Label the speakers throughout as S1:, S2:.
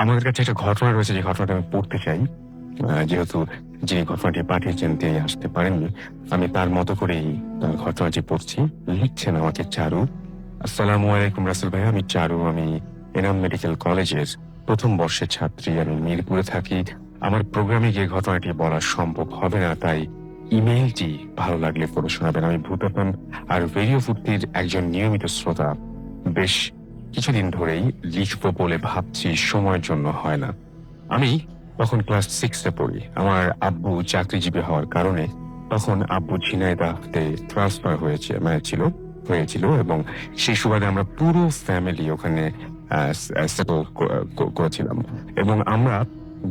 S1: আমাদের কাছে একটা ঘটনা রয়েছে, যে ঘটনাটা আমি পড়তে চাই। যেহেতু যে ঘটনাটি পাঠিয়েছেন তিনি আসতে পারেননি, আমি তার মতো করেই তার ঘটনাটি পড়ছি। লিখছেন আমাকে চারু। আসসালামু আলাইকুম রাসেল ভাই, আমি চারু। আমি এনাম মেডিকেল কলেজের প্রথম বর্ষের ছাত্রী। আমি মিরপুরে থাকি। আমার প্রোগ্রামে গিয়ে ঘটনাটি বলা সম্ভব হবে না, তাই ইমেইলটি ভালো লাগলে পড়ে শোনাবেন। আমি ভূতাপন আর রেডিও ফুর্তির একজন নিয়মিত শ্রোতা। বেশ কিছুদিন ধরেই লিখবো বলে ভাবছি, সময়ের জন্য হয় না। আমি তখন ক্লাস 6-এ পড়ি। আমার আব্বু চাকরিজীবী হওয়ার কারণে তখন আব্বু ঝিনাইদহতে ট্রান্সফার হয়েছিল এবং সেই সুবাদে আমরা পুরো ফ্যামিলি ওখানে সেটেল করেছিলাম। এবং আমরা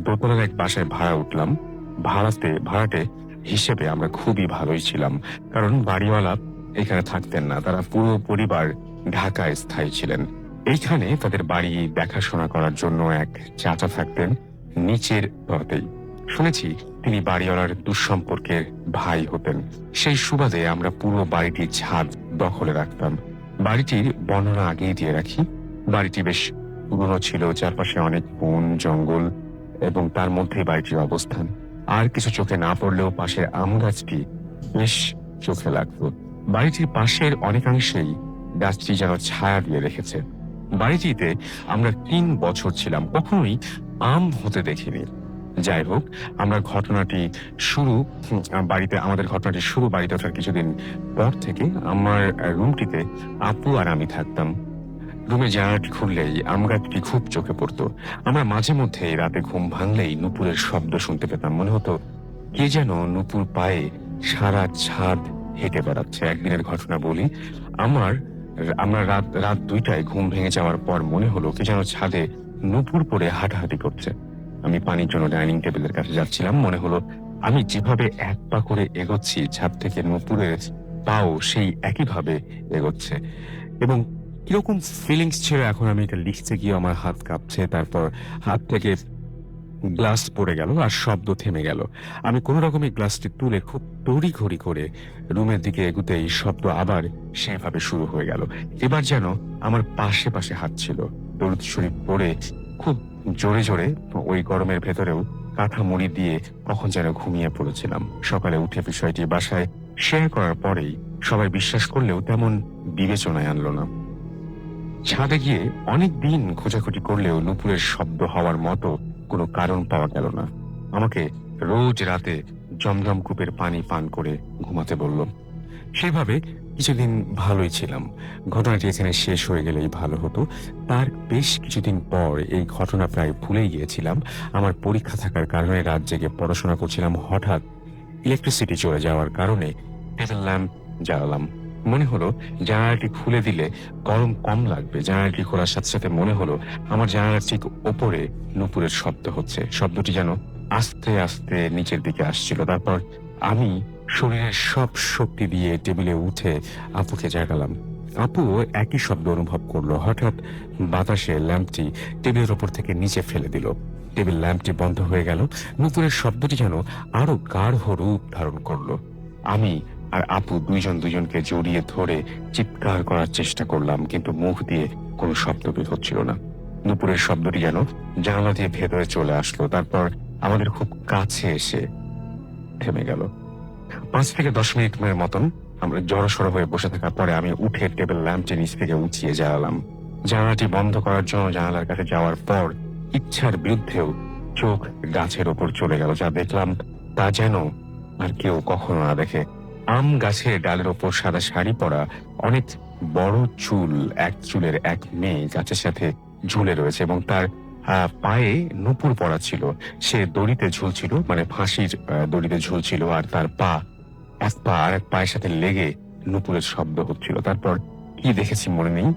S1: দোতলার এক বাসায় ভাড়া উঠলাম। ভাড়াটে হিসেবে আমরা খুবই ভালোই ছিলাম, কারণ বাড়িওয়ালা এখানে থাকতেন না। তারা পুরো পরিবার ঢাকায় স্থায়ী ছিলেন। এইখানে তাদের বাড়ি দেখাশোনা করার জন্য এক চাচা থাকতেন নিচের তলাতেই। শুনেছি তিনি বাড়িওয়ালার দুঃসম্পর্কের ভাই হতেন। সেই সুবাদে আমরা পুরো বাড়িটির ছাদ দখলে রাখতাম। বাড়িটির বর্ণনা আগেই দিয়ে রাখি। বাড়িটি বেশ পুরনো ছিল, চারপাশে অনেক বন জঙ্গল, এবং তার মধ্যে বাড়িটির অবস্থান। আর কিছু চোখে না পড়লেও পাশের আম গাছটি বেশ চোখে লাগতো। বাড়িটির পাশের অনেকাংশেই গাছটি যেন ছায়া দিয়ে রেখেছে। বাড়িটিতে আমরা 3 বছর ছিলাম, কখনোই আম হতে দেখিনি। যাই হোক, আমরা ঘটনাটি শুরু আমাদের ঘটনাটি শুরু বাড়িতে ওঠার কিছুদিন পর থেকে। আমার রুমটিতে আপু আর আমি থাকতাম। রুমে জানালাটি খুললেই আম গাছটি খুব চোখে পড়তো। আমরা মাঝে মধ্যে রাতে ঘুম ভাঙলেই নুপুরের শব্দ শুনতে পেতাম। মনে হতো কে যেন নুপুর পায়ে সারা ছাদ হেঁটে বেড়াচ্ছে। একদিনের ঘটনা বলি। আমার আমরা রাত রাত 2টায় ঘুম ভেঙে যাওয়ার পর মনে হলো কে যেন ছাদে নুপুর পরে হাঁটাহাঁটি করছে। আমি পানির জন্য ডাইনিং টেবিলের কাছে যাচ্ছিলাম। মনে হলো আমি যেভাবে এক পা করে এগোচ্ছি, ছাদ থেকে নুপুরের পাও সেই একইভাবে এগোচ্ছে। এবং কিরকম ফিলিংস ছিল, এখন আমি এটা লিখতে গিয়ে আমার হাত কাঁপছে। তারপর হাত থেকে গ্লাস পড়ে গেল আর শব্দ থেমে গেল। আমি কোনো রকমে গ্লাসটি তুলে খুব তড়িঘড়ি করে রুমের দিকে এগুতেই শব্দ আবার সেভাবে শুরু হয়ে গেল। এবার যেন আমার পাশে পাশে হাত ছিল। দরুদ শরীফ পড়ে খুব জোরে জোরে ওই গরমের ভেতরেও কাঁথা মুড়ি দিয়ে কখন যেন ঘুমিয়ে পড়েছিলাম। সকালে উঠে বিষয়টি বাসায় শেয়ার করার পরেই সবাই বিশ্বাস করলেও তেমন বিবেচনায় আনলো না। ছাদে গিয়ে অনেক দিন খোঁজাখুঁজি করলেও নুপুরের শব্দ হওয়ার মতো কোনো কারণ পাওয়া গেল না। আমাকে রোজ রাতে জমজম কূপের পানি পান করে ঘুমাতে বলল। সেভাবে কিছুদিন ভালোই ছিলাম। ঘটনাটি এখানে শেষ হয়ে গেলেই ভালো হতো। তার বেশ কিছুদিন পর, এই ঘটনা প্রায় ভুলেই গিয়েছিলাম, আমার পরীক্ষা থাকার কারণে রাত জেগে পড়াশোনা করছিলাম। হঠাৎ ইলেকট্রিসিটি চলে যাওয়ার কারণে টেবিল ল্যাম্প জ্বালালাম। মনে হলো জানালাটি খুলে দিলে গরম কম লাগবে। জানালাটি খোলার সাথে সাথে মনে হলো আমার জানালার ঠিক ওপরে নুপুরের শব্দ হচ্ছে। শব্দটি যেন আস্তে আস্তে নিচের দিকে আসছিল। তারপর আমি শরীরের সব শক্তি দিয়ে টেবিলে উঠে আপুকে জাগালাম। আপু একই শব্দ অনুভব করলো। হঠাৎ বাতাসে ল্যাম্পটি টেবিলের ওপর থেকে নিচে ফেলে দিল। টেবিল ল্যাম্পটি বন্ধ হয়ে গেল। নুপুরের শব্দটি যেন আরো গাঢ় রূপ ধারণ করলো। আমি আর আপু দুজনকে জড়িয়ে ধরে চিৎকার করার চেষ্টা করলাম, কিন্তু মুখ দিয়ে কোনো শব্দ বের হচ্ছিল না। নুপুরের শব্দটি যেন জানালা দিয়ে ভেতরে চলে আসলো, তারপর আমাদের খুব কাছে এসে থেমে গেল। 5 থেকে 10 মিনিটের মতন আমরা জড়সড় হয়ে বসে থাকার পরে আমি উঠে টেবিল ল্যাম্পটি নিচ থেকে উঁচিয়ে জ্বালালাম। জানালাটি বন্ধ করার জন্য জানালার কাছে যাওয়ার পর ইচ্ছার বিরুদ্ধেও চোখ গাছের ওপর চলে গেল। যা দেখলাম তা যেন আর কেউ কখনো না দেখে। আম গাছের ডালের ওপর সাদা শাড়ি পরা অনেক বড় চুলের এক মেয়ে গাছের সাথে ঝুলে রয়েছে, এবং তার পায়ে নুপুর পরা ছিল। সে দড়িতে ঝুলছিল, মানে ফাঁসির দড়িতে ঝুলছিল, আর তার এক পা আর এক পায়ের সাথে লেগে নুপুরের শব্দ হচ্ছিল। তারপর কি দেখেছি মনে নেই।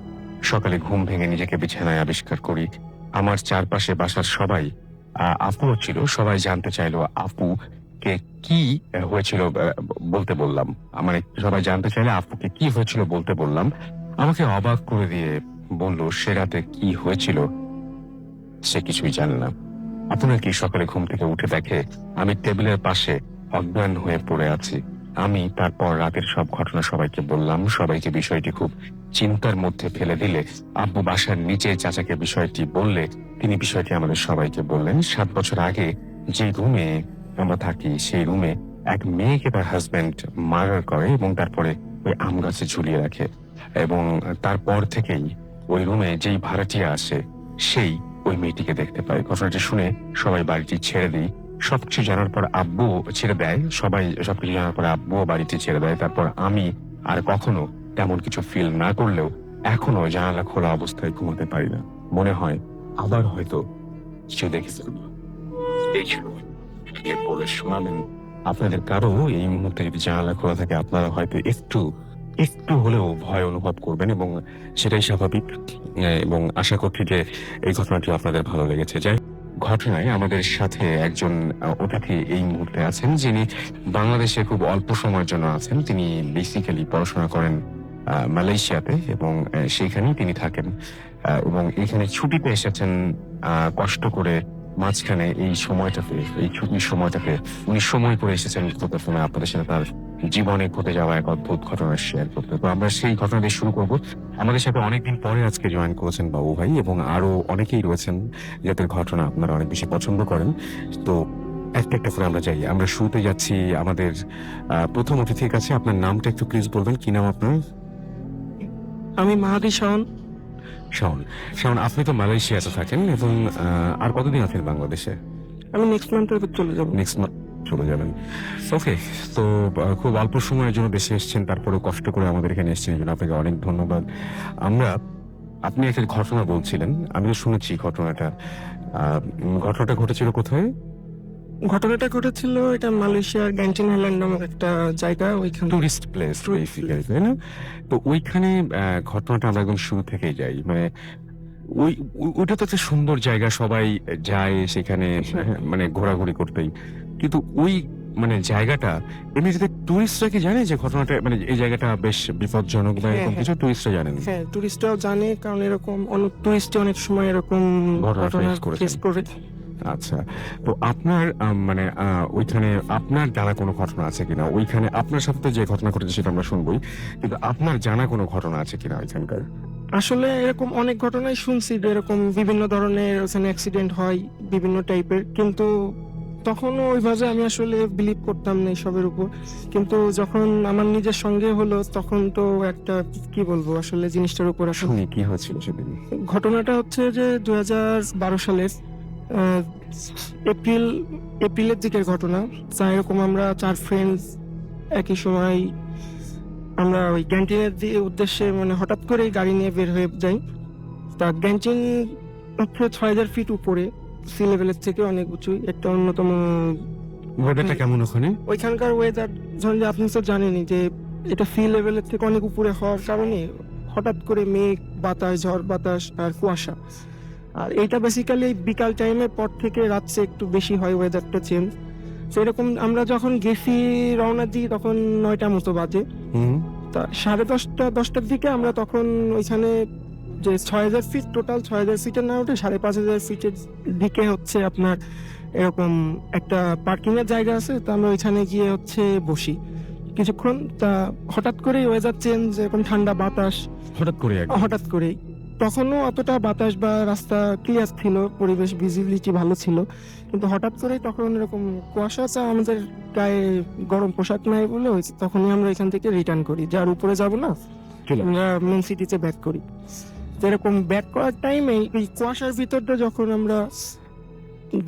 S1: সকালে ঘুম ভেঙে নিজেকে বিছানায় আবিষ্কার করি। আমার চারপাশে বাসার সবাই, আপুও ছিল, সবাই জানতে চাইলো আপুকে কি হয়েছিল বলতে বললাম। মানে সবাই জানতে চাইলে আপুকে কি হয়েছিল বলতে বললাম। আমাকে অবাক করে দিয়ে বলল সে রাতে কি হয়েছিল সে কিছুই জানে না। আপনার কি সকালে ঘুম থেকে উঠে দেখে আমি টেবিলের পাশে অজ্ঞান হয়ে পড়ে আছি। আমি তারপর রাতের সব ঘটনা সবাইকে বললাম। সবাইকে বিষয়টি খুব চিন্তার মধ্যে ফেলে দিলে আব্বু বাসার নিচে চাচাকে বিষয়টি বললে তিনি বিষয়টি আমাদের সবাইকে বললেন। 7 বছর আগে যে রুমে আমরা থাকি সেই রুমে এক মেয়েকে তার হাজবেন্ড মার্ডার করে এবং তারপরে ওই আম গাছে ঝুলিয়ে রাখে, এবং তারপর থেকেই ওই রুমে যেই ভাড়াটিয়া আসে সেই ওই মেয়েটিকে দেখতে পায়। ঘটনাটি শুনে সবাই বাড়িটি ছেড়ে দিই। সবকিছু জানার পর আব্বু ছেড়ে দেয়, সবাই সবকিছু জানার পর আব্বুও বাড়িটি ছেড়ে দেয়। তারপর আমি আর কখনো তেমন কিছু ফিল না করলেও এখনো জানালা খোলা অবস্থায় ঘুমাতে পারি না। মনে হয় আবার হয়তো কিছু দেখে ফেলবো। এই ছিল বলে শোনালেন। আপনাদের কারো এই মুহূর্তে যদি জানালা খোলা থাকে, আপনারা হয়তো একটু একটু হলেও ভয় অনুভব করবেন, এবং সেটাই স্বাভাবিক। এবং আশা করছি যে এই ঘটনাটি আপনাদের ভালো লেগেছে। যাই হোক, ঘটনায় আমাদের সাথে একজন অতিথি এই মুহূর্তে আছেন, যিনি বাংলাদেশে খুব অল্প সময়ের জন্য আছেন। তিনি বেসিক্যালি পড়াশোনা করেন মালয়েশিয়াতে, এবং সেখানেই তিনি থাকেন, এবং এখানে ছুটিতে এসেছেন। কষ্ট করে মাঝখানে এই সময়টাতে, এই ছুটির সময়টাতে উনি সময় করে এসেছেন প্রথমে আপনাদের সাথে তার জীবনে ঘটে যাওয়া এক অদ্ভুত ঘটনা শেয়ার করতে। তো আমরা সেই ঘটনা দিয়ে শুরু করবো। আমাদের সাথে অনেকদিন পরে আজকে জয়েন করেছেন বাবু ভাই, এবং আরো অনেকেই রয়েছেন যাদের ঘটনা আপনারা অনেক বেশি পছন্দ করেন। তো একটা একটা করে আমরা যাই। আমরা শুরুতে যাচ্ছি আমাদের প্রথম অতিথির কাছে। আপনার নামটা একটু প্লিজ বলবেন, কি নাম আপনার?
S2: আমি মাহাদি শাওন।
S1: শাওন। শাওন, আপনি তো মালয়েশিয়াতে থাকেন, এবং আর কতদিন আছেন বাংলাদেশে?
S2: আমি নেক্সট মান্থের চলে যাব।
S1: নেক্সট মান্থ চলে যাবেন। ওকে। তো খুব অল্প সময়ের জন্য দেশে এসেছেন, তারপরেও কষ্ট করে আমাদের এখানে এসেছেন, এই জন্য আপনাকে অনেক ধন্যবাদ। আপনি একটা ঘটনা বলছিলেন, আমি তো শুনেছি ঘটনাটা। ঘটনাটা ঘটেছিল কোথায়?
S2: ঘটনাটা ঘটেছিল এটা মালয়েশিয়ার গ্যান্টিন আইল্যান্ড নামক একটা জায়গা, ওইখানে
S1: টুরিস্ট প্লেস বেসিক্যালি, তাই না? তো ওইখানে ঘটনাটা আমরা একদম শুরু থেকেই যাই। মানে ওইটা তো একটা সুন্দর জায়গা, সবাই যায় সেখানে মানে ঘোরাঘুরি করতেই, কিন্তু ওই মানে জায়গাটা এমনিতে টুরিস্টরা কি জানে যে ঘটনাটা, মানে এই জায়গাটা বেশ বিপজ্জনক বা এরকম কিছু টুরিস্টরা জানেন?
S2: হ্যাঁ, টুরিস্টরাও জানে, কারণ এরকম অনেক টুরিস্ট অনেক সময় এরকম
S1: ঘটনা
S2: ঘটনা
S1: face করেছেন।
S2: ফেস করে।
S1: আচ্ছা। তো আপনার মানে ওইখানে আপনার জানা কোনো ঘটনা আছে কিনা? ওইখানে আপনার সাথে যে ঘটনা ঘটেছে সেটা আমরা শুনবই, কিন্তু আপনার জানা কোনো ঘটনা আছে কিনা ওইখানকার?
S2: আসলে এরকম অনেক ঘটনাই শুনছি যে এরকম বিভিন্ন ধরনের ওখানে অ্যাক্সিডেন্ট হয় বিভিন্ন টাইপের, কিন্তু তখনও ওইভাবে আমি আসলে বিলিভ করতাম না এসবের উপর। কিন্তু যখন আমার নিজের সঙ্গে হলো তখন তো একটা কি বলবো, আসলে জিনিসটার উপর আসলে
S1: শুনি কি হয়েছিল সেদিন।
S2: ঘটনাটা হচ্ছে যে 2012 সালের আহ, এপ্রিলের দিকের ঘটনা। যা এরকম আমরা 4 ফ্রেন্ডস একই সময় আমরা ওই ক্যান্টিনের উদ্দেশ্যে মানে হঠাৎ করে গাড়ি নিয়ে বের হয়ে যাই। তা ক্যান্টিন হচ্ছে 6000 ফিট উপরে, সি লেভেলের থেকে অনেক উঁচু, একটা অন্যতম।
S1: ওয়েদারটা কেমন ওখানে?
S2: ওইখানকার ওয়েদার ধরেন যে আপনি তো জানেনই যে এটা সি লেভেলের থেকে অনেক উপরে হওয়ার কারণে হঠাৎ করে মেঘ, বাতাস, ঝড় বাতাস আর কুয়াশা। আর এটা বেসিক্যালি বিকাল টাইমের পর থেকে রাত্রে একটু বেশি হয় ওয়েদারটা চেঞ্জ। সেরকম আমরা যখন গেছি রওনা দিই তখন 9টা মতো বাজে। তা 10:30-10টার দিকে আমরা তখন ওইখানে যে 6000 ফিট, টোটাল 6000 ফিটের না উঠে 5500 ফিটের দিকে হচ্ছে আপনার এরকম একটা পার্কিং এর জায়গা আছে। তো আমরা ওইখানে গিয়ে হচ্ছে বসি কিছুক্ষণ। তা হঠাৎ করে ওয়েদার চেঞ্জ, এরকম ঠান্ডা বাতাস হঠাৎ করে। তখনও অতটা বাতাস বা রাস্তা ক্লিয়ার ছিল, পরিবেশ ভিজিবিলিটি ভালো ছিল, কিন্তু হঠাৎ করে তখন এরকম কুয়াশা, আমাদের গায়ে গরম পোশাক নাই বলে তখনই আমরা এখান থেকে রিটার্ন করি, যার উপরে যাব না, আমরা মেন সিটিতে ব্যাক করি। এরকম ব্যাক করার টাইমে এই কুয়াশার ভিতরটা যখন আমরা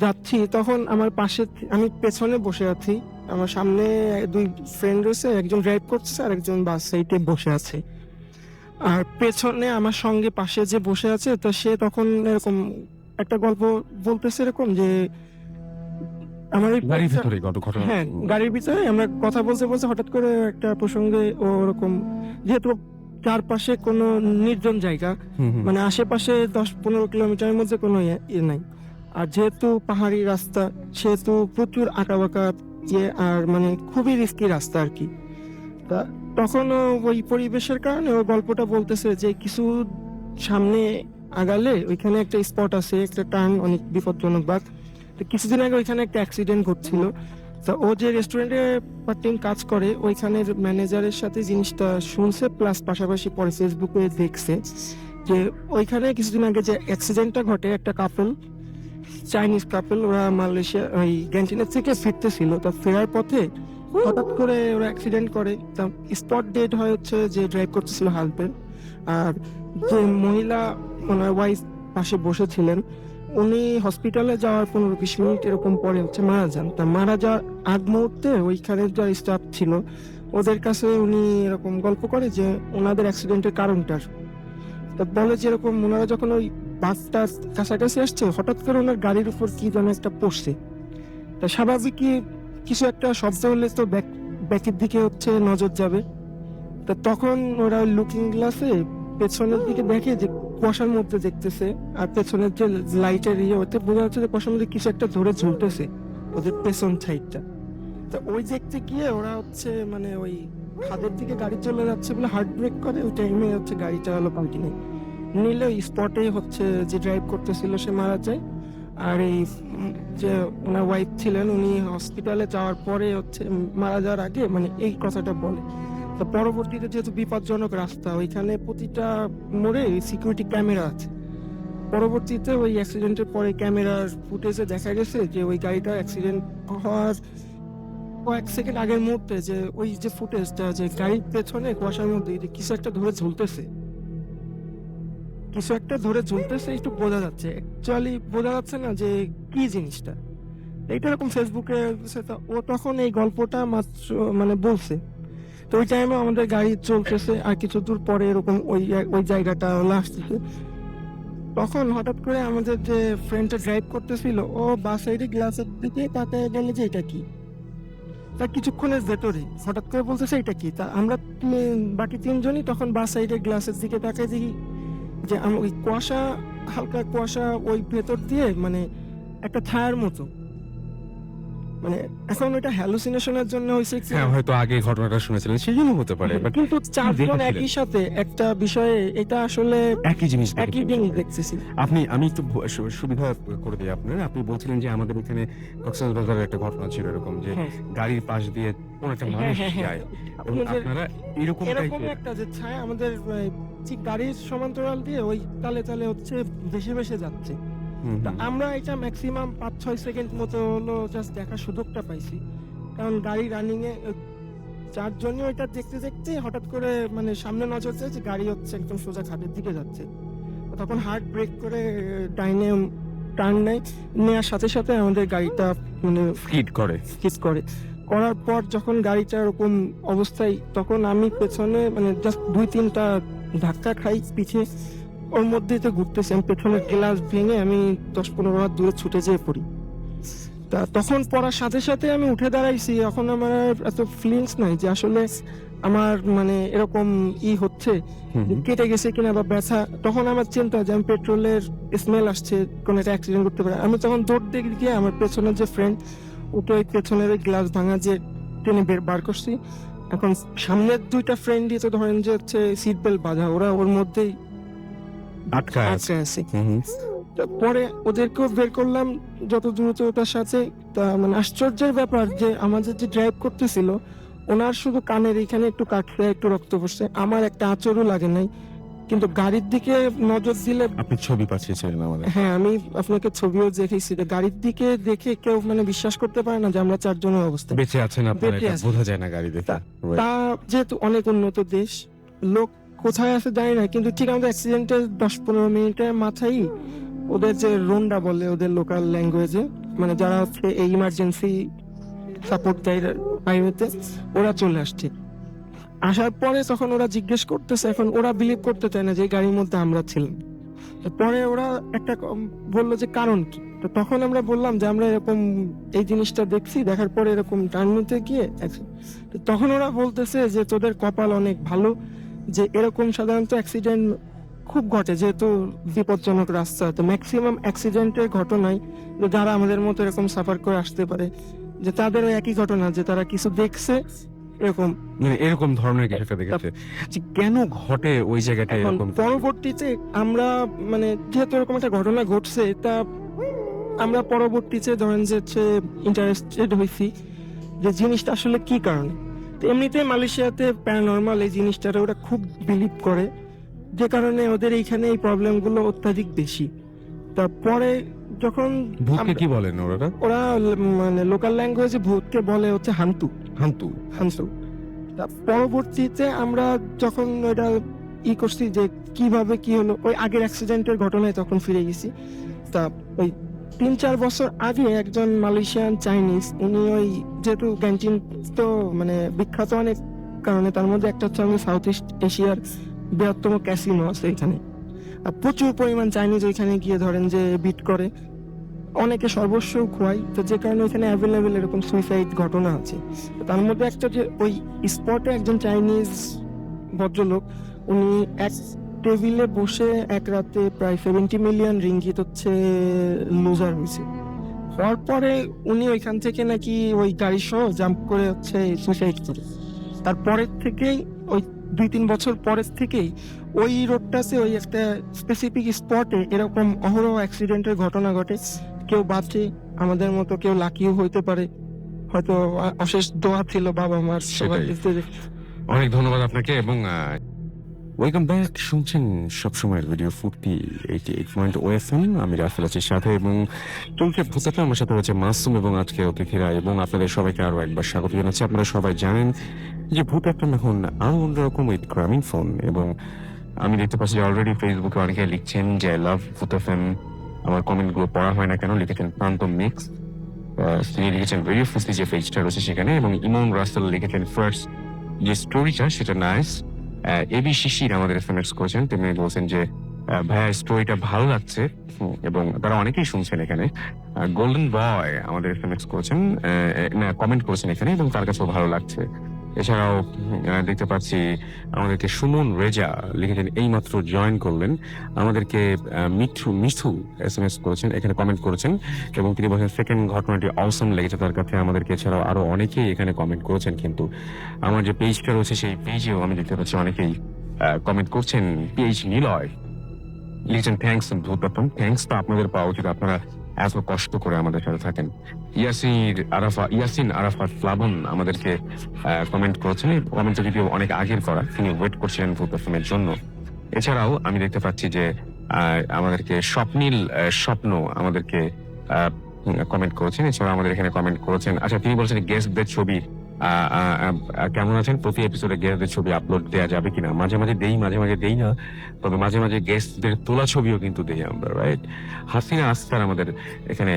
S2: যাচ্ছি তখন আমার পাশে, আমি পেছনে বসে আছি, আমার সামনে 2 ফ্রেন্ড রয়েছে, একজন ড্রাইভ করছে আর একজন বাস সাইডে বসে আছে। আর পেছনে আমার সঙ্গে পাশে যে বসে আছে তো সে তখন এরকম একটা গল্প বলতেছে, এরকম যে আমার হ্যাঁ, গাড়ির ভিতরে আমরা কথা বলতে বলতে হঠাৎ করে একটা প্রসঙ্গে ওরকম, যেহেতু চারপাশে কোনো নির্জন জায়গা, মানে আশেপাশে 10-15 কিলোমিটারের মধ্যে কোনো ইয়ে নাই, আর যেহেতু পাহাড়ি রাস্তা সেহেতু প্রচুর আঁকাবাঁকা আর মানে খুবই রিস্কি রাস্তা আর কি। তা তখন ওই পরিবেশের কারণে ও গল্পটা বলতেছে যে কিছু সামনে আগালে ওইখানে একটা স্পট আছে, একটা টার্ন অনেক বিপজ্জনক বাট। তো কিছুদিন আগে ওইখানে একটা অ্যাক্সিডেন্ট ঘটছিল। তা ও যে রেস্টুরেন্টে পার্ট টাইম কাজ করে ওইখানের ম্যানেজারের সাথে জিনিসটা শুনছে, প্লাস পাশাপাশি পরে ফেসবুকে দেখছে যে ওইখানে কিছুদিন আগে যে অ্যাক্সিডেন্টটা ঘটে, একটা কাপল, চাইনিজ কাপল, ওরা মালয়েশিয়া ওই গ্যান্টিনের থেকে ফিরতেছিল। তা ফেরার পথে হঠাৎ করে ওরা অ্যাক্সিডেন্ট করে। তা স্পট ডেড হয় হচ্ছে যে ড্রাইভ করতেছিল হাজবেন্ড, আর যে মহিলা ওনার ওয়াইফ পাশে বসেছিলেন উনি হসপিটালে যাওয়ার 15-20 মিনিট এরকম পরে হচ্ছে মারা যান। তা মারা যাওয়ার আগ মুহূর্তে ওইখানে যারা স্টাফ ছিল ওদের কাছে উনি এরকম গল্প করে যে ওনাদের অ্যাক্সিডেন্টের কারণটার। তা বলে যে এরকম ওনারা যখন ওই বাসটার কাছাকাছি আসছে হঠাৎ করে ওনার গাড়ির উপর কি যেন একটা পড়ছে। তা স্বাভাবিকই কিছু একটা শব্দ হলে তো ব্যাকের দিকে হচ্ছে নজর যাবে। তা তখন ওরা লুকিং গ্লাসে পেছনের দিকে দেখে যে কুয়াশার মধ্যে দেখতেছে, আর পেছনের যে লাইটের ইয়ে ওতে বোঝা যাচ্ছে যে কুয়াশার মধ্যে কিছু একটা ধরে ঝুলতেছে ওদের পেছন সাইডটা। তো ওই দেখতে গিয়ে ওরা হচ্ছে মানে ওই খাদের দিকে গাড়ি চলে যাচ্ছে বলে হার্ট ব্রেক করে, ওই টাইমে হচ্ছে গাড়িটা হলো পাল্টি নেই নিলে ওই স্পটে হচ্ছে যে ড্রাইভ করতেছিল সে মারা যায়। আর এই যে ওনার ওয়াইফ ছিলেন উনি হসপিটালে যাওয়ার পরে হচ্ছে মারা যাওয়ার আগে মানে এই কথাটা বলে। তো পরবর্তীতে যেহেতু বিপজ্জনক রাস্তা ওইখানে প্রতিটা মোড়ে সিকিউরিটি ক্যামেরা আছে। পরবর্তীতে ওই অ্যাক্সিডেন্টের পরে ক্যামেরার ফুটেজে দেখা গেছে যে ওই গাড়িটা অ্যাক্সিডেন্ট হওয়ার কয়েক সেকেন্ড আগের মুহূর্তে যে ওই যে ফুটেজটা যে গাড়ির পেছনে কুয়াশার মধ্যে যে কিছু একটা ধরে ঝুলতেছে, কিছু একটা ধরে ঝুলতেছে একটু বোঝা যাচ্ছে, অ্যাকচুয়ালি বোঝা যাচ্ছে না যে কি জিনিসটা। এইটা এরকম ফেসবুকে ও তখন এই গল্পটা মাত্র মানে বলছে। তো ওই টাইমে আমাদের গাড়ি চলতেছে আর কিছু দূর পরে এরকম ওই ওই জায়গাটা আসতেছে। তখন হঠাৎ করে আমাদের যে ফ্রেন্ডটা ড্রাইভ করতেছিল ও বাস সাইডে গ্লাসের দিকে তাকায় গেলে যে এটা কি। তার কিছুক্ষণের ভেতরে হঠাৎ করে বলতেছে এটা কি। তা আমরা বাকি তিনজনই তখন বাস সাইডে গ্লাসের দিকে তাকায় দেখি যে ওই কুয়াশা, হালকা কুয়াশা ওই ভেতর দিয়ে মানে একটা ছায়ার মতো, মানে এখন ওইটা হ্যালুসিনেশনের জন্য হয়েছে কি
S1: হ্যাঁ, হয়তো আগে ঘটনাটা শুনেছিলেন সেই জন্য হতে পারে, but
S2: কিন্তু চারজন
S1: দেখেছিলেন?
S2: একই সাথে একটা বিষয়ে এটা আসলে
S1: একই জিনিস
S2: একই জিনিস দেখতেছি।
S1: আমি একটু সুবিধা করে দিই আপনার। আপনি বলছিলেন যে আমাদের এখানে কক্সবাজারের একটা ঘটনা ছিল এরকম যে
S2: হ্যাঁ।
S1: গাড়ির পাশ দিয়ে কোন একটা
S2: হ্যাঁ,
S1: মানুষ
S2: হ্যাঁ, হ্যাঁ।
S1: যায় এবং
S2: আপনাদের
S1: আপনারা এরকম
S2: এরকম
S1: টাইপের
S2: একটা যে ছায়া আমাদের ঠিক গাড়ির সমান্তরাল দিয়ে ওই তালে তালে হচ্ছে ভেসে ভেসে যাচ্ছে। তা আমরা এটা ম্যাক্সিমাম 5-6 সেকেন্ড মতো হলো জাস্ট দেখার সুযোগটা পাইছি, কারণ গাড়ি রানিং এ চারজনই ওইটা দেখতে দেখতে হঠাৎ করে মানে সামনে নজর যায় যে গাড়ি হচ্ছে একদম সোজা ঘাটের দিকে যাচ্ছে। তখন হার্ট ব্রেক করে ডাইনে টার্ন নেওয়ার সাথে সাথে আমাদের গাড়িটা মানে
S1: হিট করে।
S2: কিস করার পর যখন গাড়িটা এরকম অবস্থায় তখন আমি পেছনে মানে জাস্ট 2-3টা ধাক্কা খাই পিছিয়ে, ওর মধ্যেই তো ঘুরতেছি আমি, পেছনের গ্লাস ভেঙে আমি 10-15 হাত দূরে ছুটে যেয়ে পড়ি। তা তখন পড়ার সাথে সাথে আমি উঠে দাঁড়াইছি, এখন আমার এত ফিলিংস নাই যে আসলে আমার মানে এরকম হচ্ছে যে কেটে গেছে কিনা বা ব্যথা। তখন আমার চিন্তা যে আমি পেট্রোলের স্মেল আসছে, কোন একটা অ্যাক্সিডেন্ট করতে পারে। আমি তখন দৌড় দিয়ে গিয়ে আমার পেছনের যে ফ্রেন্ড ওকে ওই পেছনের ওই গ্লাস ভাঙা যে টেনে বার করছি। এখন সামনের 2টা ফ্রেন্ডই তো ধরেন যে হচ্ছে সিট বেল্ট বাঁধা, ওরা ওর মধ্যেই
S1: আটকায় আছে।
S2: আছে। পরে ওদেরকেও বের করলাম যত দ্রুততার সাথে। তা মানে আশ্চর্যের ব্যাপার যে আমাদের যে ড্রাইভ করতেছিল ওনার শুধু কানের এখানে একটু কাটছে, একটু রক্ত পড়ছে, আমার একটা আঁচড়ও লাগে নাই। কিন্তু গাড়ির দিকে নজর দিলে
S1: আপনি ছবি পাঠিয়েছিলেন আমাদের।
S2: হ্যাঁ আমি আপনাকে ছবিও দেখেছি, যে গাড়ির দিকে দেখে কেউ মানে বিশ্বাস করতে পারে না যে আমরা চারজনের অবস্থা।
S1: বেঁচে আছেন আপনারা,
S2: বেঁচে
S1: এটা
S2: আছি।
S1: বোঝা যায় না গাড়ি দেখে।
S2: তা যেহেতু অনেক উন্নত দেশ, লোক কোথায় আছে জানি না, কিন্তু ঠিক আমাদের অ্যাক্সিডেন্টের 10-15 মিনিটের মাথায় ওদের যে রোন্ডা বলে ওদের লোকাল ল্যাঙ্গুয়েজে, মানে যারা হচ্ছে এই ইমার্জেন্সি সাপোর্ট দেয় হাইওয়েতে, ওরা চলে আসছে। আসার পরে তখন ওরা জিজ্ঞেস করতেছে, এখন ওরা বিলিভ করতে চায় না যে গাড়ির মধ্যে আমরা ছিলাম। তো পরে ওরা একটা বললো যে কারণ কি। তো তখন আমরা বললাম যে আমরা এরকম এই জিনিসটা দেখছি, দেখার পরে এরকম টার্ন নিতে গিয়ে তো তখন ওরা বলতেছে যে তোদের কপাল অনেক ভালো, যে এরকম সাধারণত অ্যাক্সিডেন্ট খুব ঘটে যেহেতু বিপজ্জনক রাস্তা। তো ম্যাক্সিমাম অ্যাক্সিডেন্টের ঘটনায় যারা আমাদের মতো এরকম সাফার করে আসতে পারে, যে তাদের একই ঘটনা যে তারা কিছু দেখছে এরকম,
S1: মানে এরকম ধরনের কিছু একটা দেখেছে। যে কেন ঘটে ওই জায়গাটা
S2: এখন
S1: এরকম?
S2: পরবর্তীতে আমরা মানে যেহেতু এরকম একটা ঘটনা ঘটছে, তা আমরা পরবর্তীতে ধরেন যে ইন্টারেস্টেড হয়েছি যে জিনিসটা আসলে কি কারণে। তো এমনিতে মালয়েশিয়াতে প্যারানর্মাল এই জিনিসটারে ওরা খুব বিলিভ করে, যে কারণে ওদের এইখানে এই প্রবলেমগুলো অত্যাধিক বেশি। তারপরে যখন
S1: ভূতকে কি বলেন ওরা?
S2: ওরা মানে লোকাল ল্যাঙ্গুয়েজে ভূতকে বলে হচ্ছে হান্তু।
S1: হান্তু।
S2: হান্তু। তা পরবর্তীতে আমরা যখন ওটা করছি যে কিভাবে কি হলো, ওই আগের অ্যাক্সিডেন্টের ঘটনায় তখন ফিরে গেছি। তা ওই 3-4 বছর আগে একজন মালয়েশিয়ান চাইনিজ, উনি ওই যেহেতু ক্যান্টিন তো মানে বিখ্যাত অনেক কারণে, তার মধ্যে একটা হচ্ছে আমাদের সাউথ ইস্ট এশিয়ার বৃহত্তম ক্যাসিনো আছে এখানে। আর প্রচুর পরিমাণ চাইনিজ ওইখানে গিয়ে ধরেন যে বিট করে, অনেকে সর্বস্ব খোয়ায়, তো যে কারণে এখানে অ্যাভেলেবেল এরকম সুইসাইড ঘটনা আছে। তো তার মধ্যে একটা যে ওই স্পটে একজন চাইনিজ ভদ্রলোক, উনি এক টেবিলে বসে এক রাতে প্রায় 70 মিলিয়ন রিঙ্গিত হচ্ছে লুজার হয়েছে। হওয়ার পরে উনি ওইখান থেকে নাকি ওই গাড়ি সহ জাম্প করে হচ্ছে সুইসাইড করে। তারপরের থেকেই ওই 2-3 বছর পরের থেকেই ওই রোডটাতে ওই একটা স্পেসিফিক স্পটে এরকম অহরহ অ্যাক্সিডেন্টের ঘটনা ঘটে। কেউ বাঁচে, আমাদের মতো কেউ লাকিও হইতে পারে, হয়তো অশেষ দোয়া ছিল বাবা মার সবার
S1: সেটাই।
S2: ক্ষেত্রে।
S1: অনেক ধন্যবাদ আপনাকে এবং ওয়েলকাম ব্যাক। শুনছেন সবসময়ের ভিডিও ফুর্তি 88.0 OFM। আমি রাফেল আছি সাথে এবং চলছে ভূতাটা। আমার সাথে হচ্ছে মাসুম এবং আজকে অতিথিরা, এবং আপনাদের সবাইকে আরো একবার স্বাগত জানাচ্ছি। আপনারা সবাই জানেন যে ভূত একটা এখন আরো অন্যরকম উইথ গ্রামীণ ফোন, এবং আমি দেখতে পাচ্ছি যে অলরেডি ফেসবুকে অনেকে লিখছেন যে লাভ ভূত এফএম। আমার কমেন্টগুলো পড়া হয় না কেন, লিখেছেন প্রান্ত মিক্স, তিনি লিখেছেন ভিডিও ফুর্তি যে পেজটা রয়েছে সেখানে, এবং ইমন রাসেল লিখেছেন ফার্স্ট যে স্টোরিটা সেটা নাইস। এবি শিশির আমাদের এসএমএস করেছেন, তিনি বলছেন যে ভাইয়া স্টোরিটা ভালো লাগছে, এবং তারা অনেকেই শুনছেন এখানে। গোল্ডেন বয় আমাদের এসএমএস করেছেন, কমেন্ট করেছেন এখানে, এবং তার কাছেও ভালো লাগছে। এছাড়াও দেখতে পাচ্ছি আমাদেরকে সুমন রেজা লিখেছেন এইমাত্র জয়েন করলেন, আমাদেরকে মিঠু এসএমএস করেছেন, এখানে কমেন্ট করেছেন, এবং তিনি বলছেন সেকেন্ড ঘটনাটি অসম লেগেছে তার কাছে। আমাদেরকে এছাড়াও আরো অনেকেই এখানে কমেন্ট করেছেন, কিন্তু আমার যে পেজটা রয়েছে সেই পেজেও আমি দেখতে পাচ্ছি অনেকেই কমেন্ট করছেন। পিএইচ নিলয় লিখেছেন থ্যাংকস ভূতপ্রথম। থ্যাংকস তো আপনাদের পাওয়া উচিত, আপনারা এত কষ্ট করে আমাদের সাথে থাকেন। ইয়াসিন আরাফাত প্লাবন আমাদেরকে কমেন্ট করেছেন, এই কমেন্টটা যদিও অনেক আগের করা, তিনি ওয়েট করছিলেন ভূতপ্রথমের জন্য। এছাড়াও আমি দেখতে পাচ্ছি যে আমাদেরকে স্বপ্নীল স্বপ্ন আমাদেরকে কমেন্ট করেছেন। এছাড়াও আমাদের এখানে কমেন্ট করেছেন, আচ্ছা তিনি বলছেন গেস্টদের ছবি কেমন আছেন, প্রতি এপিসোডে গেস্টদের ছবি আপলোড দেওয়া যাবে কিনা। মাঝে মাঝে দেই, মাঝে মাঝে দেই না, তবে মাঝে মাঝে গেস্টদের তোলা ছবিও কিন্তু দেই আমরা, রাইট। হাসিনা আস্তার আমাদের এখানে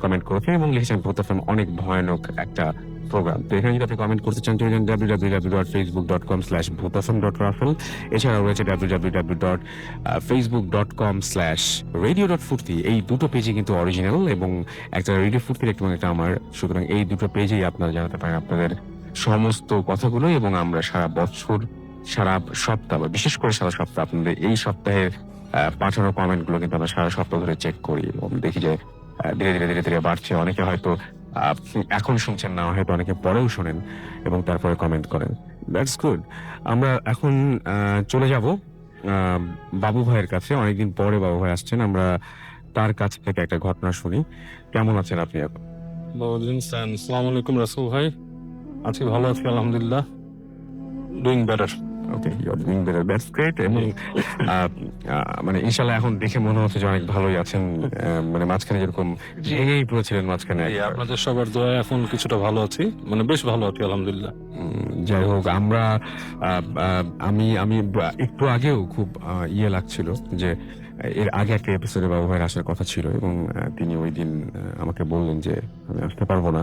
S1: কমেন্ট করেছেন এবং লিখেছেন ভূত এফএম অনেক ভয়ানক একটা প্রোগ্রাম। তো এখানে যদি আপনি কমেন্ট করতে চান চলে যান www.facebook.com/bhutafm.raffle। এছাড়াও রয়েছে www.facebook.com/radio.furti। এই দুটো পেজে কিন্তু অরিজিনাল, এবং একটা রেডিও ফুর্তির এবং একটা আমার, সুতরাং এই দুটো পেজেই আপনারা জানাতে পারেন আপনাদের সমস্ত কথাগুলো, এবং আমরা সারা বছর সারা সপ্তাহ বা বিশেষ করে সারা সপ্তাহ আপনাদের এই সপ্তাহে পাঠানো কমেন্ট গুলো কিন্তু আমরা সারা সপ্তাহ ধরে চেক করি এবং দেখি যে ধীরে ধীরে ধীরে ধীরে বাড়ছে। অনেকে হয়তো এখন শুনছেন না, হয়তো অনেকে পরেও শোনেন এবং তারপরে কমেন্ট করেন, দ্যাটস গুড। আমরা এখন চলে যাব বাবু ভাইয়ের কাছে। অনেকদিন পরে বাবু ভাই আসছেন, আমরা তার কাছ থেকে একটা ঘটনা শুনি। কেমন আছেন আপনি এখন?
S3: আসসালামু আলাইকুম রাসূল ভাই, আছি ভালো আছি আলহামদুলিল্লাহ, doing better.
S1: Okay, you are doing better, that's great. এবং মানে ইনশাআল্লাহ এখন দেখে মনে হচ্ছে যে অনেক ভালোই আছেন। মানে মাঝখানে যেরকম ভেঙেই পড়েছিলেন মাঝখানে,
S3: আপনাদের সবার দোয়ায় এখন কিছুটা ভালো আছি, মানে বেশ ভালো আছি আলহামদুলিল্লাহ।
S1: যাই হোক, আমরা আমি একটু আগেও খুব লাগছিল যে এর আগে একটা এপিসোডে বাবু ভাইয়ের আসার কথা ছিল, এবং তিনি ওই দিন আমাকে বললেন যে আমি আসতে পারবো না।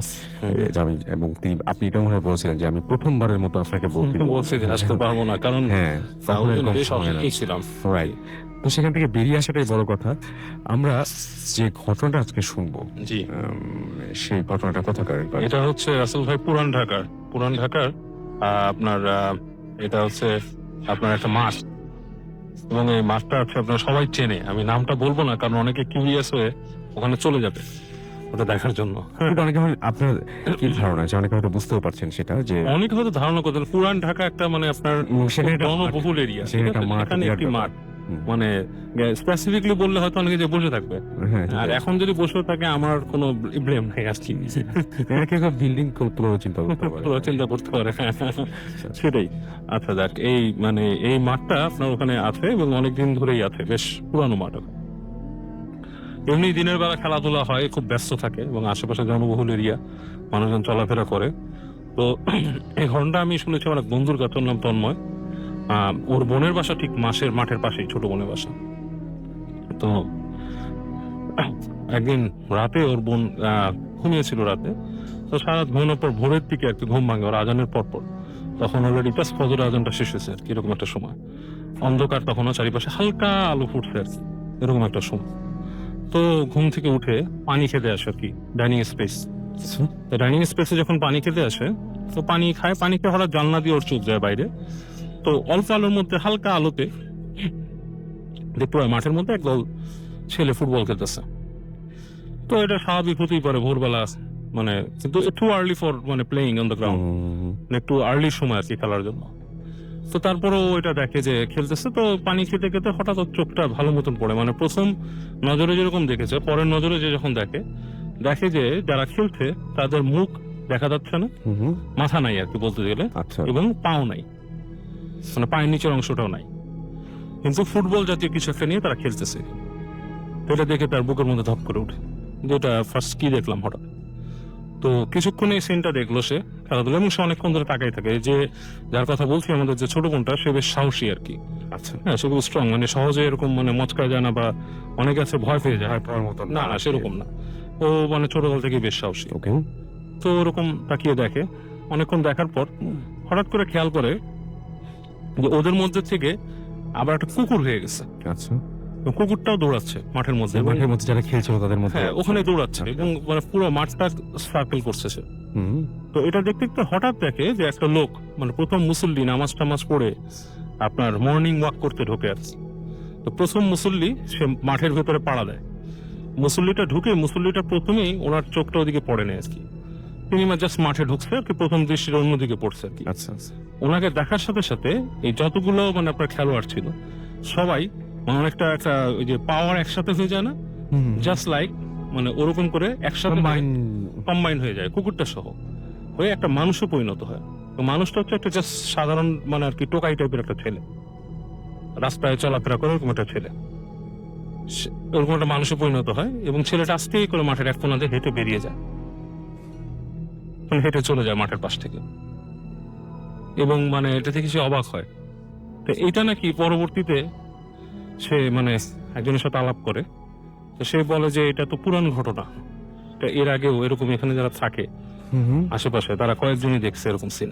S1: এবং আপনি এটা মনে হয় বলছিলেন যে আমি প্রথমবারের মতো আপনাকে
S3: বলছি যে আসতে পারবো না, কারণ
S1: হ্যাঁ
S3: ছিলাম।
S1: রাইট। তো সেখান থেকে বেরিয়ে আসাটাই বড় কথা। আমরা যে ঘটনাটা আজকে শুনবো,
S3: জি,
S1: সেই ঘটনাটা কোথাকার?
S3: এটা হচ্ছে রাসূল ভাই পুরান ঢাকার আপনার এটা হচ্ছে আপনার একটা মাঠ, এবং এই মাঠটা হচ্ছে আপনার সবাই চেনে। আমি নামটা বলবো না, কারণ অনেকে কিউরিয়াস হয়ে ওখানে চলে যাবে ওটা দেখার জন্য।
S1: অনেকে আপনার কি ধারণা আছে, অনেকে হয়তো বুঝতেও পারছেন সেটা, যে
S3: অনেকে হয়তো ধারণা করতেন পুরান ঢাকা একটা মানে আপনার জনবহুল এরিয়া, সেখানে একটি মাঠ, মানে স্পেসিফিকলি বললে হয়তো অনেকে যে বসে থাকবে,
S1: হ্যাঁ,
S3: আর এখন যদি বসে থাকে আমার কোনো ব্লেম নেই আর কি।
S1: বিল্ডিং তোলার চিন্তা করতে পারে।
S3: পুরো চিন্তা করতে পারে, সেটাই। আচ্ছা যাক, এই মানে এই মাঠটা আপনার ওখানে আছে এবং অনেকদিন ধরেই আছে, বেশ পুরানো মাঠ। এমনি দিনের বেলা খেলাধুলা হয়, খুব ব্যস্ত থাকে এবং আশেপাশে জনবহুল এরিয়া, মানুষজন চলাফেরা করে। তো এই ঘটনাটা আমি শুনেছি আমার এক বন্ধুর কাছে, ওর নাম তন্ময়। ওর বোনের বাসা ঠিক মাঠের পাশেই, ছোট বোনের বাসা। তো একদিন রাতে ওর বোন ঘুমিয়েছিল রাতে, তো সারা ঘুমানোর পর ভোরের দিকে একটু ঘুম ভাঙে ওর আজানের পর। তখন অলরেডি জাস্ট ফজর আজানটা শেষ হয়েছে আর কি, এরকম একটা সময়। অন্ধকার তখনও, চারিপাশে হালকা আলো ফুটছে আর কি, এরকম একটা সময়। তো ঘুম থেকে উঠে পানি খেতে আসে আর কি, ডাইনিং স্পেস। তো ডাইনিং স্পেসে যখন পানি খেতে আসে, তো পানি খায়, পানি খেয়ে হঠাৎ জানলা দিয়ে ওর চোখ যায় বাইরে। তো অল্প আলোর মধ্যে, হালকা আলোতে দেখতে পায় মাঠের মধ্যে একদল ছেলে ফুটবল খেলতেছে। তো এটা স্বাভাবিক হতেই পারে ভোরবেলা, মানে কিন্তু একটু আর্লি ফর মানে প্লেইং অন দ্য গ্রাউন্ড, একটু আর্লি সময় আর কি খেলার জন্য। তো তারপরেও এটা দেখে যে খেলতেছে, তো পানি খেতে খেতে হঠাৎ ওর চোখটা ভালো মতন পড়ে, মানে প্রথম নজরে যেরকম দেখেছে, পরের নজরে যে যখন দেখে যে যারা খেলছে তাদের মুখ দেখা যাচ্ছে না, মাথা নাই আর কি বলতে গেলে,
S1: আচ্ছা,
S3: এবং পাও নাই, মানে পায়ের নিচের অংশটাও নাই, কিন্তু ফুটবল জাতীয় কিছু একটা নিয়ে তারা খেলতেছে। তো এটা দেখে তার বুকের মধ্যে ধপ করে উঠে, যেটা ফার্স্ট কি দেখলাম হঠাৎ। তো কিছুক্ষণ এই সিনটা দেখলো সে খেলাধুলা, এবং সে অনেকক্ষণ ধরে তাকাই থাকে। যে যার কথা বলছি আমাদের যে ছোট বোনটা, সে বেশ সাহসী আর কি।
S1: আচ্ছা,
S3: হ্যাঁ, সে খুব স্ট্রং, মানে সহজে এরকম মানে মচকা যায় না, বা অনেকে আছে ভয় পেয়ে যায়,
S1: পাওয়ার মতো
S3: না না সেরকম না। ও মানে ছোটবেলা থেকে বেশ সাহসী।
S1: ওকে,
S3: তো ওরকম তাকিয়ে দেখে, অনেকক্ষণ দেখার পর হঠাৎ করে খেয়াল করে যে ওদের মধ্যে থেকে আবার একটা কুকুর হয়ে গেছে।
S1: আচ্ছা,
S3: এবং কুকুরটাও দৌড়াচ্ছে মাঠের মধ্যে, এবং
S1: মাঠের মধ্যে যারা খেলছিল তাদের মধ্যে,
S3: হ্যাঁ ওখানে দৌড়াচ্ছে, এবং মানে পুরো মাঠটা সার্কেল করছে সে। তো এটা দেখতে দেখতে হঠাৎ দেখে যে একটা লোক, মানে প্রথম মুসল্লি, নামাজ টামাজ পড়ে আপনার মর্নিং ওয়াক করতে ঢোকে আর কি। তো প্রথম মুসল্লি সে মাঠের ভেতরে পাড়া দেয়। মুসল্লিটা প্রথমেই ওনার চোখটা ওদিকে পড়ে নেয় আর কি, তিনি জাস্ট মাঠে ঢুকছে আর কি, প্রথম দৃষ্টির অন্যদিকে পড়ছে আর কি।
S1: আচ্ছা,
S3: ওনাকে দেখার সাথে সাথে এই যতগুলো মানে আপনার খেলোয়াড় ছিল সবাই মানে অনেকটা একটা ওই যে পাওয়ার একসাথে হয়ে যায় না, জাস্ট লাইক মানে ওরকম করে একসাথে কম্বাইন হয়ে যায়, কুকুরটা সহ হয়ে একটা মানুষও পরিণত হয়। তো মানুষটা হচ্ছে একটা জাস্ট সাধারণ মানে আর কি টোকাই টাইপের একটা ছেলে, রাস্তায় চলাফেরা করে ওরকম একটা ছেলে, ওরকম একটা মানুষে পরিণত হয়। এবং ছেলেটা আস্তে করে মাঠের এক কোণা দিয়ে হেঁটে বেরিয়ে যায়, মানে হেঁটে চলে যায় মাঠের পাশ থেকে। এবং মানে এটা থেকে সে অবাক হয়। তো এটা নাকি পরবর্তীতে সে মানে একজনের সাথে আলাপ করে, তো সে বলে যে এটা তো পুরান ঘটনা, এটা এর আগেও এরকম এখানে যারা থাকে আশেপাশে তারা কয়েকজনই দেখছে এরকম সিন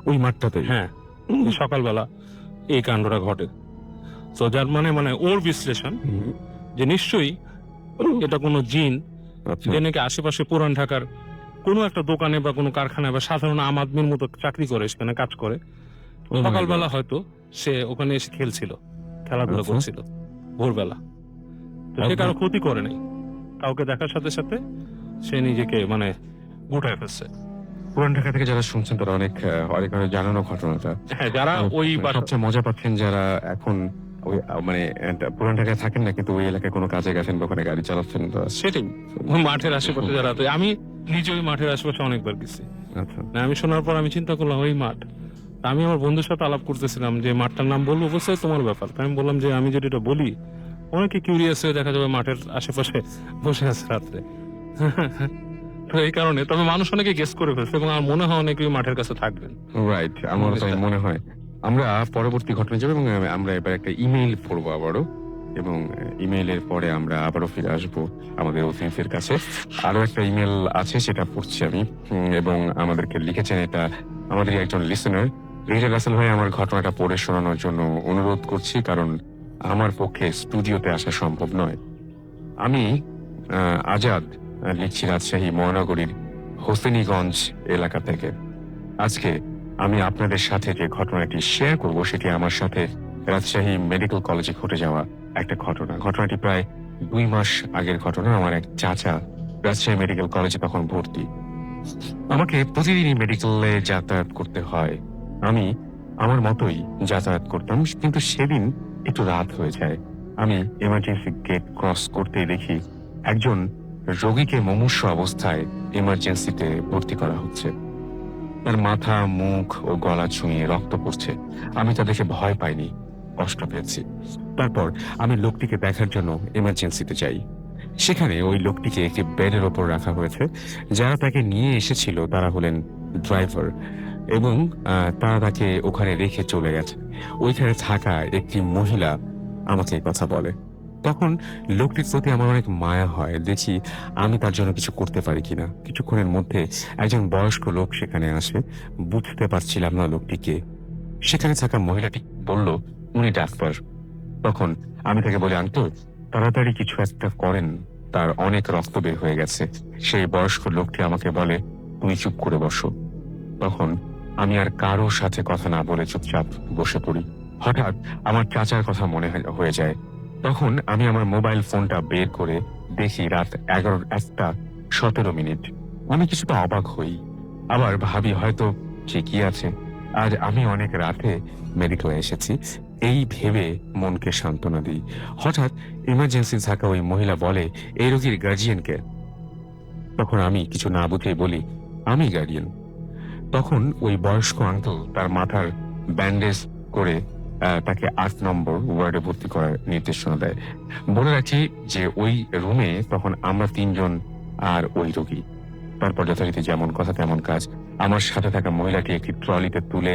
S1: ওই মাঠটাতে।
S3: হ্যাঁ, সকালবেলা এই কাণ্ডটা ঘটে। তো যার মানে ওর বিশ্লেষণ যে নিশ্চয়ই এটা কোনো জিন,
S1: আচ্ছা,
S3: যে নাকি আশেপাশে পুরান ঢাকার কোনো একটা দোকানে বা কোনো কারখানায় বা সাধারণ আম আদমির মতো চাকরি করে, সেখানে কাজ করে, সকালবেলা হয়তো সে ওখানে এসে খেলছিল, খেলাধুলা
S1: আচ্ছা।
S3: করছিল ভোরবেলা। তো সে কারো ক্ষতি করে নাই, কাউকে দেখার সাথে সাথে সে নিজেকে মানে গুটায় ফেলছে।
S1: পুরান ঢাকা থেকে যারা শুনছেন তারা অনেক জানানো ঘটনাটা।
S3: হ্যাঁ, যারা ওই
S1: সবচেয়ে মজা পাচ্ছেন যারা এখন ওই মানে পুরান ঢাকায় থাকেন না, কিন্তু ওই এলাকায় কোনো কাজে গেছেন বা ওখানে গাড়ি চালাচ্ছেন, তো
S3: সেটাই মাঠের আশেপাশে যারা, তো আমি নিজে ওই মাঠের আশেপাশে অনেকবার গেছি।
S1: আচ্ছা,
S3: না, আমি শোনার পর আমি চিন্তা করলাম ওই মাঠ। তা আমি আমার বন্ধুর সাথে আলাপ করতেছিলাম যে মাঠটার নাম বলবো, অবশ্যই তোমার ব্যাপার। তাই আমি বললাম যে আমি যদি এটা বলি অনেকে কিউরিয়াস হয়ে দেখা যাবে মাঠের আশেপাশে বসে আছে রাত্রে। তো এই কারণে, তবে মানুষ অনেকে গেস করে ফেলছে, এবং আমার মনে হয় অনেকেই মাঠের কাছে থাকবেন।
S1: রাইট, আমার তাই মনে হয়। আমরা পরবর্তী ঘটনা যাবো, এবং আমরা এবার একটা ইমেইল পড়বো আবারও, এবং ইমেইলের পরে আমরা আবারও ফিরে আসবো আমাদের অতিথির কাছে। আরো একটা ইমেল আছে, সেটা পড়ছি আমি, এবং আমাদেরকে লিখেছেন এটা আমাদের একজন লিসেনার। রিজা রাসেল ভাই, আমার ঘটনাটা পড়ে শোনানোর জন্য অনুরোধ করছি, কারণ আমার পক্ষে স্টুডিওতে আসা সম্ভব নয়। আমি আজাদ লিখছি রাজশাহী মহানগরীর হোসেনীগঞ্জ এলাকা থেকে। আজকে আমি আপনাদের সাথে যে ঘটনাটি শেয়ার করব সেটি আমার সাথে রাজশাহী মেডিকেল কলেজে ঘটে যাওয়া একটা ঘটনা। ঘটনাটি প্রায় 2 মাস আগের ঘটনা। আমার এক চাচা রাজশাহী মেডিকেল কলেজে তখন ভর্তি। আমাকে প্রতিদিনই মেডিকেলে যাতায়াত করতে হয়। আমি আমার মতোই যাতায়াত করতাম, কিন্তু সেদিন একটু রাত হয়ে যায়। আমি এমার্জেন্সি গেট ক্রস করতেই দেখি একজন রোগীকে মুমূর্ষু অবস্থায় এমার্জেন্সিতে ভর্তি করা হচ্ছে। তার মাথা, মুখ ও গলা ছুঁয়ে রক্ত পড়ছে। আমি তা দেখে ভয় পাইনি, কষ্ট পেয়েছি। তারপর আমি লোকটিকে দেখার জন্য এমার্জেন্সিতে যাই। সেখানে ওই লোকটিকে একটি বেডের ওপর রাখা হয়েছে। যারা তাকে নিয়ে এসেছিল তারা হলেন ড্রাইভার, এবং তারা তাকে ওখানে রেখে চলে গেছে। ওইখানে থাকা একটি মহিলা আমাকে এই কথা বলে। তখন লোকটির প্রতি আমার অনেক মায়া হয়, দেখি আমি তার জন্য কিছু করতে পারি কিনা। কিছুক্ষণের মধ্যে একজন বয়স্ক লোক সেখানে আসে। বুঝতে পারছিলাম না লোকটিকে। সেখানে থাকা মহিলাটি বলল উনি ডাক্তার। তখন আমি তাকে বলি, আঙ্কেল তাড়াতাড়ি কিছু একটা করেন, তার অনেক রক্ত বের হয়ে গেছে। সেই বয়স্ক লোকটি আমাকে বলে, তুমি চুপ করে বসো। তখন আমি আর কারোর সাথে কথা না বলে চুপচাপ বসে পড়ি। হঠাৎ আমার চাচার কথা মনে হয়ে যায়। তখন আমি আমার মোবাইল ফোনটা বের করে দেখি রাত 11:17। আমি কিছুটা অবাক হই, আবার ভাবি হয়তো ঠিকই আছে, আজ আমি অনেক রাতে মেডিকেলে এসেছি, এই ভেবে মনকে সান্ত্বনা দিই। হঠাৎ ইমার্জেন্সি থাকা ওই মহিলা বলে, এই রোগীর গার্জিয়ানকে। তখন আমি কিছু না বুঝেই বলি, আমি গার্ডিয়ান। তখন ওই বয়স্ক আঙ্কেল তার মাথার ব্যান্ডেজ করে তাকে 8 নম্বর ওয়ার্ডে ভর্তি করার নির্দেশনা দেয়। বলে রাখি যে ওই রুমে তখন আমরা 3 জন আর ওই রোগী। তারপর যথারীতি যেমন কথা তেমন কাজ। আমার সাথে থাকা মহিলাটি একটি ট্রলিতে তুলে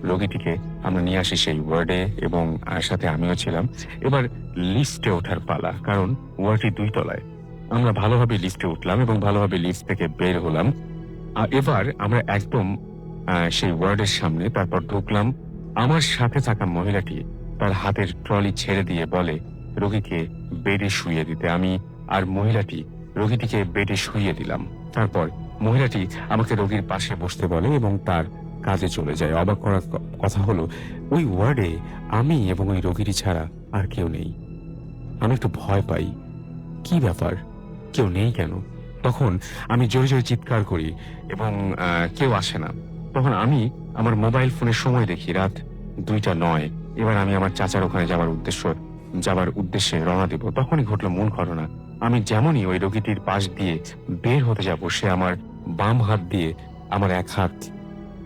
S1: রোগীটিকে আমরা নিয়ে আসি সেই ওয়ার্ডে, এবং সাথে আমিও ছিলাম। এবার লিফটে ওঠার পালা, কারণ ওয়ার্ডটি 2 তলায়। আমরা ভালোভাবে লিফটে উঠলাম এবং ভালোভাবে লিফট থেকে বের হলাম। এবার আমরা একদম সেই ওয়ার্ডের সামনে। তারপর ঢুকলাম। আমার সাথে থাকা মহিলাটি তার হাতের ট্রলি ছেড়ে দিয়ে বলে রোগীকে বেডে শুইয়ে দিতে। আমি আর মহিলাটি রোগীটিকে বেডে শুইয়ে দিলাম। তারপর মহিলাটি আমাকে রোগীর পাশে বসতে বলে এবং তার কাজে চলে যায়। অবাক করার কথা হলো, ওই ওয়ার্ডে আমি এবং ওই রোগীটি ছাড়া আর কেউ নেই। আমি একটু ভয় পাই, কি ব্যাপার, কেউ নেই কেন? তখন আমি জোরে জোরে চিৎকার করি এবং কেউ আসে না। তখন আমি আমার মোবাইল ফোনের সময় দেখি রাত 2:09। এবার আমি আমার চাচার ওখানে যাবার উদ্দেশ্যে রওনা দেব। তখনই ঘটলো মূল ঘটনা। আমি যেমনই ওই রোগীটির পাশ দিয়ে বের হতে যাব, সে আমার বাম হাত দিয়ে আমার এক হাত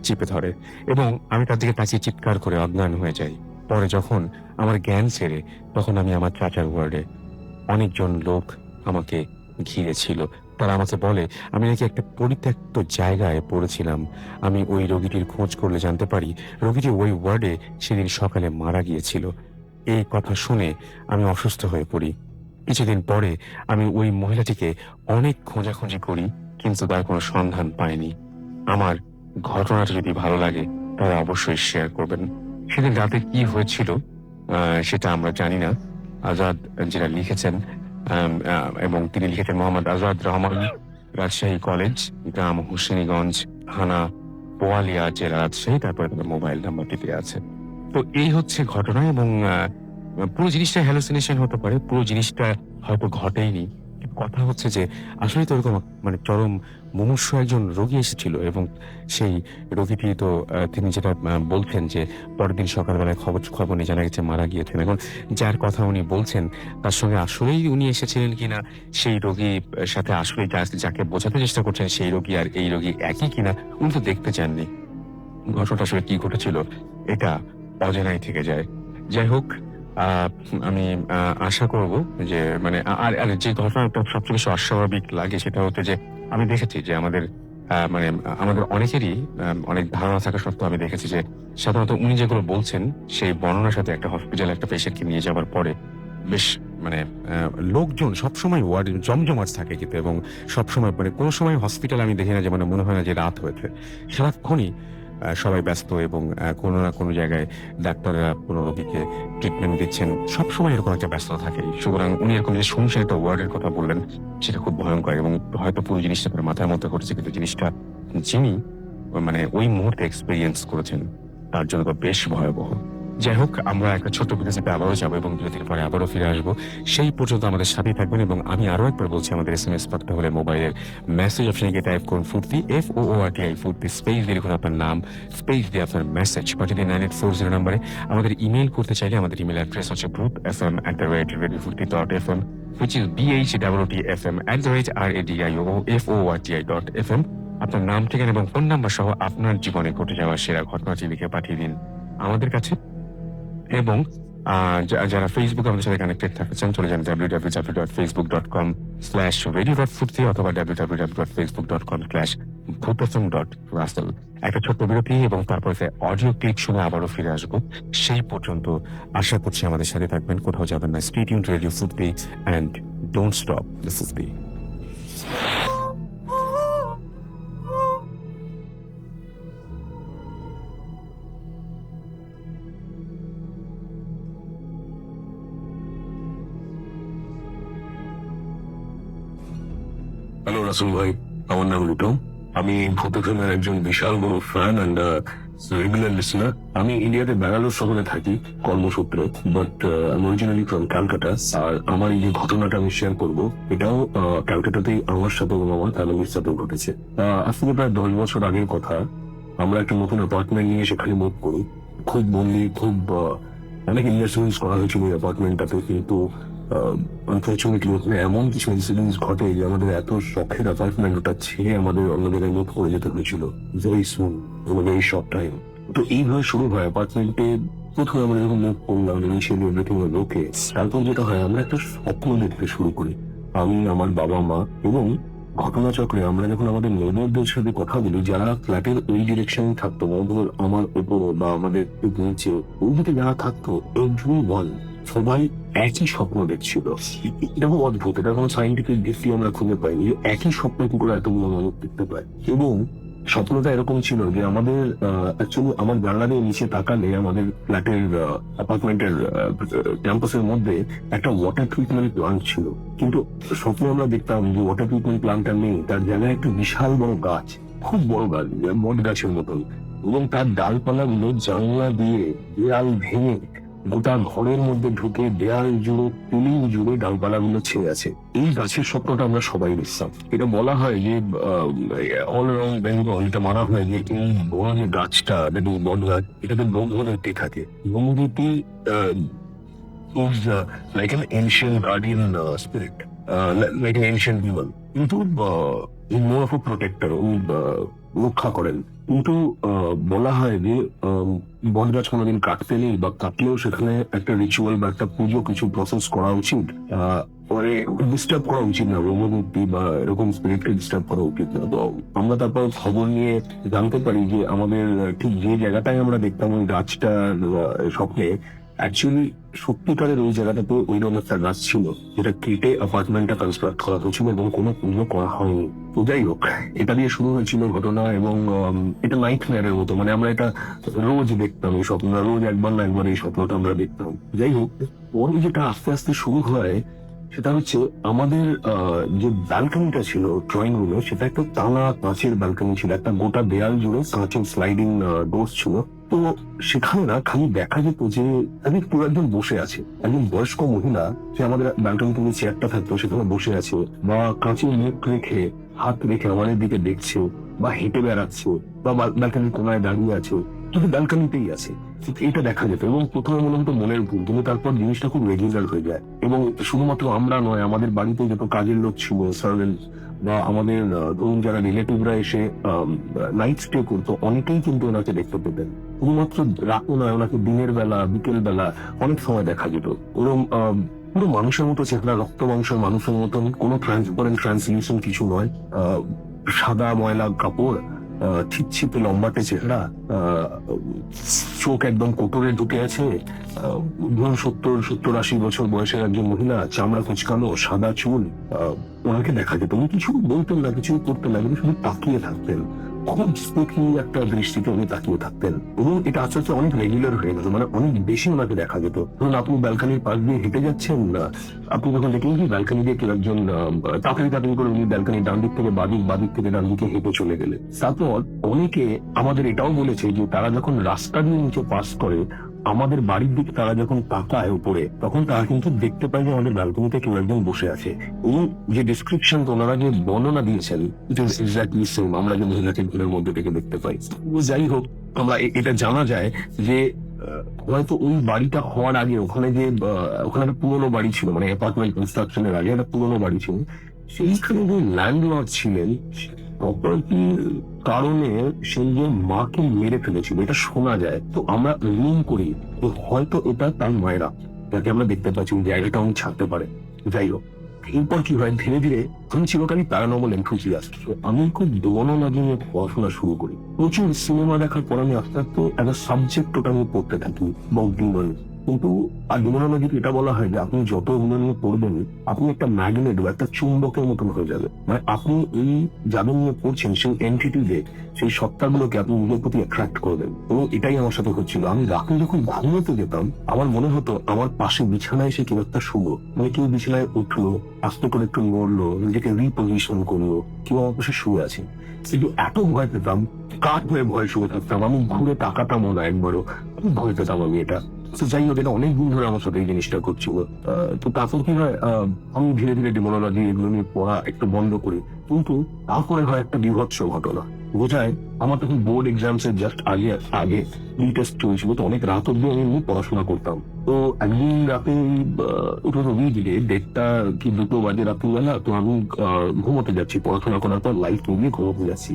S1: চিপে ধরে এবং আমি তার দিকে তাকিয়ে চিৎকার করে অজ্ঞান হয়ে যাই। পরে যখন আমার জ্ঞান ছেড়ে, তখন আমি আমার চাচার ওয়ার্ডে। অনেকজন লোক আমাকে ঘিরে ছিল। তারা আমাকে বলে আমি নাকি একটা পরিত্যক্ত জায়গায় পড়েছিলাম। আমি ওই রোগীটির খোঁজ করলে জানতে পারি রোগীটি ওই ওয়ার্ডে সেদিন সকালে মারা গিয়েছিল। এই কথা শুনে আমি অসুস্থ হয়ে পড়ি। কিছুদিন পরে আমি ওই মহিলাটিকে অনেক খোঁজাখুঁজি করি, কিন্তু তার কোনো সন্ধান পাইনি। আমার ঘটনাটা যদি ভালো লাগে তাহলে অবশ্যই শেয়ার করবেন। সেদিন রাতে কি হয়েছিল সেটা আমরা জানি না। আজাদ যেটা লিখেছেন, এবং তিনি লিখেছেন মোহাম্মদ আজাদ রহমান, রাজশাহী কলেজ, গ্রাম হুসেনীগঞ্জ, থানা বোয়ালিয়া, জেলা রাজশাহী। তারপরে তাদের মোবাইল নাম্বারটি দেওয়া আছে। তো এই হচ্ছে ঘটনা, এবং পুরো জিনিসটা হ্যালুসিনেশন হতে পারে, পুরো জিনিসটা হয়তো ঘটেইনি। কথা হচ্ছে যে আসলে তো এরকম মানে চরম মুমূর্ষু একজন রোগী এসেছিল, এবং সেই রোগীটি তো তিনি যেটা বলছেন যে পরের দিন সকালবেলায় খবর নিয়ে জানা গেছে মারা গিয়েছেন। এখন যার কথা উনি বলছেন তার সঙ্গে আসলেই উনি এসেছিলেন কিনা, সেই রোগীর সাথে আসলে যাকে বোঝাতে চেষ্টা করছেন সেই রোগী আর এই রোগী একই কিনা, উনি তো দেখতে চাননি। ঘটনাটা আসলে কি ঘটেছিল এটা অজানাই থেকে যায়। যাই হোক, আমি আশা করব যে মানে আর যে ঘটনাটা সবচেয়ে বেশি অস্বাভাবিক লাগে সেটা হচ্ছে যে আমি দেখেছি যে আমাদের আমাদের অনেকেরই অনেক ধারণা থাকা সত্ত্বেও আমি দেখেছি যে সাধারণত উনি যেগুলো বলছেন সেই বর্ণনার সাথে একটা হসপিটালে একটা পেশেন্টকে নিয়ে যাওয়ার পরে বেশ লোকজন সবসময় ওয়ার্ড জমজমাট থাকে কিন্তু, এবং সবসময় কোনো সময় হসপিটাল আমি দেখি না যে মনে হয় না যে রাত হয়েছে। সারাক্ষণই সবাই ব্যস্ত, এবং কোনো না কোনো জায়গায় ডাক্তাররা কোনো রোগীকে ট্রিটমেন্ট দিচ্ছেন। সবসময় এরকম একটা ব্যস্ততা থাকে। সুতরাং উনি এরকম যে শুনছেন একটা ওয়ার্ডের কথা বললেন, সেটা খুব ভয়ঙ্কর, এবং হয়তো পুরো জিনিসটা আপনার মাথার মধ্যে ঘটেছে, কিন্তু জিনিসটা যিনি ওই মুহূর্তে এক্সপিরিয়েন্স করেছেন তার জন্য তো বেশ ভয়াবহ। যাই হোক, আমরা একটা ছোট্ট বিরতিতে আবারও যাবো এবং বিরতির পরে আবারও ফিরে আসবো। সেই পর্যন্ত আমাদের সাথেই থাকবেন এবং আমি আরো একবার বলছি, আমাদের SMS পাঠাতে হলে মোবাইলের মেসেজ অপশনে গিয়ে টাইপ করুন ফুর্তি, FOORTI ফুর্তি, স্পেস দিয়ে লিখুন আপনার নাম, স্পেস দিয়ে আপনার মেসেজ পাঠিয়ে দিন 9840 নাম্বারে। আমাদের ইমেল করতে চাইলে আমাদের ইমেল অ্যাড্রেস হচ্ছে groupfm@radiofurti.fm, which is BHWTFM@radioFORTI.fm। আপনার নাম, ঠিকানা এবং ফোন নাম্বার সহ আপনার জীবনে ঘটে যাওয়া সেরা ঘটনাটি লিখে পাঠিয়ে দিন আমাদের কাছে। এবং যারা ফেসবুকে আমাদের সাথে কানেক্টেড থাকতে চান, চলে যান www.facebook.com/radio.furti অথবা www.facebook.com/bhutfm.russell। একটা ছোট্ট বিরতি এবং তারপরে অডিও ক্লিপ শুনে আবারও ফিরে আসবো। সেই পর্যন্ত আশা করছি আমাদের সাথে থাকবেন, কোথাও যাবেন না। স্টে টিউনড রেডিও ফুর্তি অ্যান্ড ডোন্ট স্টপ দ্য ফুর্তি।
S4: হ্যালো রাসুল ভাই, আমার নাম রুটম। আমি ভূত এফএমের একজন বিশাল বড় ফ্যান অ্যান্ড রেগুলার লিসনার। আমি ইন্ডিয়াতে ব্যাঙ্গালোর শহরে থাকি কর্মসূত্রে, বাট আমি অরিজিনালি ফ্রম ক্যালকাটা। আর আমার এই যে ঘটনাটা আমি শেয়ার করবো, এটাও ক্যালকাটাতেই আমার সাথে এবং আমার ফ্যামিলির সাথেও ঘটেছে। আজ থেকে প্রায় 10 বছর আগের কথা। আমরা একটা নতুন অ্যাপার্টমেন্ট নিয়ে সেখানে মুভ করি। খুব বন্দি, খুব অনেক ইনভেস্টমেন্ট করা হয়েছিল এই অ্যাপার্টমেন্টটাতে, কিন্তু আনফর্চুনেটলি ওখানে এমন কিছু ইনসিডেন্টস ঘটে যে আমাদের এত শখের অ্যাপার্টমেন্ট ওটা ছেড়ে আমাদের অন্য জায়গায় মুভ করে যেতে হয়েছিল very soon, very short time. তো এইভাবে শুরু হয় অ্যাপার্টমেন্টে। প্রথমে আমরা যখন মুভ করলাম, ইনিশিয়ালি এভরিথিং ওয়াজ ওকে। তারপর যেটা হয়, আমরা একটা স্বপ্ন দেখতে শুরু করি, আমি, আমার বাবা মা। এবং ঘটনাচক্রে আমরা যখন আমাদের নেইবারদের সাথে কথা বলি, যারা ফ্ল্যাটের ওই ডিরেকশনে থাকতো, ধরুন আমার উপরে বা আমাদের নিচে, ওই দিকে যারা থাকতো, এভরিওয়ান, সবাই একই স্বপ্ন দেখছিল। এটা খুব অদ্ভুত, এটা কোনো সাইন্টিফিক ভিত্তি আমরা খুঁজে পাইনি যে একই স্বপ্ন কি করে এতগুলো মানুষ দেখতে পায়। এবং স্বপ্নটা এরকম ছিল যে আমাদের অ্যাকচুয়ালি আমার জানলার নিচে তাকালে আমাদের ফ্ল্যাটের অ্যাপার্টমেন্টের ক্যাম্পাসের মধ্যে একটা ওয়াটার ট্রিটমেন্ট প্লান্ট ছিল, কিন্তু স্বপ্নে আমরা দেখতাম যে ওয়াটার ট্রিটমেন্ট প্লান্টটা নেই, তার জায়গায় একটা বিশাল বড় গাছ, খুব বড় গাছ, বট গাছের মতন, এবং তার ডালপালাগুলো জানলা দিয়ে দেয়াল ভেঙে গোটা ঘরের মধ্যে ঢুকে দেয়াল জুড়ে, তুলি জুড়ে ডালপালাগুলো ছেয়ে আছে। এই গাছের স্বপ্নটা আমরা সবাই দেখতাম। এটা বলা হয় যে অল অ্যারাউন্ড বেঙ্গল এটা মানা হয় যে এই বড় যে গাছটা, বট গাছ, এটাতে ব্রহ্মদত্তি থাকে। ব্রহ্মদত্তি is like an ancient guardian spirit, like an ancient demon, কিন্তু more of a protector, রক্ষা করেন। কিন্তু বলা হয় যে বটগাছ কোনোদিন কাটতে নেই, বা কাটলেও সেখানে একটা রিচুয়াল বা একটা পুজো, কিছু প্রসেস করা উচিত। পরে ডিস্টার্ব করা উচিত না, ব্রহ্মমূর্তি বা এরকম স্পিরিটকে ডিস্টার্ব করা উচিত না। তো আমরা তারপর খবর নিয়ে জানতে পারি যে আমাদের ঠিক যে জায়গাটায় আমরা দেখতাম ওই গাছটা স্বপ্নে, অ্যাকচুয়ালি সত্যিকারের ওই জায়গাটাতে ওই রকম একটা গাছ ছিল, যেটা কেটে অ্যাপার্টমেন্টটা কনস্ট্রাক্ট করা হয়েছিল এবং কোনো পুজো করা হয়নি। তো যাই হোক, এটা দিয়ে শুরু হয়েছিল ঘটনা। এবং এটা নাইটমেয়ারের মতো, মানে আমরা এটা রোজ দেখতাম এই স্বপ্ন, রোজ একবার না একবার এই স্বপ্নটা আমরা দেখতাম। যাই হোক, পরে যেটা আস্তে আস্তে শুরু হয় সেটা হচ্ছে আমাদের যে ব্যালকনিটা ছিল ড্রয়িং রুমে, সেটা একটা টানা কাঁচের ব্যালকনি ছিল, একটা গোটা দেয়াল জুড়ে কাঁচের স্লাইডিং ডোর ছিল। তো সেখানে না খালি দেখা যেত যে আমি পুরো একজন বসে আছে, একজন বয়স্ক মহিলা, সে আমাদের ব্যালকনিতে যে চেয়ারটা থাকতো সেখানে বসে আছে, বা কাঁচের মুখ রেখে হাত রেখে আমাদের দিকে দেখছে, বা হেঁটে বেড়াচ্ছে, বা ব্যালকনির কোনায় দাঁড়িয়ে আছে, কিন্তু ব্যালকনিতেই আছে। এটা দেখা যেত এবং প্রথমে মনে হতো মনের ভুল, কিন্তু তারপর জিনিসটা খুব রেগুলার হয়ে যায়। এবং শুধুমাত্র আমরা নয়, আমাদের বাড়িতে যত কাজের লোক ছিল, সার্ভেন্ট, বা আমাদের ধরুন যারা রিলেটিভরা এসে নাইট স্টে করতো, অনেকেই কিন্তু ওনাকে দেখতে পেতেন। শুধুমাত্র রাতও নয়, ওনাকে দিনের বেলা, বিকেল বেলা অনেক সময় দেখা যেত। ওরকম পুরো মানুষের মতো চেহারা, রক্ত মাংসের মানুষের মতন, কোনো ট্রান্সপারেন্ট ট্রান্সলিউশন কিছু নয়, সাদা ময়লা কাপড়, ছিপছিপে লম্বাটে চেহারা, চোখ একদম কোটরে ঢুকে আছে, 70-80 বছর বয়সের একজন মহিলা, চামড়া কুচকানো, সাদা চুল। ওনাকে দেখা যেত, উনি কিছু বলতেন না, কিছু করতেন না, কিন্তু শুধু তাকিয়ে থাকতেন, খুব স্পেকি একটা দৃষ্টিতে উনি তাকিয়ে থাকতেন। এবং এটা আস্তে আস্তে অনেক রেগুলার হয়ে গেল, মানে অনেক বেশি ওনাকে দেখা যেত। ধরুন আপনি ব্যালকানির পাশ দিয়ে হেঁটে যাচ্ছেন, আপনি যখন দেখলেন কি ব্যালকানি দিয়ে কেউ একজন তাড়াতাড়ি করে উনি ব্যালকানির ডান দিক থেকে বাদিক থেকে ডান দিকে হেঁটে চলে গেলে। তারপর অনেকে আমাদের এটাও বলেছে যে তারা যখন রাস্তা দিয়ে নিচে পাস করে, আমাদের বাড়ির দিকে তারা যখন তাকায় উপরে, তখন তারা কিন্তু দেখতে পায় যে আমাদের ব্যালকনিতে কেউ একজন বসে আছে। এবং যে ডিসক্রিপশন ওনারা যে বর্ণনা দিয়েছেন, ইট ইজ এক্স্যাক্টলি সেম আমরা যে মহিলাকে ঘরের মধ্যে থেকে দেখতে পাই। যাই হোক, আমরা এটা জানা যায় যে হয়তো ওই বাড়িটা হওয়ার আগে ওখানে যে ওখানে একটা পুরোনো বাড়ি ছিল, মানে অ্যাপার্টমেন্ট কনস্ট্রাকশনের আগে একটা পুরোনো বাড়ি ছিল, সেইখানে যে ল্যান্ডলর্ড ছিলেন প্রপার্টির কারণে সেই যে মাকে মেরে ফেলেছিল, এটা শোনা যায়। তো আমরা লিঙ্ক করি তো হয়তো এটা তার মায়েরা, যাকে আমরা দেখতে পাচ্ছি জায়গাটা উনি ছাড়তে পারে। যাই হোক, এরপর কি হয়, ধীরে ধীরে আমি চিরকালই প্যারানর্মাল এনথুজিয়াস্ট, আমি খুব ডেমোনোলজি নিয়ে পড়াশোনা শুরু করি। প্রচুর সিনেমা দেখার পর আমি আস্তে আস্তে একটা সাবজেক্ট ওটা আমি পড়তে থাকি এবং ডিমন। কিন্তু আর ডেমোনোলজিতে এটা বলা হয় যে আপনি যত ওগুলো নিয়ে পড়বেন, আপনি একটা ম্যাগনেট বা একটা চুম্বকের মতন হয়ে যাবে। মানে আপনি এই যাদের নিয়ে পড়ছেন সেই এন্টিটিতে, সেই সত্তাগুলোকে আপনি নিজের প্রতি অ্যাট্রাক্ট করবেন। এবং এটাই আমার সাথে হচ্ছিল। আমি রাতে যখন ঘুমোতে যেতাম, আমার মনে হতো আমার পাশে বিছানায় এসে কেউ একটা শুলো, মানে কেউ বিছানায় উঠলো, আস্তে করে একটু নড়লো, নিজেকে রিপোজিশন করলো, কেউ আমার পাশে শুয়ে আছে। কিন্তু এত ভয় পেতাম, কাঠ হয়ে ভয় শুয়ে থাকতাম, আমি ঘুরে তাকাতামও না একবারও, আমি ভয় পেতাম আমি এটা। তো যাই হোক, এটা অনেক দিন ধরে আমার সাথে এই জিনিসটা করছিল। তো তারপর কি হয়, আমি ধীরে ধীরে ডেমোনোলজি এগুলো নিয়ে পড়া একটু বন্ধ করি। কিন্তু তারপরে হয় একটা বিভৎস ঘটনা। বোঝায় আমার তখন বোর্ড এক্সামস এর জাস্ট আগে টেস্ট চলছিল, তো অনেক রাত অব্দি আমি এমনি পড়াশোনা করতাম। তো একদিন রাতে উইকডে 1:30 কি 2 বাজে রাত্রিবেলা, তো আমি ঘুমোতে যাচ্ছি, পড়াশোনা করার পর লাইট নিয়ে ঘুমোতে যাচ্ছি।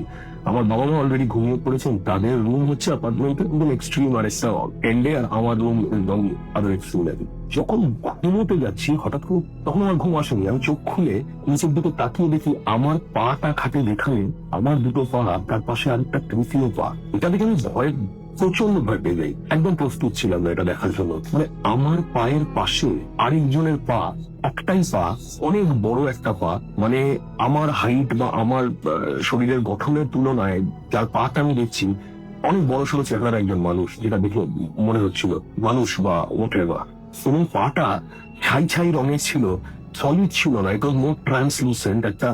S4: আমার বাবা মা অলরেডি ঘুমিয়ে পড়েছেন, তাদের রুম হচ্ছে অ্যাপার্টমেন্টের একদম এক্সট্রিম আর একটা এন্ডে, আর আমার রুম একদম আদার এক্সট্রিম লাগে। যখন ঘুমোতে যাচ্ছি হঠাৎ করে, তখন আমার ঘুম আসেনি, আমি চোখ খুলে নিচের দিকে তাকিয়ে দেখি আমার পাটা খাটে যেখানে, আমার দুটো পা, তার পাশে আরেকটা তৃতীয় পা। এটা দেখে আমি প্রচন্ড ভয় পেয়ে যাই। একদম প্রস্তুত ছিলাম না এটা দেখার জন্য। মানে আমার পায়ের পাশে আরেকজনের পা, একটাই পা, অনেক বড় একটা পা, মানে আমার হাইট বা আমার শরীরের গঠনের তুলনায় যার পাটা আমি দেখছি অনেক বড় সড়ো চেহারার একজন মানুষ, যেটা দেখে মনে হচ্ছিল মানুষ বা ওঠে বা। এবং পাটা ছাই ছাই রঙের ছিল, সলিড ছিল না, এটা মোর ট্রান্সলুসেন্ট, একটা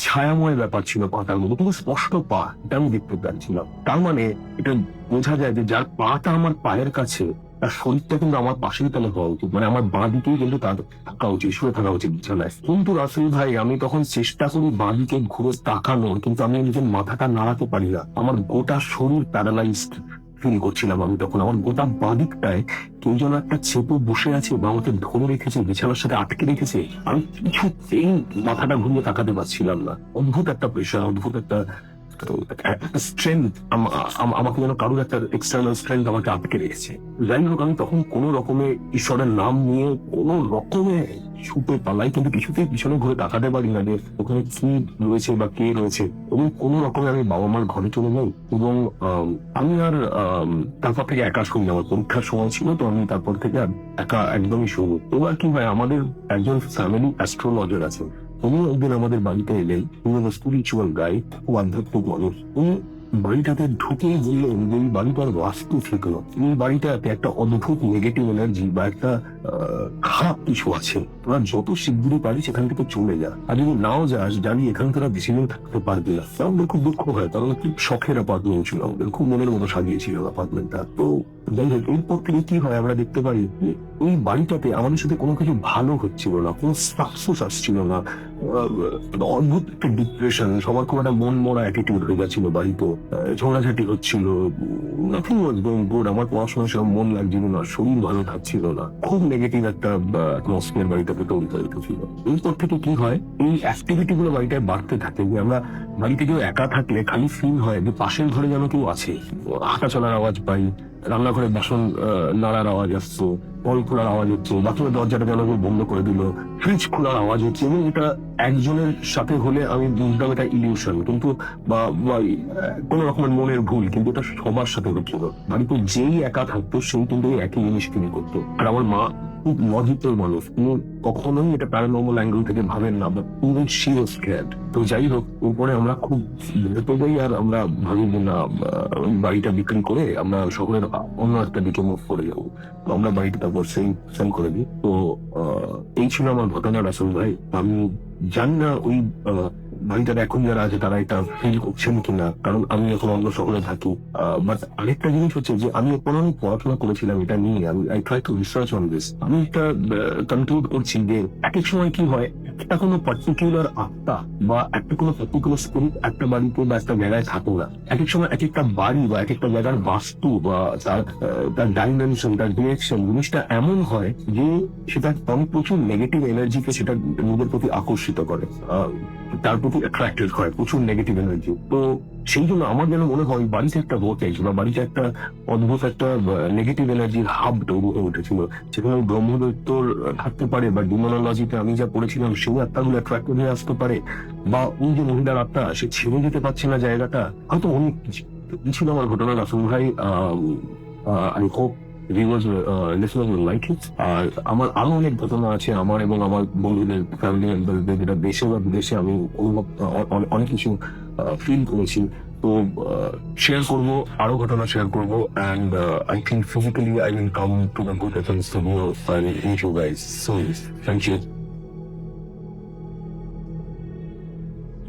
S4: ছায়াময় ব্যাপার ছিল পাটার মধ্যে, কিন্তু স্পষ্ট পা, এটা আমি দেখতে পাচ্ছিলাম। তার মানে এটা বোঝা যায় যে যার পাটা আমার পায়ের কাছে, তার শরীরটা কিন্তু আমার পাশেই তাহলে হওয়া উচিত, মানে আমার বাঁ দিকেই কিন্তু তার থাকা উচিত, শুয়ে থাকা উচিত বিছানায়। কিন্তু রাসেল ভাই, আমি তখন চেষ্টা করি বাঁ দিকে ঘুরে তাকানোর, কিন্তু আমি নিজের মাথাটা নাড়াতে পারি না। আমার গোটা শরীর প্যারালাইজড ফিল করছিলাম আমি তখন। আমার গোটা বাঁ দিকটায় কেউ যেন একটা চেপে বসে আছে বা আমাকে ধরে রেখেছে, বিছানার সাথে আটকে রেখেছে। আমি কিছুতেই মাথাটা ঘুরিয়ে তাকাতে পারছিলাম না। অদ্ভুত একটা প্রেশার, অদ্ভুত একটা স্ট্রেংথ, আমাকে যেন কারোর একটা এক্সটার্নাল স্ট্রেংথ আমাকে আটকে রেখেছে। যাই হোক, আমি তখন কোনো রকমে ঈশ্বরের নাম নিয়ে কোনো রকমে ছুটে পালাই, কিন্তু কিছুতেই পিছনে ঘুরে তাকাতে পারি না যে ওখানে কি রয়েছে বা কে রয়েছে। এবং কোনো রকমে আমি বাবা মার ঘরে চলে যাই। এবং আমি আর তারপর থেকে একা শুনি, আমার পরীক্ষার সময় ছিল, তো আমি তারপর থেকে একা একদমই শুনি। এবার কি হয়, আমাদের একজন ফ্যামিলি অ্যাস্ট্রোলজার আছে, উনি একদিন আমাদের বাড়িতে এলেন। উনি স্পিরিচুয়াল গাই, খুব আধ্যাত্মিক মানুষ। উনি বাড়িটাতে ঢুকে বললেন যে এই বাড়িটার বাস্তু ঠিক নয়, এই বাড়িটাতে একটা অদ্ভুত নেগেটিভ এনার্জি বা একটা খারাপ কিছু আছে, তোরা যত শীঘ্রই পারিস এখান থেকে চলে যা, আর যদি নাও যাস জানি এখান থেকে বেশি দিন থাকতে পারবি না। আমাদের খুব দুঃখ হয়, কারণ খুব শখের অ্যাপার্টমেন্ট ছিল, আমাদের খুব মনের মতো সাজিয়েছিল অ্যাপার্টমেন্টটা। তো যাই হোক, এরপর থেকে কি হয়, আমরা দেখতে পারি এই বাড়িটাতে আমাদের সাথে কোনো কিছু ভালো হচ্ছিল না, কোনো সাকসেস আসছিল না। অদ্ভুত একটা ডিপ্রেশন, সবার খুব একটা মন মরা অ্যাটিটিউড হয়ে গেছিল বাড়িতে, ঝগড়াঝাটি হচ্ছিল, নাথিং ওয়াজ গোইং গুড। আমার পড়াশোনার সব মন লাগছিল না, শরীর ভালো থাকছিল না, খুব নেগেটিভ একটা অ্যাটমসফিয়ার বাড়িটাতে তৈরি হয়ে ছিল। এরপর থেকে কি হয়, এই অ্যাক্টিভিটি গুলো বাড়িটায় বাড়তে থাকে, যে আমরা বাড়িতে কেউ একা থাকলে খালি ফিল হয় যে পাশের ঘরে যেন কেউ আছে। হাঁটা চলার আওয়াজ পাই, রান্নাঘরে বাসন নাড়ার আওয়াজ আসছে, কল খোলার আওয়াজ হচ্ছে, বাথরুমের দরজাটা যেন কেউ বন্ধ করে দিল, ফ্রিজ খোলার আওয়াজ হচ্ছে। এবং এটা একজনের সাথে হলে আমি বুঝলাম এটা ইলিউশন, কিন্তু বা কোন রকমের মনের ভুল, কিন্তু এটা সবার সাথে হচ্ছিল। বাড়িতে যেই একা থাকতো সেই কিন্তু একই জিনিস ফিল করতো। আর আমার মা খুব লজিক্যাল মানুষ, তিনি কখনোই এটা প্যারানর্মাল অ্যাঙ্গেল থেকে ভাবেন না, বা শি ওয়াজ স্ক্যার্ড। তো যাই হোক, উপরে আমরা খুব ভেতরে যাই, আর আমরা ভাবি যে না, বাড়িটা বিক্রি করে আমরা শহরের অন্য একটা দিকে মুভ করে যাবো। তো আমরা বাড়িটা তারপর সেল করে দিই। তো এই ছিল আমার ঘটনা রাসেল ভাই। আমি জানি না ওই বাড়িটার এখন যারা আছে তারা এটা ফিল করছেন কিনা, কারণ আমি এখন অন্য শহরে থাকি। বাট আরেকটা জিনিস হচ্ছে যে আমি এখন অনেক পড়াশোনা করেছিলাম এটা নিয়ে, আমি I try to research on this. আমি একটা কনক্লুড করছি যে এক এক সময় কি হয়, একটা কোনো পার্টিকুলার আত্মা বা একটা কোনো পার্টিকুলার স্পিরিট একটা বাড়িতে বা একটা জায়গায় থাকে না। এক এক সময় এক একটা বাড়ি বা এক একটা জায়গার বাস্তু বা তার ডাইমেনশন, তার ডিরেকশন, জিনিসটা এমন হয় যে সেটা অনেক প্রচুর নেগেটিভ এনার্জিকে সেটা নিজের প্রতি আকর্ষিত করে, তার প্রতি অ্যাট্রাক্টেড হয় প্রচুর নেগেটিভ এনার্জি। তো সেই জন্য আমার যেন মনে হয় বাড়িতে একটা ভোটেজ বা বাড়িতে একটা অদ্ভুত একটা নেগেটিভ এনার্জির হাব তৈরি হয়ে উঠেছিল, সেখানে ব্রহ্মদৈত্যর থাকতে পারে বা ডিমোনোলজিতে আমি যা পড়েছিলাম সেই আত্মাগুলো অ্যাট্রাক্ট হয়ে আসতে পারে, বা ওই যে মহিলার আত্মা সে ছেড়ে যেতে পারছে না জায়গাটা, হয়তো অনেক কিছু। এই ছিল আমার ঘটনা রাসুল ভাই। I hope viewers listeners will like it. আর আমার আরো অনেক ঘটনা আছে আমার এবং আমার বন্ধুদের, ফ্যামিলি মেম্বারদের, যেটা দেশে বা বিদেশে আমি অনেক কিছু ফিল করেছি। তো শেয়ার করবো, আরো ঘটনা শেয়ার করবো, and I think physically I will come to the good FM studio and meet you guys soon. Thank you.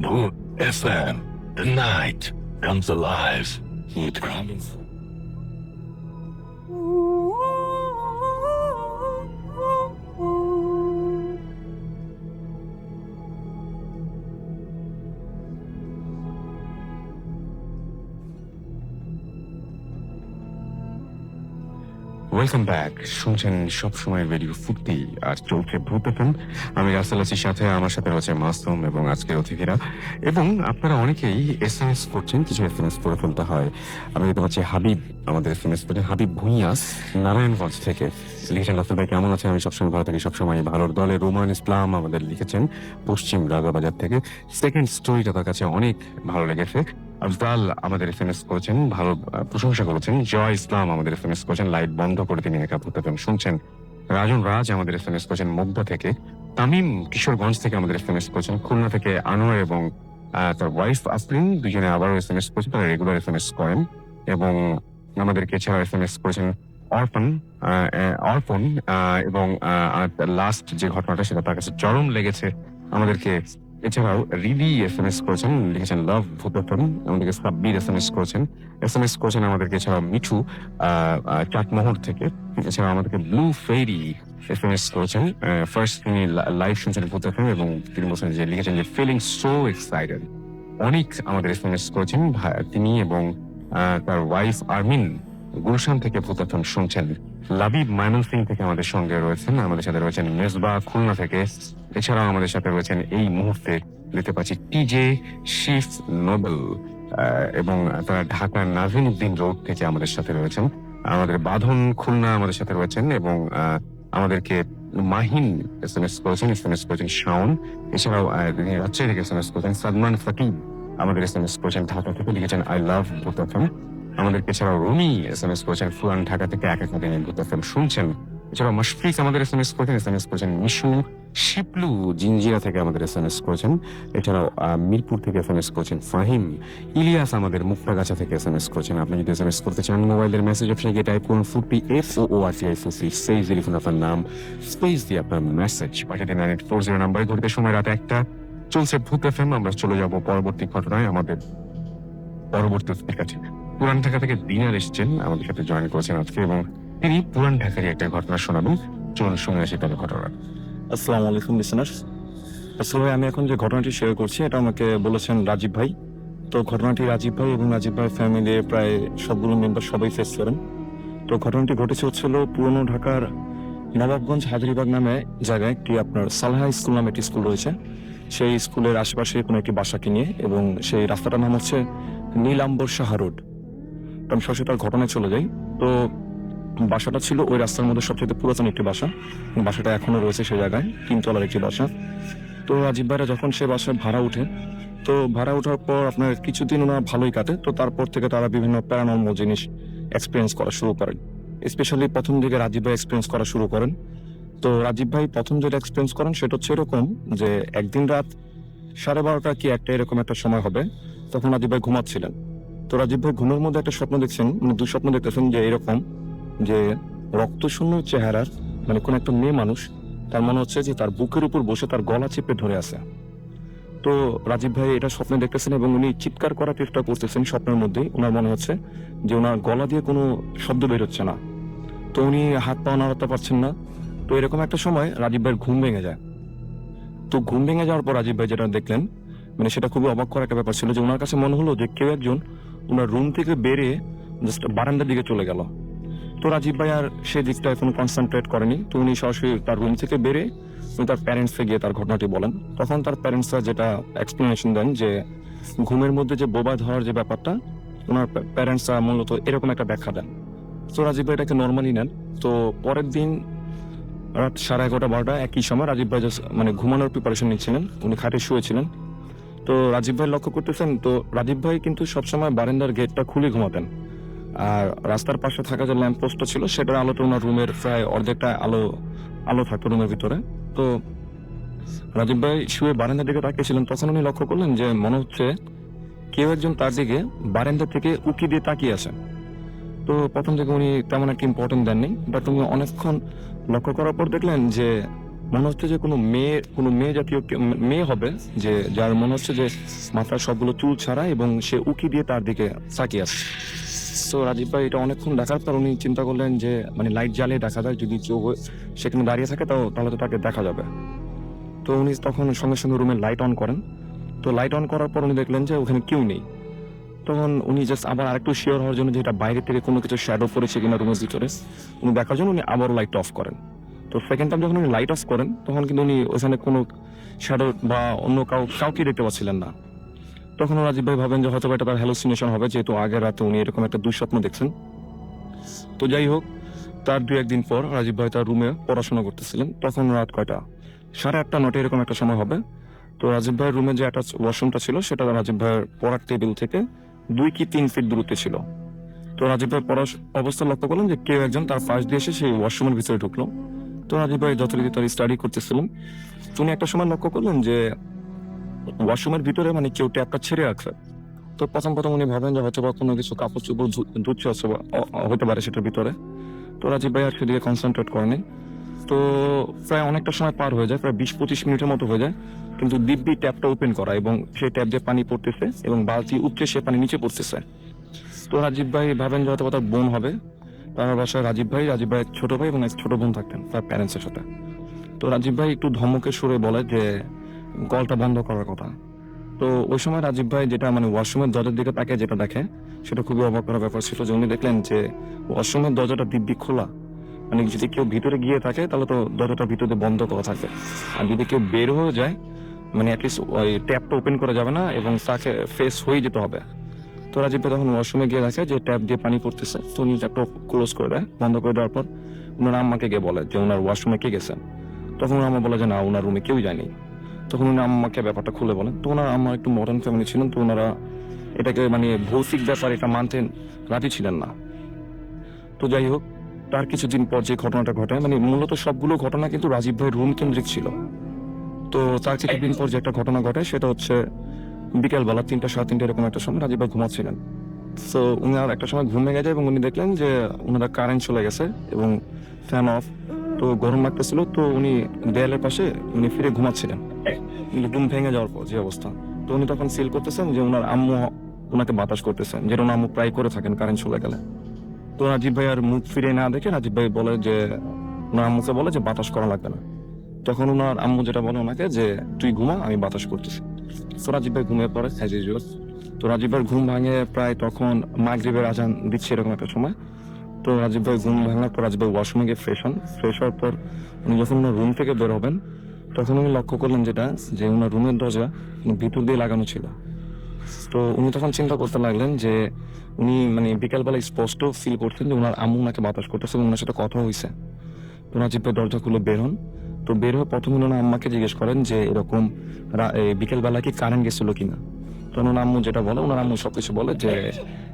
S5: Mood FM, the night comes alive with coming.
S1: Welcome back. শুনছেন সবসময় radio ফুর্তি আর চলছে ভূত FM। আমি Rasel Asir সাথে, আমার সাথে রয়েছে মাসুম এবং আজকের অতিথিরা। এবং আপনারা অনেকেই SMS করছেন, কিছু SMS করে ফেলতে হয়। আমি দেখতে পাচ্ছি হাবিব আমাদের SMS করেন, হাবিব ভুঁইয়া নারায়ণগঞ্জ থেকে লিখেছেন, রাসেল ভাই কেমন আছেন? আমি সবসময় ভালো থাকি, সবসময় ভালোর দলে। রোমান ইসলাম আমাদের লিখেছেন পশ্চিম রাজাবাজার থেকে, সেকেন্ড স্টোরিটা তার কাছে অনেক ভালো লেগেছে। আফজাল আমাদের SMS করেছেন, ভালো প্রশংসা করেছেন। জয় ইসলাম আমাদের SMS করেছেন, লাইট বন্ধ করে তিনি একা ভূত FM শুনছেন। রাজন রাজ আমাদের SMS করেছেন মুগদা থেকে। তামিম কিশোরগঞ্জ থেকে আমাদের SMS করেছেন। খুলনা থেকে আনোয়ার এবং তার ওয়াইফ আসলিন দুজনে আবারও SMS করেছেন, তারা রেগুলার SMS করেন। এবং আমাদেরকে এছাড়াও SMS করেছেন অর্পণ এবং লাস্ট যে ঘটনাটা সেটা তার কাছে চরম লেগেছে আমাদেরকে। এছাড়াও রিদি SMS করেছেন, লিখেছেন লাভ ভূত FM। আমাদেরকে সাব্বির SMS করেছেন আমাদেরকে। এছাড়াও মিঠু চাটমোহর থেকে। এছাড়াও আমাদেরকে ব্লু ফেরি SMS করেছেন। ফার্স্ট তিনি লাইভ শুনছেন ভূত FM এবং তিনি বলছেন যে লিখেছেন যে ফিলিং সো এক্সাইটেড। অনেক আমাদের SMS করেছেন তিনি এবং তার ওয়াইফ আরমিন গুলশান থেকে ভূত FM শুনছেন। লাবিব ময়মনসিং থেকে আমাদের সঙ্গে রয়েছেন। আমাদের সাথে রয়েছেন মেজবা খুলনা থেকে। এছাড়াও আমাদের সাথে রয়েছেন এই মুহূর্তে দেখতে পাচ্ছি টিজে শিফ নোবেল এবং তারা ঢাকার নাজিমউদ্দিন রোড থেকে আমাদের সাথে রয়েছেন। আমাদের বাঁধন খুলনা আমাদের সাথে রয়েছেন এবং আমাদেরকে মাহিন SMS করেছেন শাওন। এছাড়াও রাজশাহী থেকে SMS করেছেন সাদমান ফাকিব আমাদের SMS করেছেন ঢাকা থেকে, লিখেছেন আই লাভ ভূত FM। আমাদেরকে এছাড়াও রুমি SMS করেছেন ফুলান ঢাকা থেকে, এক দিন ভূত FM শুনছেন। এছাড়াও মাশফিক আমাদের SMS করেছেন মিশু শিপলু জিঞ্জিরা থেকে আমাদের SMS করেছেন। এছাড়াও মিরপুর থেকে SMS করেছেন ফাহিম। ইলিয়াস আমাদের মুক্তাগাছা থেকে SMS করেছেন। আপনি যদি SMS করতে চান মোবাইলের মেসেজ অপশনে গিয়ে টাইপ করুন ফুটি FOORTI স্পেস দিয়ে লিখুন আপনার নাম, স্পেস দিয়ে আপনার মেসেজ পাঠিয়ে দিন 9840 নাম্বারে। ঘড়িতে সময় রাত 1টা, চলছে ভূত FM। আমরা চলে যাব পরবর্তী ঘটনায়। আমাদের পরবর্তী অতিথির কাছে পুরান ঢাকা থেকে দিনার এসেছেন, আমাদের সাথে জয়েন করেছেন আজকে এবং তিনি পুরান ঢাকারই একটা ঘটনা শোনাবেন। চলুন শুনে আসি তার ঘটনা।
S6: আসসালামু আলাইকুম লিসেনার্স। আসলে আমি এখন যে ঘটনাটি শেয়ার করছি এটা আমাকে বলেছেন রাজীব ভাই। তো ঘটনাটি রাজীব ভাই এবং রাজীব ভাই ফ্যামিলির প্রায় সবগুলো মেম্বার সবাই ফেস করেন। তো ঘটনাটি ঘটেছে হচ্ছিল পুরনো ঢাকার নবাবগঞ্জ হাজারীবাগ নামে জায়গায় একটি আপনার সালহা স্কুল নামে একটি স্কুল রয়েছে। সেই স্কুলের আশেপাশে কোনো একটি বাসাকে নিয়ে, এবং সেই রাস্তাটার নাম হচ্ছে নীলাম্বর সাহা রোড। তো আমি সরাসরি তার ঘটনায় চলে যাই। তো বাসাটা ছিল ওই রাস্তার মধ্যে সবচেয়ে পুরাতন একটি বাসা। বাসাটা এখনো রয়েছে সেই জায়গায়, 3 তলার একটি বাসা। তো রাজীব ভাইরা যখন সে বাসায় ভাড়া উঠে, তো ভাড়া ওঠার পর আপনার কিছুদিন ওনার ভালোই কাটে। তো তারপর থেকে তারা বিভিন্ন প্যারানর্মাল জিনিস এক্সপিরিয়েন্স করা শুরু করেন। স্পেশালি প্রথম দিকে রাজীব ভাই এক্সপিরিয়েন্স করা শুরু করেন। তো রাজীব ভাই প্রথম যেটা এক্সপিরিয়েন্স করেন সেটা হচ্ছে এরকম যে একদিন রাত 12:30 কি 1টা এরকম একটা সময় হবে, তখন রাজীব ভাই ঘুমাচ্ছিলেন। তো রাজীব ভাই ঘুমের মধ্যে একটা স্বপ্ন দেখছেন, মানে 2 স্বপ্ন দেখতেছেন যে এরকম যে রক্তশূন্য চেহারার মানে কোন একটা মেয়ে মানুষ, তার মনে হচ্ছে যে তার বুকের উপর বসে তার গলা চেপে ধরে আছে। তো তো রাজীব ভাই এটা স্বপ্নে দেখতেছেন এবং উনি চিৎকার করার চেষ্টা করতেছেন স্বপ্নের মধ্যেই। ওনার মনে হচ্ছে যে ওনার গলা দিয়ে কোনো শব্দ বের হচ্ছে না, তো উনি হাত পা নাড়াতে পারছেন না। তো এরকম একটা সময় রাজীব ভাইয়ের ঘুম ভেঙে যায়। তো ঘুম ভেঙে যাওয়ার পর রাজীব ভাই যেটা দেখলেন, মানে সেটা খুবই অবাক করা একটা ব্যাপার ছিল যে ওনার কাছে মনে হলো যে কেউ একজন ওনার রুম থেকে বেরিয়ে জাস্ট বারান্দার দিকে চলে গেল। তো রাজীব ভাই আর সে দিকটা এখন কনসেন্ট্রেট করেনি। তো উনি সরাসরি তার রুম থেকে বেরিয়ে উনি তার প্যারেন্টসকে গিয়ে তার ঘটনাটি বলেন। তখন তার প্যারেন্টসরা যেটা এক্সপ্লেনেশন দেন যে ঘুমের মধ্যে যে বোবা ধরার যে ব্যাপারটা, ওনার প্যারেন্টসরা মূলত এরকম একটা ব্যাখ্যা দেন। তো রাজীব ভাই এটাকে নর্মালি নেন। তো পরের দিন রাত 11:30-12টা একই সময় রাজীব ভাই মানে ঘুমানোর প্রিপারেশন নিচ্ছিলেন, উনি খাটে শুয়েছিলেন। তো রাজীব ভাই লক্ষ্য করতেছেন, তো রাজীব ভাই কিন্তু সবসময় বারান্দার গেটটা খুলে ঘুমাতেন, আর রাস্তার পাশে থাকা যে ল্যাম্প পোস্টটা ছিল সেটার আলোতে ওনার রুমের প্রায় অর্ধেকটা আলো থাকতো রুমের ভিতরে। তো রাজীব ভাই শুয়ে বারান্দার দিকে তাকিয়েছিলেন, তখন উনি লক্ষ্য করলেন যে মনে হচ্ছে কেউ একজন তার দিকে বারান্দা থেকে উকি দিয়ে তাকিয়ে আছে। তো প্রথম থেকে উনি তেমন একটা ইম্পর্টেন্ট দেননি, বাট উনি অনেকক্ষণ লক্ষ্য করার পর দেখলেন যে মনে হচ্ছে যে কোনো মেয়ে জাতীয় মেয়ে হবে, যে যার মনে হচ্ছে যে মাথার সবগুলো চুল ছাড়া এবং সে উকি দিয়ে তার দিকে তাকিয়ে আছে। তো রাজীব ভাই এটা অনেকক্ষণ দেখার পর উনি চিন্তা করলেন যে মানে লাইট জ্বালিয়ে দেখা যায়, যদি কেউ সেখানে দাঁড়িয়ে থাকে তাহলে তো তাকে দেখা যাবে। তো উনি তখন সঙ্গে সঙ্গে রুমের লাইট অন করেন। তো লাইট অন করার পর উনি দেখলেন যে ওখানে কেউ নেই। তখন উনি জাস্ট আবার আরেকটু শিওর হওয়ার জন্য, যেটা বাইরে থেকে কোনো কিছু শ্যাডো পড়েছে কিনা রুমের ভিতরে উনি দেখার জন্য উনি আবার লাইট অফ করেন। তো সেকেন্ড টাইম যখন উনি লাইট অফ করেন তখন কিন্তু উনি ওখানে কোনো শ্যাডো বা অন্য কাউকে দেখতে পাচ্ছিলেন না। তখন রাজীব ভাই ভাবেন যে হয়তো এটা তার হ্যালুসিনেশন হবে, যেহেতু আগের রাতে উনি এরকম একটা দুঃস্বপ্ন দেখছেন। তো যাই হোক, তার 2-1 দিন পর রাজীব ভাই তার রুমে পড়াশোনা করতেছিলেন। তখন রাত কয়টা, 8:30-9টা এরকম একটা সময় হবে। তো রাজীব ভাইয়ের রুমে যে একটা ওয়াশরুমটা ছিল সেটা রাজীব ভাইয়ের পড়ার টেবিল থেকে 2 কি 3 ফিট দূরত্বে ছিল। তো রাজীব ভাই পড়ার অবস্থা লক্ষ্য করলেন যে কেউ একজন তার পাশ দিয়ে এসে সেই ওয়াশরুমের ভিতরে ঢুকলো। তো রাজীব ভাই যথারীতি তার স্টাডি করতেছিলেন। উনি একটা সময় লক্ষ্য করলেন যে ওয়াশরুমের ভিতরে মানে কেউ ট্যাপটা ছেড়ে রাখছে। তো প্রথম উনি ভাবেন যে হয়তো বা কোনো কিছু কাপড় চোপড় ধুচ্ছে হতে পারে সেটার ভিতরে। তো রাজীব ভাই আর সেদিকে কনসেন্ট্রেট করেনি। তো প্রায় অনেকটা সময় পার হয়ে যায়, প্রায় 20-25 মিনিটের মতো হয়ে যায়, কিন্তু দিব্যি ট্যাপটা ওপেন করা এবং সেই ট্যাপ দিয়ে পানি পড়তেছে এবং বালতি উপচে সে পানি নিচে পড়তেছে। তো রাজীব ভাই ভাবেন যে হয়তো তার বোন হবে। তার বাসায় রাজীব ভাই এক ছোট ভাই এবং এক ছোট বোন থাকতেন তার প্যারেন্টসের সাথে। তো রাজীব ভাই একটু ধমকের সুরে বলে যে কলটা বন্ধ করার কথা। তো ওই সময় রাজীব ভাই যেটা মানে ওয়াশরুমের দরজার দিকে তাকে যেটা দেখে সেটা খুবই অবাক করার ব্যাপার ছিল, যে উনি দেখলেন যে ওয়াশরুমের দরজাটা দিব্যি খোলা। মানে যদি কেউ ভিতরে গিয়ে থাকে তাহলে তো দরজাটা ভিতরে বন্ধ করা থাকবে, আর যদি কেউ বের হয়ে যায় মানে অ্যাটলিস্ট ওই ট্যাপটা ওপেন করা যাবে না এবং তাকে ফেস হয়ে যেতে হবে। তো রাজীব ভাই তখন ওয়াশরুমে গিয়ে দেখে যে ট্যাপ দিয়ে পানি পড়তেছে। তো উনি ট্যাপটা ক্লোজ করে দেয়, বন্ধ করে দেওয়ার পর ওনার আম্মাকে গিয়ে বলে যে ওনার ওয়াশরুমে কে গেছেন। তখন ওনার আম্মা বলে যে না, ওনার রুমে কেউ যায়নি। তখন উনি আম্মাকে ব্যাপারটা খুলে বলেন। তো ওনার আম্মা একটু মডার্ন ফ্যামিলি ছিলেন, তো ওনারা এটাকে মানে ভৌতিক ব্যাপার এটা মানতে রাজি ছিলেন না। তো যাই হোক, তার কিছুদিন পর যে ঘটনাটা ঘটে, মানে মূলত সবগুলো ঘটনা কিন্তু রাজীব ভাইয়ের রুম কেন্দ্রিক ছিল। তো তার কিছুদিন পর যে একটা ঘটনা ঘটে সেটা হচ্ছে বিকেলবেলা 3-3:30 এরকম একটা সময় রাজীব ভাই ঘুমাচ্ছিলেন। তো উনি আর একটা সময় ঘুম ভেঙে যায় এবং উনি দেখলেন যে ওনারা কারেন্ট চলে গেছে এবং ফ্যান অফ। তো গরম লাগতেছিল, তো উনি দেয়ালের পাশে উনি ফিরে ঘুমাচ্ছিলেন ঘুম ভেঙে যাওয়ার পর যে অবস্থা। তো উনি তখন ফিল করতেছেন যে ওনার আম্মু ওনাকে বাতাস করতেছেন, যেটা ওনার আম্মু প্রায় করে থাকেন কারেন্ট চলে গেলে। তো রাজীব ভাই আর মুখ ফিরে না দেখে রাজীব ভাই বলে যে ওনার আম্মুকে বলে যে বাতাস করা লাগবে না। তখন ওনার আম্মু যেটা বলে ওনাকে যে তুই ঘুমা, আমি বাতাস করতেছি। তো রাজীব ভাই ঘুমিয়ে পড়ে অ্যাজ ইউজুয়াল। তো রাজীব ভাইয়ের ঘুম ভাঙে প্রায় তখন মাগরিবের আজান দিচ্ছে এরকম একটা সময়। তো রাজীব ভাই ঘুম ভাঙার পর রাজীব ভাই ওয়াশরুমে গিয়ে ফ্রেশ হওয়ার পর উনি যখন ওনার রুম থেকে বের হবেন তখন উনি লক্ষ্য করলেন যেটা যে ওনার রুমের দরজা ভিতর দিয়ে লাগানো ছিল। তো উনি তখন চিন্তা করতে লাগলেন যে উনি মানে বিকালবেলা স্পষ্ট ফিল করতেন যে ওনার আম্মু ওনাকে বাতাস করতেছে এবং ওনার সাথে কথা হয়েছে। তো রাজীব ভাই দরজা খুলে বের হন। তো বের হয়ে প্রথমে ওনার আম্মাকে জিজ্ঞেস করেন যে এরকম বিকেলবেলা কি কারেন্ট গেছিল কিনা। তো ওনার আম্মু যেটা বলে, ওনার আম্মু সবকিছু বলে যে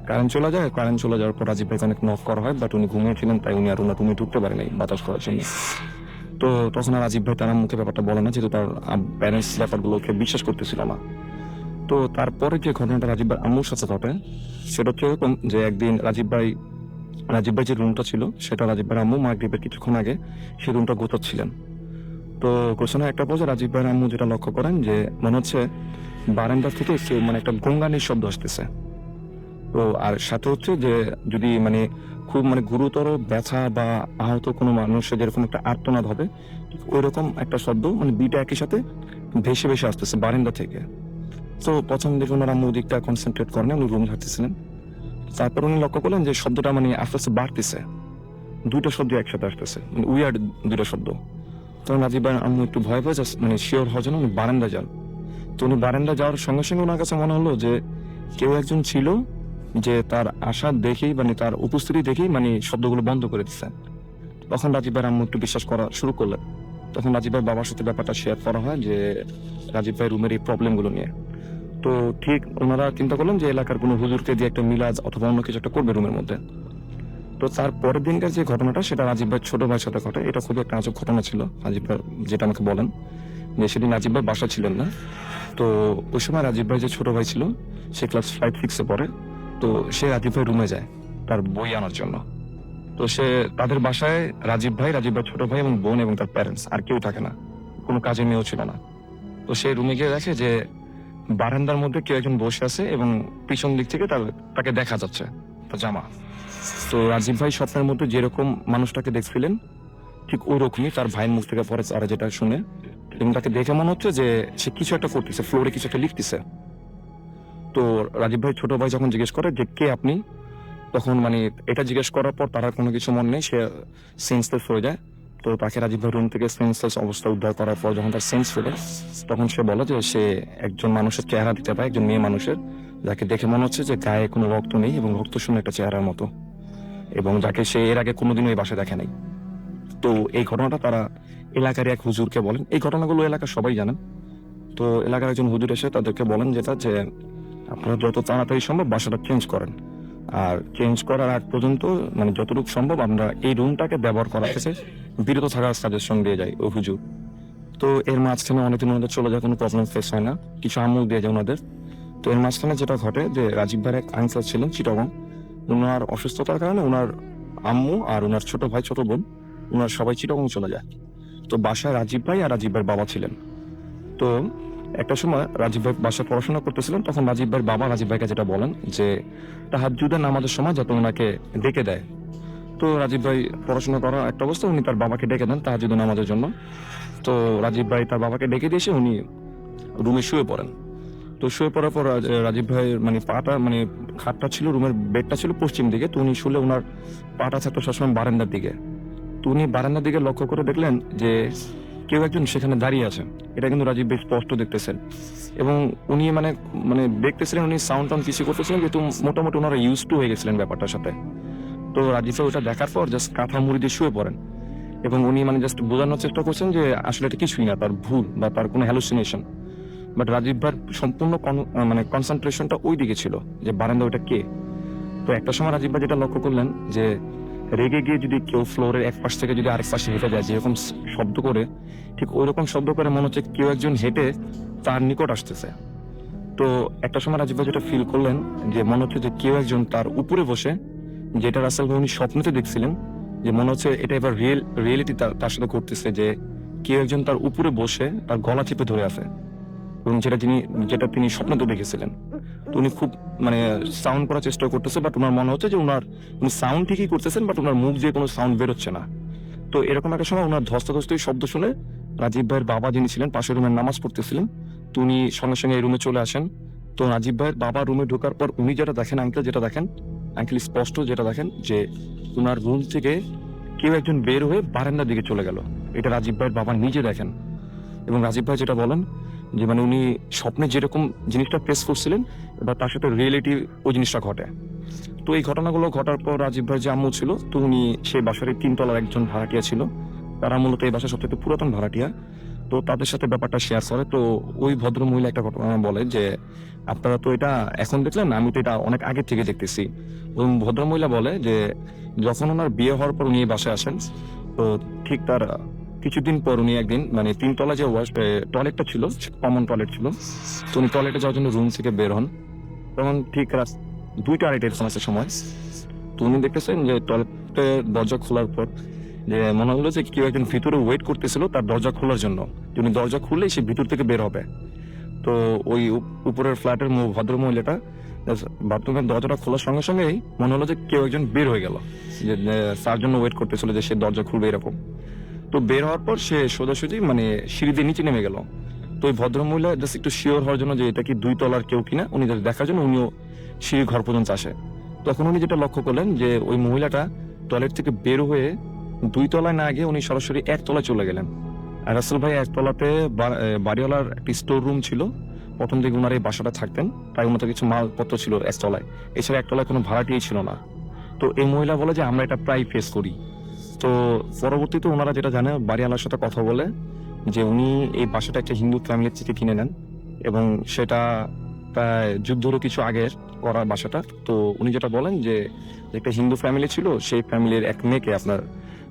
S6: কারেন্ট চলে যাওয়ার পর রাজীব ভাইকে অনেক নক করা হয়, বাট উনি ঘুমিয়েছিলেন তাই উনি আর ওনার রুমে ঢুকতে পারেন নাই বাতাস করার জন্য। তো তখন আর রাজীব ভাই তার আম্মুকে ব্যাপারটা বলে না, যেহেতু তার প্যারেন্টস ব্যাপারগুলোকে বিশ্বাস করতেছিল না। তো তারপরে যে ঘটনাটা রাজীব ভাই আম্মুর সাথে ঘটে সেটা হচ্ছে এরকম যে একদিন রাজীব ভাই যে রুমটা ছিল সেটা রাজীব ভাই আম্মু মাগরিবের কিছুক্ষণ আগে সেই রুমটা গোছাচ্ছিলেন। তো কোশ্চেনের একটা পর্যায়ে রাজীব ভাইয়ের আম্মু যেটা লক্ষ্য করেন যে মনে হচ্ছে বারান্দা থেকে কেউ মানে একটা গঙ্গানির শব্দ আসতেছে। তো আর সাথে হচ্ছে যে যদি মানে খুব মানে গুরুতর ব্যথা বা আহত কোনো মানুষের যেরকম একটা আর্তনাদ হবে ঠিক ওইরকম একটা শব্দ মানে দুইটা একই সাথে ভেসে ভেসে আসতেছে বারান্দা থেকে। তো প্রথম দিকে ওনার আম্মু দিকটা কনসেন্ট্রেট করেন, উনি রুম হাঁটতেছিলেন। তারপর উনি লক্ষ্য করলেন যে শব্দটা মানে আস্তে আস্তে বাড়তেছে, দুইটা শব্দ একসাথে আসতেছে, মানে উইয়ার্ড দুইটা শব্দ। তখন রাজীব ভাই আম্মু একটু ভয় পেয়ে মানে শিওর হওয়ার জন্য উনি বারান্দা যান। তো উনি বারান্দা যাওয়ার সঙ্গে সঙ্গে ওনার কাছে মনে হলো যে কেউ একজন ছিল যে তার আশা দেখেই মানে তার উপস্থিতি দেখেই মানে শব্দগুলো বন্ধ করে দিচ্ছে। তখন রাজীব ভাইয়ের আম্মু একটু বিশ্বাস করা শুরু করলেন। তখন রাজীব ভাই বাবার সাথে ব্যাপারটা শেয়ার করা হয় যে রাজীব ভাই রুমের এই প্রবলেমগুলো নিয়ে। তো ঠিক ওনারা চিন্তা করলেন যে এলাকার কোনো হুজুরকে দিয়ে একটা মিলাদ অথবা অন্য কিছু একটা করবে রুমের মধ্যে। তো তার পরের দিনকার যে ঘটনাটা সেটা রাজীব ভাই ছোট ভাইয়ের সাথে ঘটে। এটা খুবই একটা আজব ঘটনা ছিল। রাজীব ভাই যেটা আমাকে বলেন যে সেদিন রাজীব ভাই বাসা ছিলেন না। তো ওই সময় রাজীব ভাই যে ছোট ভাই ছিল সে ক্লাস 5-6 পড়ে। তো সে রাজীব ভাই রুমে যায় তার বই আনার জন্য। তো সে তাদের বাসায় রাজীব ভাই ছোট ভাই এবং বোন এবং তার প্যারেন্টস, আর কেউ থাকে না, কোনো কাজের মেয়েও ছিল না। তো সে রুমে গিয়ে দেখে যে বারান্দার মধ্যে কেউ একজন বসে আছে এবং পিছন দিক থেকে তাকে দেখা যাচ্ছে তার জামা। তো রাজীব ভাই স্বপ্নের মধ্যে যেরকম মানুষটাকে দেখছিলেন ঠিক ওই রকমই তার ভাইয়ের মুখ থেকে পরে তারা যেটা শুনে, এবং তাকে দেখে মনে হচ্ছে যে সে কিছু একটা করতেছে, ফ্লোরে কিছু একটা লিখতেছে। তো রাজীব ভাই ছোট ভাই যখন জিজ্ঞেস করে যে কে আপনি, তখন মানে এটা জিজ্ঞেস করার পর তার আর কোনো কিছু মনে নেই, সে সেন্সলেস হয়ে যায়। তো তাকে রাজীব ভাই রুম থেকে সেন্সলেস অবস্থা উদ্ধার করার পর যখন তার সেন্স ফেলে তখন সে বলে যে সে একজন মানুষের চেহারা দিতে পায়, একজন মেয়ে মানুষের, যাকে দেখে মনে হচ্ছে যে গায়ে কোনো রক্ত নেই এবং রক্তশূন্য একটা চেহারার মতো, এবং যাকে সে এর আগে কোনোদিনও এই বাসায় দেখে নাই। তো এই ঘটনাটা তারা এলাকার এক হুজুরকে বলেন। এই ঘটনাগুলো এলাকার সবাই জানেন। তো এলাকার একজন হুজুর এসে তাদেরকে বলেন যেটা যে আপনারা যত তাড়াতাড়ি সম্ভব বাসাটা চেঞ্জ করেন, আর চেঞ্জ করার আগ পর্যন্ত মানে যতটুকু সম্ভব আমরা এই রুমটাকে ব্যবহার করা থেকে বিরত থাকার সাজেশন দিয়ে যাই ও হুজুর। তো এর মাঝখানে অনেকদিন ওনাদের চলে যায়, কোনো প্রবলেম ফেস হয় না, কিছু আমল দিয়ে যায় ওনাদের। তো এর মাঝখানে যেটা ঘটে যে রাজীব ভাইয়ের এক আঙ্কেল ছিলেন চিটাগং, ওনার অসুস্থতার কারণে ওনার আম্মু আর ওনার ছোট ভাই ছোট বোন ওনার সবাই চিটাগং চলে যায়। তো বাসায় রাজীব ভাই আর রাজীব ভাইয়ের বাবা ছিলেন। তো একটা সময় রাজীব ভাই বাসায় পড়াশোনা করতেছিলেন, তখন রাজীব ভাইয়ের বাবা রাজীব ভাইকে যেটা বলেন যে তাহাজ্জুদের নামাজের সময় যাতে ওনাকে ডেকে দেয়। তো রাজীব ভাই পড়াশোনা করা একটা অবস্থা, উনি তার বাবাকে ডেকে দেন তাহাজ্জুদের নামাজের জন্য। তো রাজীব ভাই তার বাবাকে ডেকে দিয়েছে, উনি রুমে শুয়ে পড়েন। তো শুয়ে পড়ার পর রাজীব ভাইয়ের মানে পাটা মানে খাটটা ছিল, রুমের বেডটা ছিল পশ্চিম দিকে। তো উনি শুলে ওনার পাটা থাকতো সবসময় বারান্দার দিকে। তো উনি বারান্দার দিকে লক্ষ্য করে দেখলেন যে কেউ একজন সেখানে দাঁড়িয়ে আছে। এটা কিন্তু রাজীব ভাই স্পষ্ট দেখতেছেন, এবং উনি মানে মানে দেখতেছিলেন, উনি সাউন্ড টাউন্ড কিছু করতেছিলেন, কিন্তু মোটামুটি ওনারা ইউজ টু হয়ে গেছিলেন ব্যাপারটার সাথে। তো রাজীব ভাই ওটা দেখার পর জাস্ট কাঁথা মুড়ি দিয়ে শুয়ে পড়েন, এবং উনি মানে জাস্ট বোঝানোর চেষ্টা করছেন যে আসলে এটা কিছুই না, তার ভুল বা তার কোনো হ্যালুসিনেশন। বাট রাজীব ভাইয়ের সম্পূর্ণ মানে কনসেন্ট্রেশনটা ওই দিকে ছিল যে বারান্দা ওটা কে। তো একটা সময় রাজীব ভাই যেটা লক্ষ্য করলেন যে রেগে গিয়ে যদি কেউ ফ্লোরের এক পাশ থেকে যদি আরেক পাশে হেঁটে যায় যেরকম শব্দ করে, ঠিক ওই রকম শব্দ করে মনে হচ্ছে কেউ একজন হেঁটে তার নিকট আসতেছে। তো একটা সময় রাজীব ভাই যেটা ফিল করলেন যে মনে হচ্ছে যে কেউ একজন তার উপরে বসে, যেটা রাসেল ভাই উনি স্বপ্নতে দেখছিলেন, যে মনে হচ্ছে এটা এবার রিয়েলিটি তার সাথে ঘটতেছে, যে কেউ একজন তার উপরে বসে তার গলা চেপে ধরে আছে, এবং যেটা তিনি স্বপ্নতে দেখেছিলেন। তো উনি খুব মানে সাউন্ড করার চেষ্টা করতেছে, বাট ওনার মনে হচ্ছে যে উনি সাউন্ড ঠিকই করতেছেন, বাট ওনার মুখ দিয়ে কোনো সাউন্ড বেরোচ্ছে না। তো এরকম একটা সময় ওনার ধস্তাধস্তি শব্দ শুনে রাজীব ভাইয়ের বাবা যিনি ছিলেন পাশের রুমে নামাজ পড়তেছিলেন, তো উনি সঙ্গে সঙ্গে এই রুমে চলে আসেন। তো রাজীব ভাইয়ের বাবা রুমে ঢোকার পর উনি যেটা দেখেন, আঙ্কেল স্পষ্ট যেটা দেখেন যে ওনার রুম থেকে কেউ একজন বের হয়ে বারান্দার দিকে চলে গেল। এটা রাজীব ভাইয়ের বাবা নিজে দেখেন, এবং রাজীব ভাই যেটা বলেন যে মানে উনি স্বপ্নে যেরকম জিনিসটা ফেস করছিলেন এবার তার সাথে রিয়েলিটি ওই জিনিসটা ঘটে। তো এই ঘটনাগুলো ঘটার পর রাজীব ভাই যে আম্মু ছিল, তো উনি সেই বাসার 3 তলার একজন ভাড়াটিয়া ছিল, তারা মূলত এই বাসার সবচেয়ে পুরাতন ভাড়াটিয়া। তো তাদের সাথে ব্যাপারটা শেয়ার করে। তো ওই ভদ্র মহিলা একটা ঘটনা বলে যে আপনারা তো এটা এখন দেখলেন, আমি তো এটা অনেক আগে থেকে দেখতেছি। এবং ভদ্র মহিলা বলে যে যখন ওনার বিয়ে হওয়ার পর উনি এই বাসায় আসেন, তো ঠিক তার কিছুদিন পর উনি একদিন মানে 3 তলা যে টয়লেটটা ছিল, কমন টয়লেট ছিল, তো উনি টয়লেটে যাওয়ার জন্য রুম থেকে বের হন। তখন ঠিক রাত 2টা 2:30 সময় তো উনি দেখতেছেন যে টয়লেটের দরজা খোলার পর যে মনে হলো যে কেউ একজন ভিতরে ওয়েট করতেছিল তার দরজা খোলার জন্য, উনি দরজা খুললেই সে ভিতর থেকে বের হবে। তো ওই উপরের ফ্ল্যাটের ভদ্র মহিলাটা বাথরুমের দরজাটা খোলার সঙ্গে সঙ্গেই মনে হলো যে কেউ একজন বের হয়ে গেল, যে তার জন্য ওয়েট করতেছিল যে সে দরজা খুলবে এরকম। তো বের হওয়ার পর সে সোজাসুজি মানে সিঁড়ি দিয়ে নিচে নেমে গেল। তো ওই ভদ্র মহিলা জাস্ট একটু শিওর হওয়ার জন্য যে এটা কি 2 তলার কেউ কিনা, উনি just দেখার জন্য উনিও সিঁড়ি ঘর পর্যন্ত আসে। তখন উনি যেটা লক্ষ্য করলেন যে ওই মহিলাটা টয়লেট থেকে বের হয়ে 2 তলায় না গিয়ে উনি সরাসরি 1 তলায় চলে গেলেন। আর রাসেল ভাই 1 তলাতে বাড়িওয়ালার একটি স্টোর রুম ছিল, প্রথম দিকে ওনার এই বাসাটা থাকতেন, তাই মতো কিছু মালপত্র ছিল 1 তলায়, এছাড়া 1 তলায় কোনো ভাড়াটিই ছিল না। তো এই মহিলা বলে যে আমরা এটা প্রায় ফেস করি। তো পরবর্তীতে ওনারা যেটা জানে, বাড়িওয়ালার সাথে কথা বলে যে উনি এই বাসাটা একটা হিন্দু ফ্যামিলির থেকে কিনে নেন এবং সেটা প্রায় যুদ্ধেরও কিছু আগের করা বাসাটা। তো উনি যেটা বলেন যে একটা হিন্দু ফ্যামিলি ছিল, সেই ফ্যামিলির এক মেয়েকে আপনার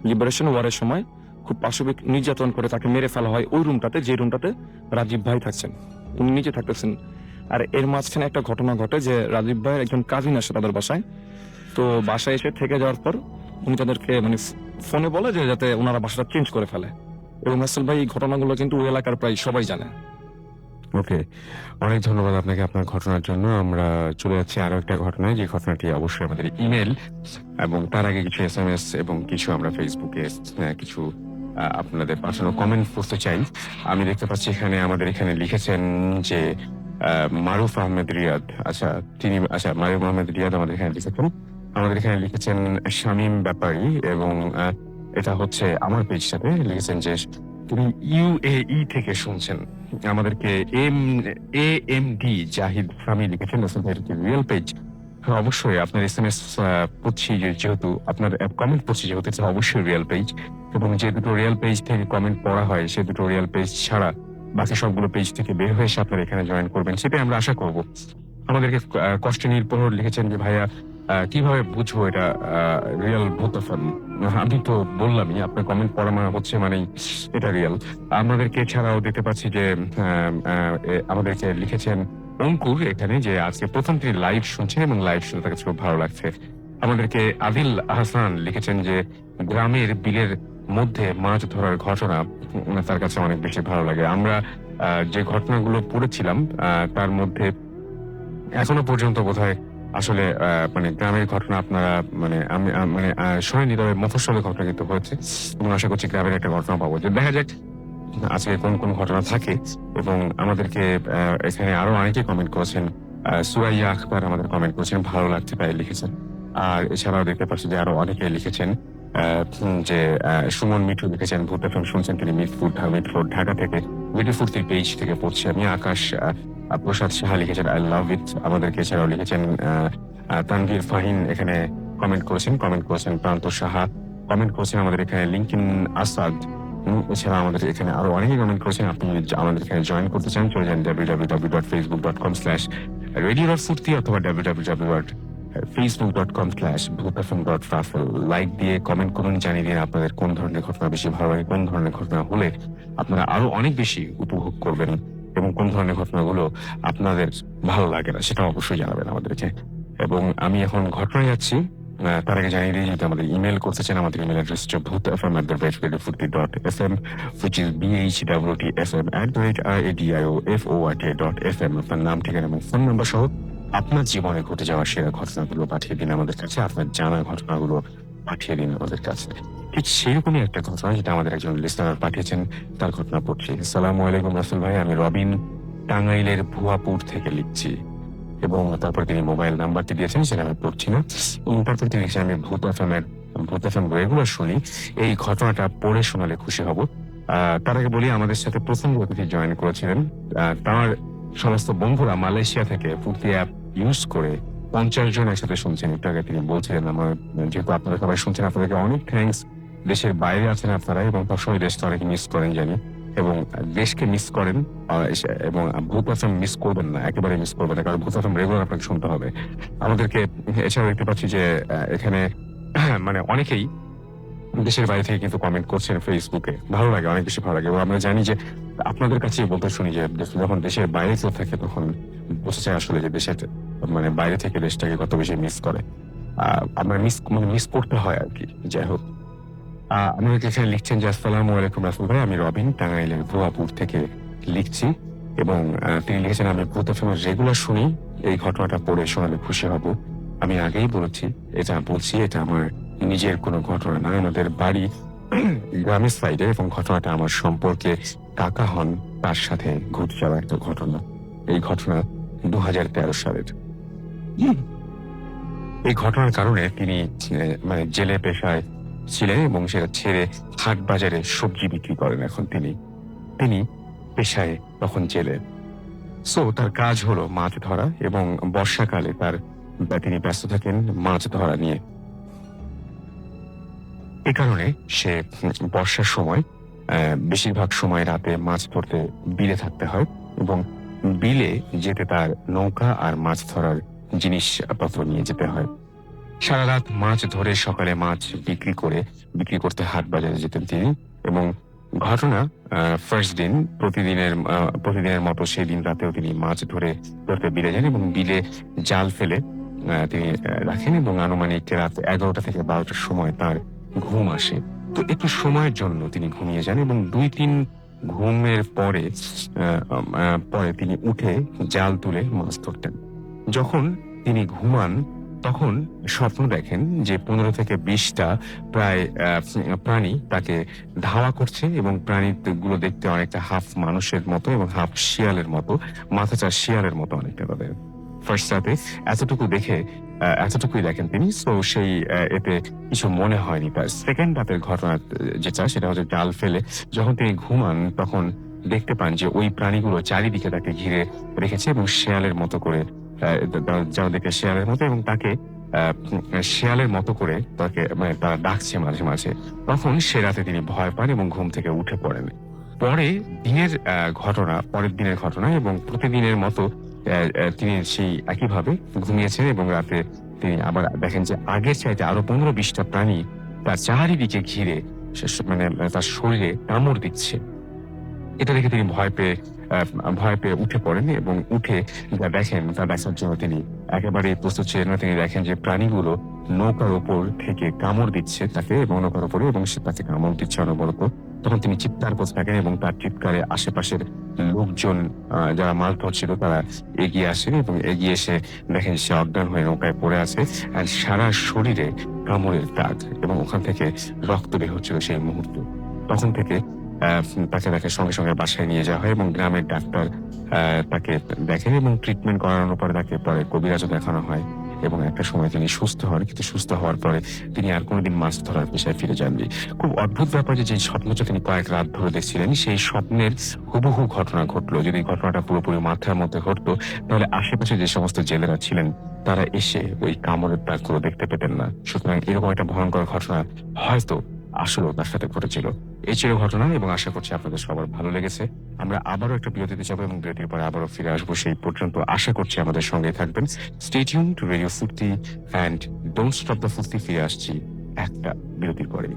S6: লিবারেশন ওয়ারের সময় খুব পাশবিক নির্যাতন করে তাকে মেরে ফেলা হয় ওই রুমটাতে, যে রুমটাতে রাজীব ভাই থাকছেন, উনি নিজে থাকতেছেন। আর এর মাঝখানে একটা ঘটনা ঘটে যে রাজীব ভাইয়ের একজন কাজিন আসে তাদের বাসায়। তো বাসায় এসে থেকে যাওয়ার পর উনি তাদেরকে মানে ফোনে বলে যে যাতে ওনারা বাসাটা চেঞ্জ করে ফেলে, এবং রাসেল ভাই এই ঘটনাগুলো কিন্তু ওই এলাকার প্রায় সবাই জানে।
S1: ওকে, অনেক ধন্যবাদ আপনাকে আপনার ঘটনার জন্য। আমরা চলে যাচ্ছি আরো একটা ঘটনায়, যে ঘটনাটি অবশ্যই আমাদের ইমেল এবং তার আগে কিছু SMS এবং কিছু আমরা ফেসবুকে কিছু আপনাদের পাঠানো কমেন্ট পড়তে চাই। আমি দেখতে পাচ্ছি এখানে আমাদের এখানে লিখেছেন যে মারুফ আহমেদ রিয়াদ, মারুফ আহমেদ রিয়াদ আমাদের এখানে লিখেছেন, শামীম ব্যাপারী, এবং এটা হচ্ছে আমার পেজটাতে লিখেছেন যে তিনি UAE থেকে শুনছেন আমাদেরকে। AMD জাহিদ স্বামী লিখেছেন রিয়েল পেজ। অবশ্যই আপনার SMS পড়ছি, যেহেতু আপনার কমেন্ট পড়ছি, যেহেতু এটা অবশ্যই রিয়েল পেজ, এবং যে দুটো রিয়েল পেজ থেকে কমেন্ট পড়া হয় সে দুটো রিয়েল পেজ ছাড়া বাকি সবগুলো পেজ থেকে বের হয়ে এসে আপনারা এখানে জয়েন করবেন, সেটাই আমরা আশা করব। আমাদেরকে কষ্টনীর প্রহর লিখেছেন যে ভাইয়া কিভাবে বুঝবো এটা রিয়েল ভূত FM? আমি তো বললামই, আপনার কমেন্ট পড়া হচ্ছে মানে এটা রিয়েল। আমাদেরকে এছাড়াও দেখতে পাচ্ছি যে আমাদেরকে লিখেছেন অঙ্কুর এখানে যে আজকে প্রথম তিনি লাইভ শুনছেন এবং লাইভ শুনে তার কাছে খুব ভালো লাগছে। আমাদেরকে আদিল আহসান লিখেছেন যে গ্রামের বিলের মধ্যে মাছ ধরার ঘটনা তার কাছে অনেক বেশি ভালো লাগে। আমরা যে ঘটনাগুলো পড়েছিলাম তার মধ্যে এখনো পর্যন্ত বোধহয় আসলে মানে গ্রামের ঘটনা আপনারা আমি শুনিনি, তবে মফস্বলের ঘটনা কিন্তু হয়েছে, এবং আশা করছি গ্রামের একটা ঘটনা পাবো। যে দেখা যাক আজকে কোন কোন ঘটনা থাকে। এবং আমাদেরকে এখানে আরো অনেকে কমেন্ট করেছেন। সুরাইয়া আখতার আমাদের কমেন্ট করেছেন, ভালো লাগছে তাই লিখেছেন। আর এছাড়াও দেখতে পাচ্ছি যে আরো অনেকে লিখেছেন যে সুমন মিঠু লিখেছেন ভূত FM শুনছেন তিনি মিটফোর্ড ঢাকা থেকে, মিটফোর্ড পেজ থেকে পড়ছি আমি। আকাশ প্রসাদ সাহা লিখেছেন আই লাভ ইট আমাদেরকে। এছাড়াও লিখেছেন তানভীর ফাহিন এখানে কমেন্ট করেছেন প্রান্ত সাহা কমেন্ট করেছেন আমাদের এখানে, লিঙ্কিন আসাদ। এছাড়া আমাদের এখানে আরো অনেকে কমেন্ট করেছেন। আপনি যদি আমাদের এখানে জয়েন করতে চান চলে যান www.facebook.com/radio.furti অথবা www.facebook.com/bhootfm.raffle। লাইক দিয়ে কমেন্ট করুন, জানিয়ে দিন আপনাদের কোন ধরনের ঘটনা বেশি ভালো লাগে, কোন ধরনের ঘটনা হলে আপনারা আরো অনেক বেশি উপভোগ করবেন, এবং কোন ধরনের ঘটনাগুলো আপনাদের ভালো লাগে না সেটা অবশ্যই জানাবেন আমাদেরকে। এবং আমি এখন ঘটনায় যাচ্ছি, তার আগে জানিয়ে দিই যদি আমাদের ইমেল করতে চান আমাদের ইমেল অ্যাড্রেস হচ্ছে bhootfm@radio.furti.fm, which is BHWTFM@RADIOFORT.FM। আপনার নাম, ঠিকানা এবং ফোন নাম্বার সহ আপনার জীবনে ঘটে যাওয়া সেরা ঘটনাগুলো পাঠিয়ে দিন আমাদের কাছে, আপনার জানা ঘটনাগুলো পাঠিয়ে দিন আমাদের কাছে। ঠিক সেরকমই একটা ঘটনা যেটা আমাদের একজন লিসনার পাঠিয়েছেন, তার ঘটনা পড়ছি। আসসালামু আলাইকুম রাসেল ভাই, আমি রবিন টাঙ্গাইলের ভুয়াপুর থেকে লিখছি। এবং তারপর তিনি মোবাইল নাম্বারটি দিয়েছেন, সেটা আমি পড়ছি না। এবং তারপর তিনি লিখছেন আমি ভূত FM রেগুলার শুনি, এই ঘটনাটা পড়ে শোনালে খুশি হব। তার আগে বলি আমাদের সাথে প্রথম অতিথি জয়েন করেছিলেন, তার সমস্ত বন্ধুরা মালয়েশিয়া থেকে ফুর্তি অ্যাপ ইউজ করে 50 জন একসাথে শুনছেন। একটু আগে তিনি বলছিলেন আমার, যেহেতু আপনারা সবাই শুনছেন আপনাদেরকে অনেক থ্যাঙ্কস। দেশের বাইরে আছেন আপনারা এবং সবসময় দেশটা অনেক মিস করেন জানি, এবং দেশকে মিস করেন, এবং ভূত FM মিস করবেন না, একেবারে মিস করবেন না, কারণ ভূত FM রেগুলার আপনাকে শুনতে হবে আমাদেরকে। এছাড়াও দেখতে পাচ্ছি যে এখানে অনেকেই দেশের বাইরে থেকে কিন্তু কমেন্ট করছেন ফেসবুকে, ভালো লাগে, অনেক বেশি ভালো লাগে। এবং আমরা জানি যে আপনাদের কাছেই বলতে শুনি যে যখন দেশের বাইরে কেউ থাকে তখন বোঝা যায় আসলে যে দেশের বাইরে থেকে দেশটাকে কত বেশি মিস করে, আমরা মিস করতে হয় আর কি। যাই হোক, আমাদেরকে এখানে লিখছেন যে আসসালামু আলাইকুম রাসেল ভাই, আমি রবিন টাঙ্গাইলের ভুয়াপুর থেকে লিখছি। এবং তিনি লিখেছেন, আমি ভূত এফএমের রেগুলার শুনি, এই ঘটনাটা পড়ে শোনালে খুশি হব। আমি আগেই বলছি, এটা আমার নিজের কোনো ঘটনা না, আমাদের বাড়ি গ্রামের সাইডে, এবং ঘটনাটা আমার সম্পর্কে কাকা হন তার সাথে ঘটে যাওয়া একটা ঘটনা। এই ঘটনা 2013 সালের। এই ঘটনার কারণে তিনি মানে জেলে পেশায় ছিলেন এবং সেটা ছেড়ে হাট বাজারে সবজি বিক্রি করেন। এখন তিনি পেশায় তখন জেলে। সো তার কাজ হলো মাছ ধরা, এবং বর্ষাকালে তিনি ব্যস্ত থাকেন মাছ ধরা নিয়ে। এ কারণে সে বর্ষার সময় বেশিরভাগ সময় রাতে মাছ ধরতে বিলে থাকতে হয়, এবং বিলে যেতে তার নৌকা আর মাছ ধরার জিনিসপত্র নিয়ে যেতে হয়। সারা রাত মাছ ধরে সকালে মাছ বিক্রি করতে হাট বাজারে যেতেন তিনি। এবং ঘটনা ফার্স্ট দিন প্রতিদিনের মতো সেই দিন রাতেও তিনি মাছ ধরতে বিলে যান, এবং বিলে জাল ফেলে তিনি রাখেন, এবং আনুমানিক রাত 11টা থেকে 12টার সময় তার ঘুম আসে। তো একটু সময়ের জন্য তিনি ঘুমিয়ে যান, এবং 2-3 ঘুমের পরে তিনি উঠে জাল তুলে মাছ ধরতেন। যখন তিনি ঘুমান তখন স্বপ্ন দেখেন যে 15 থেকে 20টা প্রায় প্রাণী তাকে ধাওয়া করছে, এবং প্রাণীগুলো দেখতে অনেকটা হাফ মানুষের মতো এবং হাফ শিয়ালের মতো, মাথাচার শিয়ালের মতো অনেকটা তাদের। ফার্স্ট রাতে এতটুকুই দেখেন তিনি। সো সেই এতে কিছু মনে হয়নি তার। সেকেন্ড রাতের ঘটনা যেটা, সেটা হচ্ছে জাল ফেলে যখন তিনি ঘুমান তখন দেখতে পান যে ওই প্রাণীগুলো চারিদিকে তাকে ঘিরে রেখেছে, এবং শেয়ালের মতো করে যারা দেখে শেয়ালের মতো, এবং তাকে শেয়ালের মতো করে মানে তারা ডাকছে মাঝে মাঝে। তখন সে রাতে তিনি ভয় পান এবং ঘুম থেকে উঠে পড়েন। পরের দিনের ঘটনা, এবং প্রতিদিনের মতো তিনি সেই একইভাবে ঘুমিয়েছেন, এবং রাতে তিনি আবার দেখেন যে আগের চাইতে আরো 15-20টা প্রাণী তার চারিদিকে ঘিরে মানে তার শরীরে কামড় দিচ্ছে। এটা দেখে তিনি ভয় পেয়ে উঠে পড়েন, এবং উঠে যা দেখেন তা দেখার জন্য তিনি একেবারে প্রস্তুত ছিলেন না। তিনি দেখেন যে প্রাণীগুলো নৌকার ওপর থেকে কামড় দিচ্ছে তাকে, এবং নৌকার উপরে, এবং সে তাকে কামড় দিচ্ছে অনবরত। তখন তিনি চিৎকার করতে থাকেন, এবং তার চিৎকারে আশেপাশের লোকজন যারা মাছ ধরছিল তারা এগিয়ে আসেন, এবং এগিয়ে এসে দেখেন সে অজ্ঞান হয়ে নৌকায় পড়ে আছে, আর সারা শরীরে কামড়ের দাগ, এবং ওখান থেকে রক্ত বের হচ্ছিল সেই মুহূর্তে। তখন থেকে তাকে সঙ্গে সঙ্গে বাসায় নিয়ে যাওয়া হয়, এবং গ্রামের ডাক্তার তাকে দেখেন, এবং ট্রিটমেন্ট করানোর পরে তাকে পরে কবিরাজও দেখানো হয়, এবং একটা সময় তিনি সুস্থ হন। কিন্তু সুস্থ হওয়ার পরে তিনি আর কোনোদিন মাছ ধরার পেশায় ফিরে যাননি। খুব অদ্ভুত ব্যাপার যে স্বপ্নটা তিনি কয়েক রাত ধরে দেখছিলেন, সেই স্বপ্নের হুবহু ঘটনা ঘটলো। যদি ঘটনাটা পুরোপুরি মাথার মধ্যে ঘটতো, তাহলে আশেপাশে যে সমস্ত জেলেরা ছিলেন তারা এসে ওই কামড়ের দাগগুলো দেখতে পেতেন না। সুতরাং এরকম একটা ভয়ঙ্কর ঘটনা হয়তো আসলে তার সাথে ঘটেছিল। এই ছিল ঘটনা, এবং আশা করছি আপনাদের সবার ভালো লেগেছে। আমরা আবারও একটা বিরতিতে যাবো, এবং বিরতির পরে আবারও ফিরে আসবো। সেই পর্যন্ত আশা করছি আমাদের সঙ্গে থাকবেন। স্টে টিউন টু রেডিও ফুর্তি অ্যান্ড ডোন্ট স্টপ দ্য ফুর্তি। ফিরে আসছি একটা বিরতির পরে।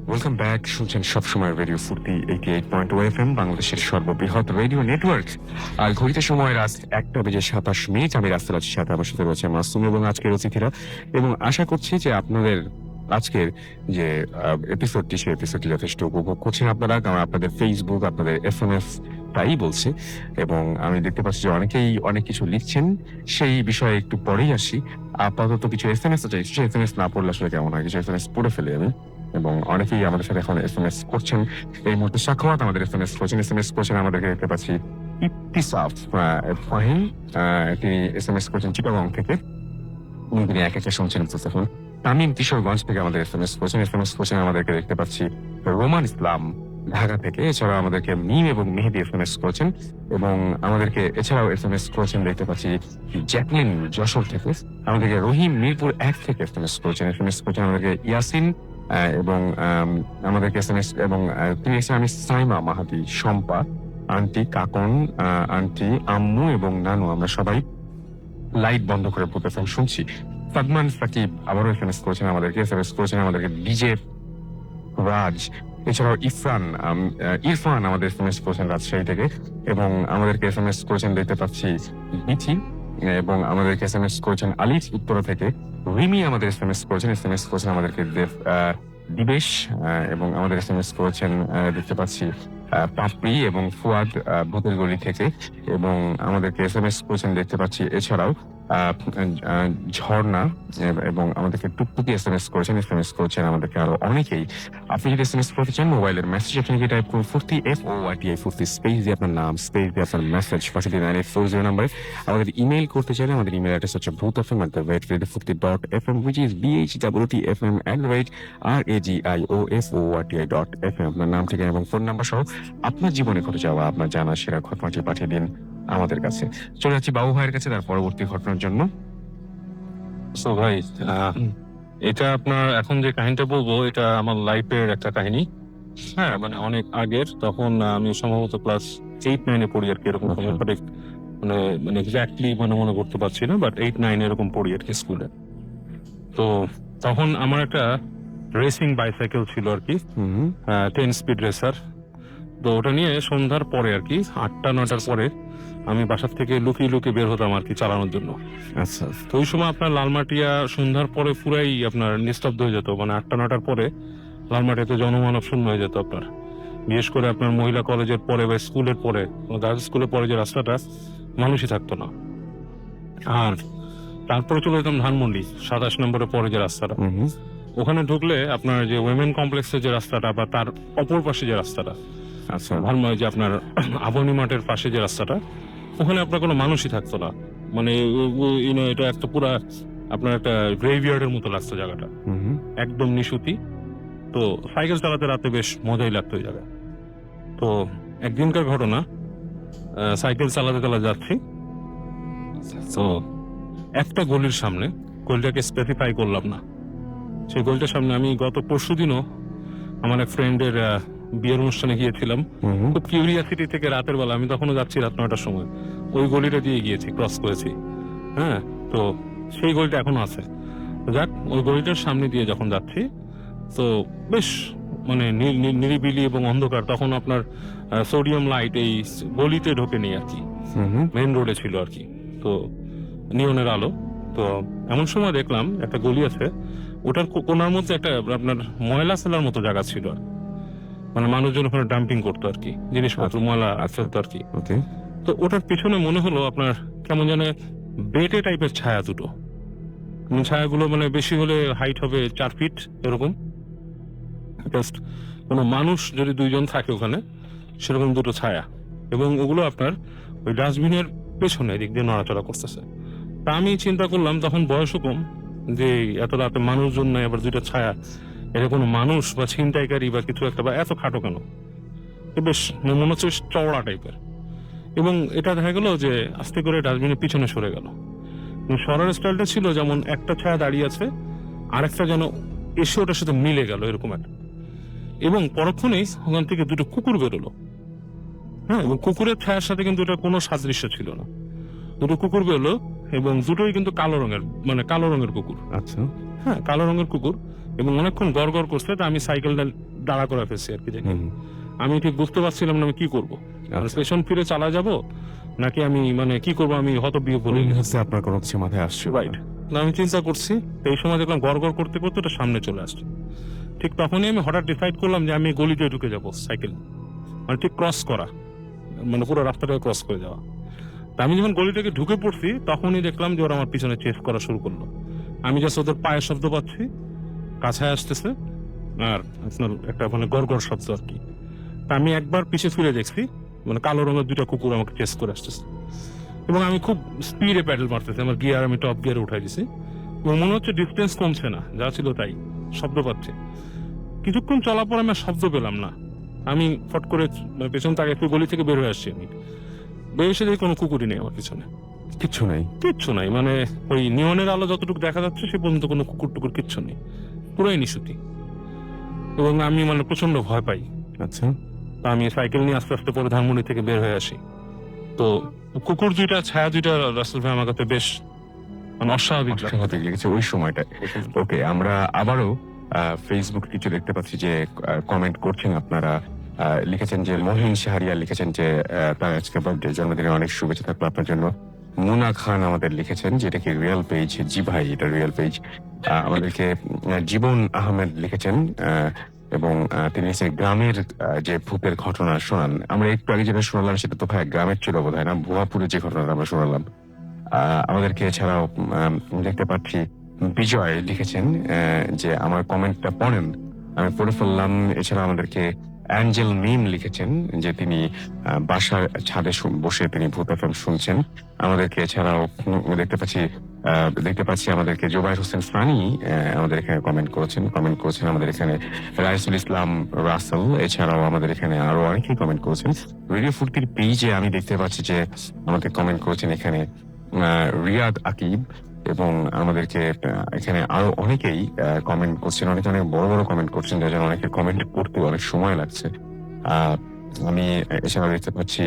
S1: Welcome back. শুনছেন সবসময় রেডিও ফুর্তি 88.2 FM, বাংলাদেশের সর্ববৃহৎ রেডিও নেটওয়ার্ক। আর ঘড়িতে সময় রাত 1:27 আমি রাস্তায় আছি, সাথে আমার সাথে রয়েছে মাসুম এবং আজকের অতিথিরা। এবং আশা করছি যে আপনাদের আজকের যে এপিসোডটি, সেই এপিসোডটি যথেষ্ট উপভোগ করছেন আপনারা, কারণ আপনাদের ফেসবুক, আপনাদের SMS তাই বলছে। এবং আমি দেখতে পাচ্ছি যে অনেকেই অনেক কিছু লিখছেন, সেই বিষয়ে একটু পরেই আসি। আপাতত কিছু SMS চাইছি, SMS না পড়লে আসলে কেমন হয়, কিছু SMS পড়ে ফেলে আমি। এবং অনেকেই আমাদের সাথে এখন SMS করছেন। এই মুহূর্তে সাক্ষাৎ আমাদের SMS করছেন আমাদেরকে দেখতে পাচ্ছি। ইফতিসাফ ফাহিম, তিনি SMS করছেন চিটাগং থেকে, তিনি এক একটা শুনছেন। তামিম কিশোরগঞ্জ থেকে আমাদের SMS করছেন আমাদেরকে দেখতে পাচ্ছি। রোমান ইসলাম ঢাকা থেকে, এছাড়াও আমাদেরকে মিম এবং মেহেদি SMS করেছেন, এবং আমাদেরকে এছাড়াও SMS করেছেন দেখতে পাচ্ছি জ্যাকলিন যশোর থেকে, আমাদেরকে রহিম মিরপুর 1 থেকে SMS করেছেন আমাদেরকে ইয়াসিন, এবং আমাদেরকে SMS, এবং তিনি আমি সাইমা মাহাতি, শম্পা আন্টি, কাকন আন্টি, আম্মু এবং নানু, আমরা সবাই লাইট বন্ধ করে ভূত এফএম শুনছি। সাদমান সাকিব আবারও SMS করেছেন আমাদেরকে, ডিজে রাজ এছাড়াও ইরফান আমাদের এসএমএস করেছেন রাজশাহী থেকে, এবং আমাদেরকে এসএমএস করেছেন দেখতে পাচ্ছি বিথি, এবং আমাদেরকে এসএমএস করেছেন আলিফ উত্তরা থেকে। রিমি আমাদের এসএমএস করেছেন আমাদেরকে দিবেশ, এবং আমাদের এসএমএস করেছেন দেখতে পাচ্ছি পাপড়ি এবং ফুয়াদ ভূতের গলি থেকে, এবং আমাদেরকে এসএমএস করেছেন দেখতে পাচ্ছি এছাড়াও ঝর্ণা, এবং আমাদেরকে টুকটুকি এসএমএস করেছেন আমাদেরকে আরো অনেকেই। আপনি যদি এসএমএস করতে চান মোবাইলের মেসেজ আপনি কি টাইপ করুন ফুর্তি FORTI ফুর্তি স্পেস দিয়ে আপনার নাম স্পেস দিয়ে আপনার মেসেজ 53940 নাম্বারে। আমাদের ইমেল করতে চাইলে আমাদের ইমেল অ্যাড্রেস হচ্ছে bhutfm@radiofuርቲ.fm which is BHWTFM@radiofuርቲ.fm। আপনার নাম ঠিকানা এবং ফোন নাম্বার সহ আপনার জীবনে ঘটে যাওয়া আপনার জানা সেরা ঘটনাটি পাঠিয়ে দিন আমাদের কাছে। চলে যাচ্ছি বাবু ভাইয়ের কাছে তার পরবর্তী ঘটনার জন্য।
S3: সো ভাই, এটা আপনার এখন যে কাহিনীটা বলবো এটা আমার লাইফের একটা কাহিনী। হ্যাঁ, মানে অনেক আগের, তখন আমি সম্ভবত ক্লাস 8-9 পড়ি আর কি, এরকম মানে এক্স্যাক্টলি মনে করতে পারছি না, বাট 8-9 এরকম পড়ি আর কি স্কুলে। তো তখন আমার একটা রেসিং বাইসাইকেল ছিল আর কি, 10 স্পিড রেসার। তো ওটা নিয়ে সন্ধ্যার পরে আর কি 8টা-9টার পরে আমি বাসার থেকে লুকিয়ে বের হতাম আর কি চালানোর জন্য।
S1: আচ্ছা,
S3: তো ওই সময় আপনার লালমাটিয়া সন্ধ্যার পরে পুরাই আপনার নিস্তব্ধ হয়ে যেত, মানে 8টা-9টার পরে লালমাটিয়াতে জনমানব শূন্য হয়ে যেত আপনার। বিশেষ করে আপনার মহিলা কলেজের পরে বা স্কুলের পরে, গার্লস স্কুলের পরে যে রাস্তাটা মানুষই থাকতো না। আর তারপরে চলে যেতাম ধানমন্ডি 27 নম্বরের পরে যে রাস্তাটা, ওখানে ঢুকলে আপনার যে উইমেন কমপ্লেক্সের যে রাস্তাটা বা তার অপর পাশে যে রাস্তাটা,
S1: আচ্ছা,
S3: ধানমন্ডি যে আপনার আবনি মাঠের পাশে যে রাস্তাটা, ওখানে আপনার কোনো মানুষই থাকতো না। মানে এটা একটা পুরা আপনার একটা গ্রেভইয়ার্ডের মতো লাগতো জায়গাটা, একদম নিশুতি। তো সাইকেল চালাতে রাতে বেশ মজাই লাগতো ওই জায়গায়। তো একদিনকার ঘটনা, সাইকেল চালাতে যাচ্ছি, তো একটা গলির সামনে, গলিটাকে স্পেসিফাই করলাম না, সেই গলিটার সামনে আমি গত পরশুদিনও আমার এক ফ্রেন্ডের বিয়ের অনুষ্ঠানে গিয়েছিলাম। খুব কিউরিয়াসিটি থেকে রাতের বেলা, আমি তখনও যাচ্ছি রাত 9টার সময়, ওই গলিটা দিয়ে গিয়েছি, ক্রস করেছি। হ্যাঁ, তো সেই গলিটা এখনো আছে। তো যাক, ওই গলিটার সামনে দিয়ে যখন যাচ্ছি, তো বেশ মানে নিরিবিলি এবং অন্ধকার, তখন আপনার সোডিয়াম লাইট এই গলিতে ঢোকেনি আর কি, মেইন রোডে ছিল আর কি, তো নিয়নের আলো। তো এমন সময় দেখলাম একটা গলি আছে, ওটার কোনার মধ্যে একটা আপনার ময়লা ফেলার মতো জায়গা ছিল আর, মানে মানুষজন ওখানে ডাম্পিং করতো আর কি, জিনিসপত্র ময়লা ফেলতো আর কি। তো ওটার পিছনে মনে হলো আপনার কেমন যেন বেটে টাইপের ছায়া দুটো, ছায়াগুলো মানে বেশি হলে হাইট হবে 4 ফিট এরকম, জাস্ট কোনো মানুষ যদি 2জন থাকে ওখানে সেরকম দুটো ছায়া, এবং ওগুলো আপনার ওই ডাস্টবিনের পেছনে দিক দিয়ে নড়াচড়া করতেছে। তা আমি চিন্তা করলাম, তখন বয়সও কম, যে এত রাতে মানুষজন নাই, আবার দুইটা ছায়া, এটা কোনো মানুষ বা ছিনতাইকারী বা কিছু একটা, বা এত খাটো কেন, বেশ মনে হচ্ছে চওড়া টাইপের। এবং এটা দেখা গেল যে আস্তে করে ডাস্টবিনের পিছনে সরে গেল। সরার স্টাইলটা ছিল যেমন একটা ছায়া দাঁড়িয়ে আছে, আরেকটা যেন এসে ওটার সাথে মিলে গেল এরকম একটা, এবং পরক্ষণেই ওখান থেকে দুটো কুকুর বেরোলো। হ্যাঁ, এবং কুকুরের ছায়ার সাথে কিন্তু এটা কোনো সাদৃশ্য ছিল না, দুটো কুকুর বেরোলো, এবং দুটোই কিন্তু কালো রঙের কুকুর।
S1: আচ্ছা,
S3: হ্যাঁ, কালো রঙের কুকুর, এবং অনেকক্ষণ গড় করছে। তা আমি সাইকেলটা দাঁড়া করে ফেলছি আর কি, আমি ঠিক বুঝতে পারছিলাম না আমি কি করবো, পেছন ফিরে চালা যাব নাকি আমি মানে কি করবো, আমি হতবিহ্বল বলে
S1: হচ্ছে আপনার কোনো কিছু মাথায় আসছে,
S3: রাইট না, আমি চিন্তা করছি। এই সময় দেখলাম গড় করতে ওটা সামনে চলে আসছে। ঠিক তখনই আমি হঠাৎ ডিসাইড করলাম যে আমি গলিতে ঢুকে যাব সাইকেল, মানে ঠিক ক্রস করা, মানে পুরো রাস্তাটাকে ক্রস করে যাওয়া। তা আমি যখন গলিটাকে ঢুকে পড়ছি তখনই দেখলাম যে ওরা আমার পিছনে চেস করা শুরু করলো। আমি জাস্ট ওদের পায়ের শব্দ পাচ্ছি, কাছে আসতেছে, আর আপনার একটা মানে গড় শব্দ আর কি। তা আমি একবার পিছিয়ে ফিরে দেখছি, মানে কালো রঙের দুটা কুকুর আমাকে চেস করে আসতেছে, এবং আমি খুব স্পিডে প্যাডেল মারতেছি, আমার গিয়ার আমি টপ গিয়ারে উঠাই দিছি, এবং মনে হচ্ছে ডিস্টেন্স কমছে না, যা ছিল তাই, শব্দ পাচ্ছে। কিছুক্ষণ চলার পর আমি আর শব্দ পেলাম না। আমি ফট করে পেছন তাকে একটু গলি থেকে বের হয়ে আসছি, আমি বের এসে দেখি কোনো কুকুরই নেই আমার পিছনে, কিচ্ছু নাই, মানে ওই নিয়নের আলো যতটুকু দেখা যাচ্ছে সে পর্যন্ত কোনো কুকুর টুকুর কিচ্ছু নেই, পুরাই নিশুতি, এবং আমি মানে প্রচন্ড ভয় পাই।
S1: আচ্ছা,
S3: তা আমি সাইকেল নিয়ে আস্তে আস্তে পরে ধানমন্ডি থেকে বের হয়ে আসি। তো কুকুর দুইটা, ছায়া দুইটা রাসেল ভাই আমার কাছে বেশ মানে অস্বাভাবিক
S1: লেগেছে ওই সময়টা। ওকে, আমরা আবারও ফেসবুক কিছু দেখতে পাচ্ছি যে কমেন্ট করছেন আপনারা। লিখেছেন যে মহিন শাহরিয়ার লিখেছেন যে তার আজকে বার্থডে, জন্মদিনে অনেক শুভেচ্ছা থাকলো আপনার জন্য। মুনা খান আমাদের লিখেছেন যেটা কি রিয়েল পেজ। জি ভাই, এটা রিয়েল পেজ। আমাদেরকে জীবন আহমেদ লিখেছেন এবং তিনি হচ্ছে গ্রামের যে ভূতের ঘটনা শোনান। আমরা একটু আগে যেটা শোনালাম সেটা তো ভাই গ্রামের ছিল বোধ হয় না, ভুয়াপুরে যে ঘটনাটা আমরা শোনালাম। আমাদেরকে এছাড়াও দেখতে পাচ্ছি বিজয় লিখেছেন যে আমার কমেন্টটা পড়েন, আমি পড়ে ফেললাম। এছাড়া আমাদেরকে অ্যাঞ্জেল মিম লিখেছেন যে তিনি বাসার ছাদে বসে তিনি ভূত এফএম শুনছেন আমাদেরকে। এছাড়াও দেখতে পাচ্ছি আমাদেরকে জোবাইর হোসেন সানি আমাদের এখানে কমেন্ট করেছেন আমাদের এখানে রাইসুল ইসলাম রাসেল। এছাড়াও আমাদের এখানে আরো অনেকেই কমেন্ট করেছেন। রেডিও ফুর্তির পেজে আমি দেখতে পাচ্ছি যে আমাদের কমেন্ট করেছেন এখানে রিয়াদ আকিব, এবং আমাদেরকে এখানে আরো অনেকেই কমেন্ট করছেন, অনেক বড় বড় কমেন্ট করছেন, যার জন্য অনেকে কমেন্ট করতে অনেক সময় লাগছে। আমি এছাড়াও দেখতে পাচ্ছি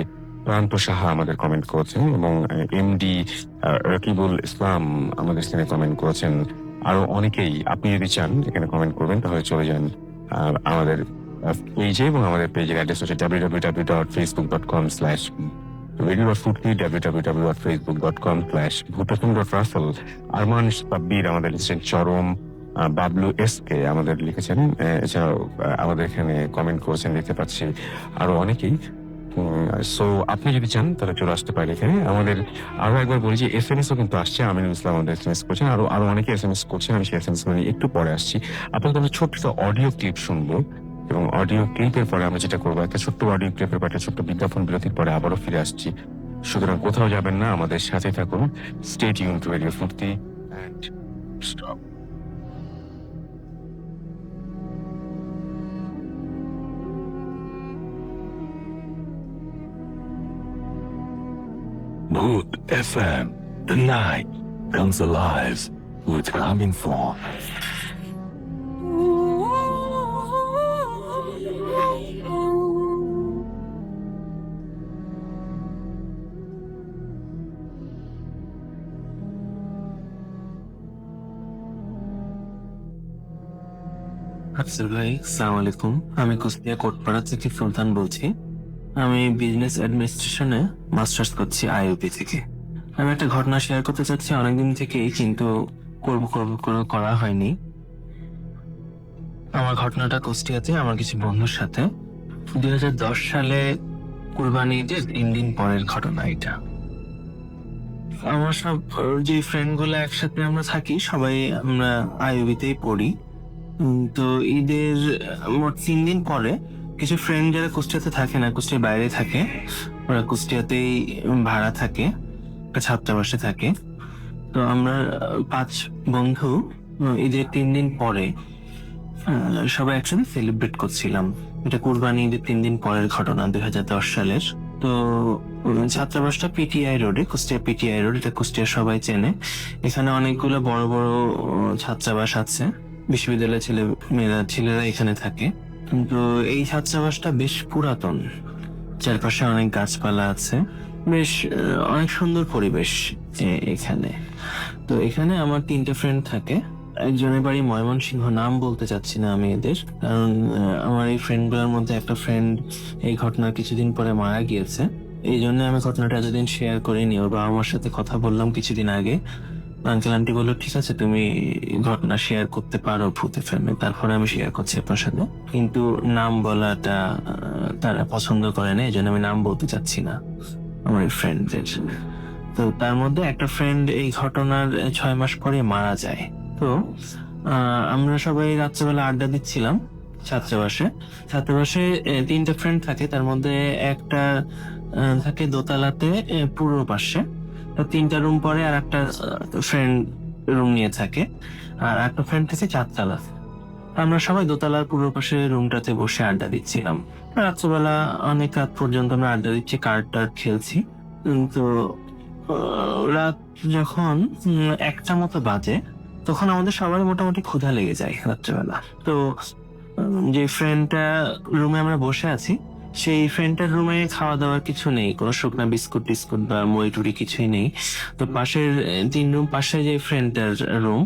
S1: প্রান্ত সাহা আমাদের কমেন্ট করেছেন এবং এমডি রকিবুল ইসলাম আমাদের এখানে কমেন্ট করেছেন। আরো অনেকেই, আপনি যদি চান এখানে কমেন্ট করবেন তাহলে চলে যান আমাদের পেজে, এবং আমাদের পেজের অ্যাড্রেস হচ্ছে www.facebook.com/radio.ফুর্তি, www.facebook.com/bhutafm.russell। আরমান সাব্বির আমাদের লিখেছেন চরম, বাবলু এসকে আমাদের লিখেছেন। এছাড়াও আমাদের এখানে কমেন্ট করেছেন দেখতে পাচ্ছি আরো অনেকেই। সো আপনি যদি চান তাহলে চলে আসতে পারেন এখানে। আমাদের আরো একবার বলি যে SMS ও কিন্তু আসছে, আমিনুল ইসলাম আমাদের SMS করছেন, আরো অনেকে SMS করছেন। আমি সেই SMS গুলো একটু পরে আসছি। আপনাদের আমরা ছোট্ট অডিও ক্লিপ শুনবো, এবং অডিও ক্লিপের পরে আমরা যেটা করবো, একটা ছোট্ট অডিও ক্লিপের পর একটা ছোট্ট বিজ্ঞাপন বিরতির পরে আবারও ফিরে আসছি। সুতরাং কোথাও যাবেন না, আমাদের সাথে থাকুন। Stay tune to radio Furti and stop.
S5: Mood FM. The night comes alive with coming for.
S7: Afsar ভাই, আসসালামু আলাইকুম। আমি কুষ্টিয়া কোটপাড়া থেকে সুলতান বলছি। আমি বিজনেস অ্যাডমিনিস্ট্রেশনে মাস্টার্স করছি আইইউপি থেকে। আমি একটা ঘটনা শেয়ার করতে চাচ্ছি অনেকদিন থেকেই, কিন্তু করব করে করা হয়নি। আমার ঘটনাটা কুষ্টিয়াতে আমার কিছু বন্ধুর সাথে 2010 সালে কুরবানি ঈদের 3 দিন পরের ঘটনা এটা। আমার সব যে ফ্রেন্ড গুলো একসাথে আমরা থাকি, সবাই আমরা আইইউবিতেই পড়ি। তো ঈদের মোট 3 দিন পরে কিছু ফ্রেন্ড যারা কুষ্টিয়াতে থাকে না, কুষ্টিয়ার বাইরে থাকে, ওরা কুষ্টিয়াতেই ভাড়া থাকে, একটা ছাত্রাবাসে থাকে। তো আমরা 5 বন্ধু ঈদের 3 দিন পরে সবাই একসাথে সেলিব্রেট করছিলাম। এটা কুরবানি ঈদের 3 দিন পরের ঘটনা, 2010 সালের। তো ছাত্রাবাসটা পিটিআই রোডে, কুষ্টিয়া পিটিআই রোড, এটা কুষ্টিয়া সবাই চেনে। এখানে অনেকগুলো বড় বড় ছাত্রাবাস আছে, বিশ্ববিদ্যালয়ের ছেলেরা এখানে থাকে। কিন্তু এই ছাত্রাবাসটা বেশ পুরাতন, চারপাশে অনেক গাছপালা আছে, বেশ অনেক সুন্দর পরিবেশ এখানে। তো এখানে আমার 3টে ফ্রেন্ড থাকে। একজনের বাড়ি ময়মনসিংহ, নাম বলতে চাচ্ছি না আমি এদের, কারণ আমার এই ফ্রেন্ডগুলোর মধ্যে একটা ফ্রেন্ড এই ঘটনার কিছুদিন পরে মারা গিয়েছে। এই জন্য আমি ঘটনাটা এতদিন শেয়ার করিনি। ওর বাবা মার সাথে কথা বললাম কিছুদিন আগে, আঙ্কেল আন্টি বললো ঠিক আছে তুমি ঘটনা শেয়ার করতে পারো ভূতে ফেলবে, তারপরে আমি শেয়ার করছি আপনার সাথে। কিন্তু নাম বলাটা তারা পছন্দ করে না, এই জন্য আমি নাম বলতে চাচ্ছি না আমার এই ফ্রেন্ডদের। তো তার মধ্যে একটা ফ্রেন্ড এই ঘটনার 6 মাস পরে মারা যায়। তো আমরা সবাই রাত্রেবেলা আড্ডা দিচ্ছিলাম ছাত্রাবাসে। 3টে ফ্রেন্ড থাকে, তার মধ্যে একটা থাকে দোতলাতে পূর্ব পাশে, 3টা রুম পরে আর একটা ফ্রেন্ড রুম নিয়ে থাকে, আর একটা ফ্রেন্ড থাকে 4তলা। আমরা সবাই দোতলার পূর্ব পাশে রুমটাতে বসে আড্ডা দিচ্ছিলাম। রাত্রেবেলা অনেক রাত পর্যন্ত আমরা আড্ডা দিচ্ছি, কার্ড খেলছি। তো রাত যখন 1টা মতো বাজে, তখন আমাদের সবার মোটামুটি ক্ষুধা লেগে যায় রাত্রেবেলা। তো যে ফ্রেন্ডটা রুমে আমরা বসে আছি, সেই ফ্রেন্ডটার রুমে খাওয়া দাওয়ার কিছু নেই, কোনো শুকনা বিস্কুট টিস্কুট বা মুড়ি টুড়ি কিছুই নেই। তো পাশের 3 রুম পাশে যে ফ্রেন্ডটার রুম,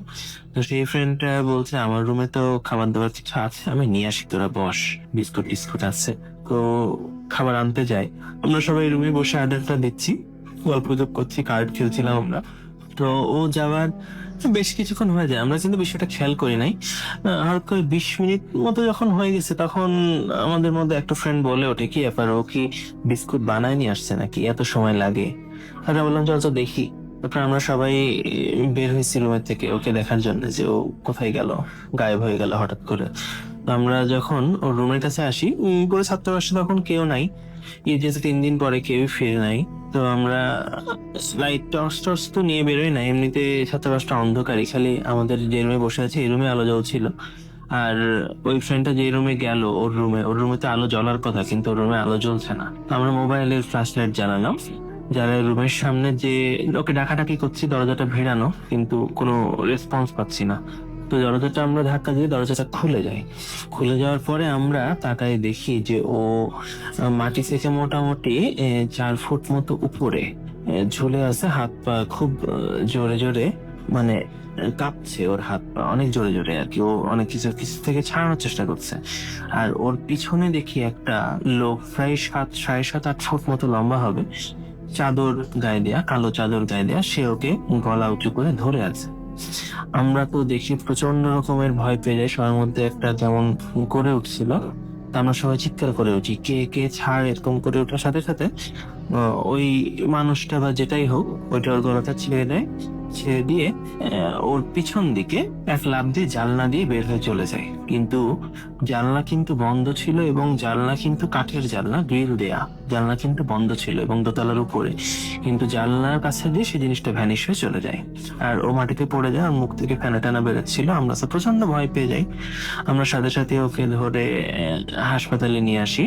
S7: তো সেই ফ্রেন্ডটা বলছে আমার রুমে তো খাবার দাবার কিছু আছে, আমি নিয়ে আসি, তোরা বস, বিস্কুট টিস্কুট আছে। তো খাবার আনতে যাই, আমরা সবাই রুমে বসে আড্ডা দিচ্ছি, গল্প গুজব করছি, কার্ড খেলছিলাম আমরা। তো ও যাওয়ার বেশ কিছুক্ষণ হয়ে যায়, আমরা কিন্তু বিষয়টা খেয়াল করি নাই। হঠাৎ করে 20 মিনিট মতো যখন হয়ে গেছে, তখন আমাদের মধ্যে একটা ফ্রেন্ড বলে ওঠে, কি ব্যাপার, ও কি বিস্কুট বানায় নিয়ে আসছে নাকি, এত সময় লাগে? আর আমি বললাম চল তো দেখি। তারপর আমরা সবাই বের হয়েছি রুমের থেকে ওকে দেখার জন্য যে ও কোথায় গেল, গায়েব হয়ে গেল হঠাৎ করে। তো আমরা যখন ওর রুমের কাছে আসি, পুরো ছাত্রাবাসে তখন কেউ নাই, এই যে 3 দিন পরে কেউ ফিরে নাই। তো আমরা লাইট টর্চ তো নিয়ে বেরোই না, এমনিতে ছাত্রাবাসটা অন্ধকারই, খালি আমাদের যে রুমে বসে আছে এই রুমে আলো জ্বলছিল। আর ওই ফ্রেন্ডটা যে রুমে গেল, ওর রুমে তো আলো জ্বলার কথা, কিন্তু ওর রুমে আলো জ্বলছে না। তো আমরা মোবাইলের ফ্ল্যাশ লাইট জ্বালালাম, যারা রুমের সামনে যে ওকে ডাকাডাকি করছি, দরজাটা ভিড়ানো, কিন্তু কোনো রেসপন্স পাচ্ছি না। তো দরজাটা আমরা ধাক্কা দিয়ে দরজাটা খুলে যায়। খুলে যাওয়ার পরে আমরা তাকায় দেখি যে ও মাটি থেকে মোটামুটি 4 ফুট মতো উপরে ঝুলে আছে, হাত পা খুব জোরে জোরে, মানে কাঁপছে ওর হাত পা অনেক জোরে জোরে আর কি, ও অনেক কিছু থেকে ছাড়ানোর চেষ্টা করছে। আর ওর পিছনে দেখি একটা লোক, প্রায় 7.5-8 ফুট মতো লম্বা হবে, চাদর গায়ে দেয়া, কালো চাদর গায়ে দেয়া, সে ওকে গলা উঁচু করে ধরে আছে। আমরা তো দেখি প্রচন্ড রকমের ভয় পেয়ে যাই, সবার মধ্যে একটা কেমন করে উঠছিল। তা আমরা সবাই চিৎকার করে উঠি, কে কে ছাড়, এরকম করে ওঠার সাথে সাথে ওই মানুষটা বা যেটাই হোক ওইটা ওর গলাটা ছেড়ে দেয়, ছেড়ে দিয়ে ওর পিছন দিকে এক লাফ দিয়ে জানলা দিয়ে বের হয়ে চলে যায়। কিন্তু জানলা কিন্তু বন্ধ ছিল, এবং জানলা কিন্তু কাঠের জানলা, গ্রিল দেয়া জানলা কিন্তু বন্ধ ছিল এবং দোতলার উপরে, কিন্তু জানলার কাছে দিয়ে সেই জিনিসটা ভ্যানিশ হয়ে চলে যায়। আর ও মাটিতে পড়ে যায়, আর মুখ থেকে ফেনা টানা বেরোচ্ছিল। আমরা তো প্রচন্ড ভয় পেয়ে যাই, আমরা সাথে সাথে ওকে ধরে হাসপাতালে নিয়ে আসি।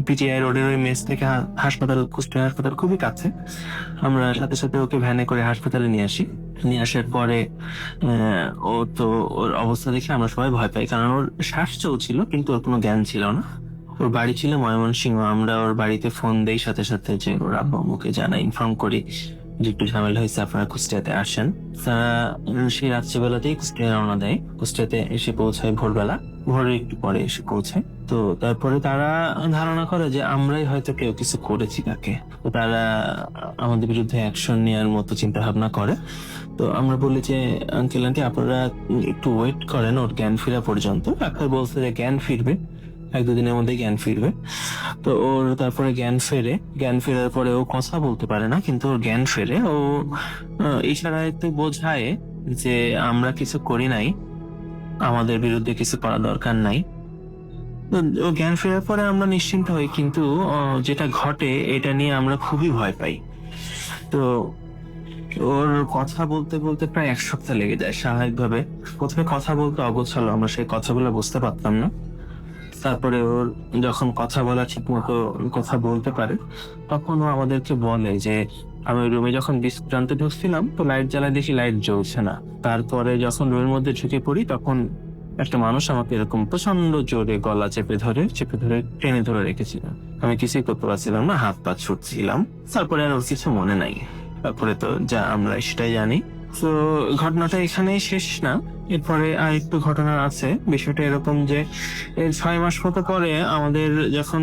S7: পিটিআই রোডের ওই মেস থেকে হাসপাতাল, কুষ্টিয়া হাসপাতাল খুবই কাছে। আমরা সাথে সাথে ওকে ভ্যানে করে হাসপাতালে নিয়ে আসি। নিয়ে আসার পরে ও তো, ওর অবস্থা দেখে আমরা সবাই ভয় পাই, কারণ ওর শ্বাস চলছিল কিন্তু ওর কোনো জ্ঞান ছিল না। ওর বাড়ি ছিল ময়মনসিংহ, আমরা ওর বাড়িতে ফোন দেই সাথে সাথে, যে ওর আব্বু আম্মুকে জানাই, ইনফর্ম করি যে একটু ঝামেলা হয়েছে, আপনারা কুষ্টিয়াতে আসেন। তারা সেই রাত্রিবেলাতেই কুষ্টিয়া রওনা দেয়, কুষ্টিয়াতে এসে পৌঁছায় ভোরে একটু পরে এসে পৌঁছায়। তো তারপরে তারা ধারণা করে যে আমরাই হয়তো কেউ কিছু করেছি তাকে, তো তারা আমাদের বিরুদ্ধে অ্যাকশন নেওয়ার মতো চিন্তা ভাবনা করে। তো আমরা বলি যে আঙ্কেল আন্টি আপনারা একটু ওয়েট করেন ওর জ্ঞান ফেরা পর্যন্ত। ডাক্তার বলছে যে জ্ঞান ফিরবে, 1-2 দিনের মধ্যে জ্ঞান ফিরবে। তো ওর তারপরে জ্ঞান ফেরার পরে ও কথা বলতে পারে না, কিন্তু ওর জ্ঞান ফেরে। ও ইশারায় তো বোঝায় যে আমরা কিছু করি নাই, আমাদের বিরুদ্ধে কিছু করা দরকার নাই। তো ও জ্ঞান ফেরার পরে আমরা নিশ্চিন্ত হই, কিন্তু যেটা ঘটে এটা নিয়ে আমরা খুবই ভয় পাই। তো ওর কথা বলতে বলতে প্রায় 1 সপ্তাহ লেগে যায় স্বাভাবিকভাবে। প্রথমে কথা বলতে অগোছালো, আমরা সেই কথাগুলো বুঝতে পারতাম না। তারপরে ওর যখন কথা বলা ঠিক মতো কথা বলতে পারে, তখন ও আমাদেরকে বলে যে আমি রুমে যখন বিস্কুট আনতে ঢুকছিলাম, তো লাইট জ্বালা দেখি লাইট জ্বলছে না। তারপরে যখন রুমের মধ্যে ঢুকে পড়ি, তখন একটা মানুষ আমাকে এরকম প্রচন্ড জোরে গলা চেপে ধরে টেনে ধরে রেখেছিল। আমি কিছুই করতে পারছিলাম না, হাত পা ছুটছিলাম। তারপরে আর ওর কিছু মনে নাই। তারপরে তো যা আমরা সেটাই জানি। তো ঘটনাটা এখানেই শেষ না, এরপরে আর একটু ঘটনা আছে। বিষয়টা এরকম যে এর 6 মাস মতো পরে আমাদের যখন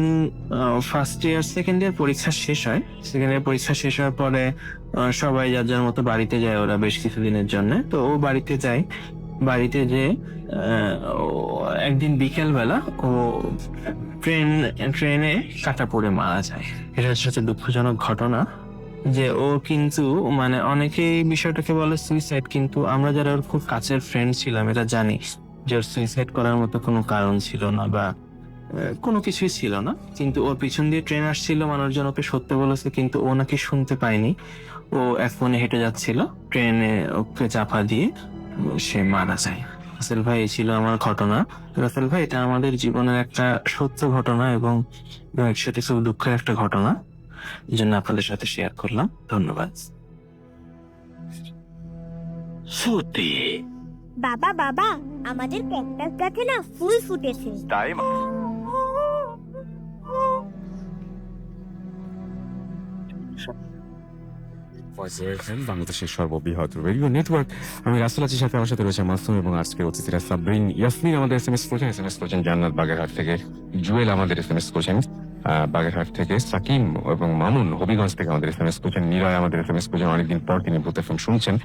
S7: ফার্স্ট ইয়ার সেকেন্ড ইয়ার পরীক্ষা শেষ হয়, সেকেন্ড ইয়ার পরীক্ষা শেষ হওয়ার পরে সবাই যার যার মতো বাড়িতে যায় ওরা বেশ কিছুদিনের জন্য। তো ও বাড়িতে যায়, বাড়িতে যে একদিন বিকেল বেলা ও ট্রেনে কাটা পড়ে মারা যায়। এটা হচ্ছে দুঃখজনক ঘটনা, যে ও কিন্তু মানে অনেকেই বিষয়টাকে বলে সুইসাইড, কিন্তু আমরা যারা ওর খুব কাছের ফ্রেন্ড ছিলাম এটা জানি যে ওর সুইসাইড করার মতো কোনো কারণ ছিল না বা কোনো কিছুই ছিল না। কিন্তু ওর পিছন দিয়ে ট্রেন আসছিল, মানুষজন ওকে সত্যি বলেছে, কিন্তু ও নাকি শুনতে পায়নি। ও এক মনে হেঁটে যাচ্ছিল, ট্রেনে ওকে চাপা দিয়ে সে মারা যায়। রাসেল ভাই, এই ছিল আমার ঘটনা। রাসেল ভাই, এটা আমাদের জীবনের একটা সত্য ঘটনা এবং একসাথে খুব দুঃখের একটা ঘটনা, এই জন্য আপনাদের সাথে শেয়ার করলাম। ধন্যবাদ।
S5: সত্যি
S8: বাবা বাবা, আমাদের ক্যাকটাস গাছে না ফুল ফুটেছে।
S5: তাই মা?
S1: বাংলাদেশের সর্ববৃহৎ রেডিও নেটওয়ার্ক। আমি রাসেল আজির সাথে আমার সাথে রয়েছে মাসুম এবং আজকের অতিথিরা সাবরিন, ইয়াসমিন আমাদের এসএমএস করছেন জান্নাত বাগেরহাট থেকে, জুয়েল আমাদের এসএমএস করছেন বাগেরহাট থেকে, সাকিম এবং মামুন হবিগঞ্জ থেকে আমাদের এসএমএস করছেন, নিরয় আমাদের এসএমএস করছেন, অনেকদিন পর তিনি ভূত এফএম শুনছেন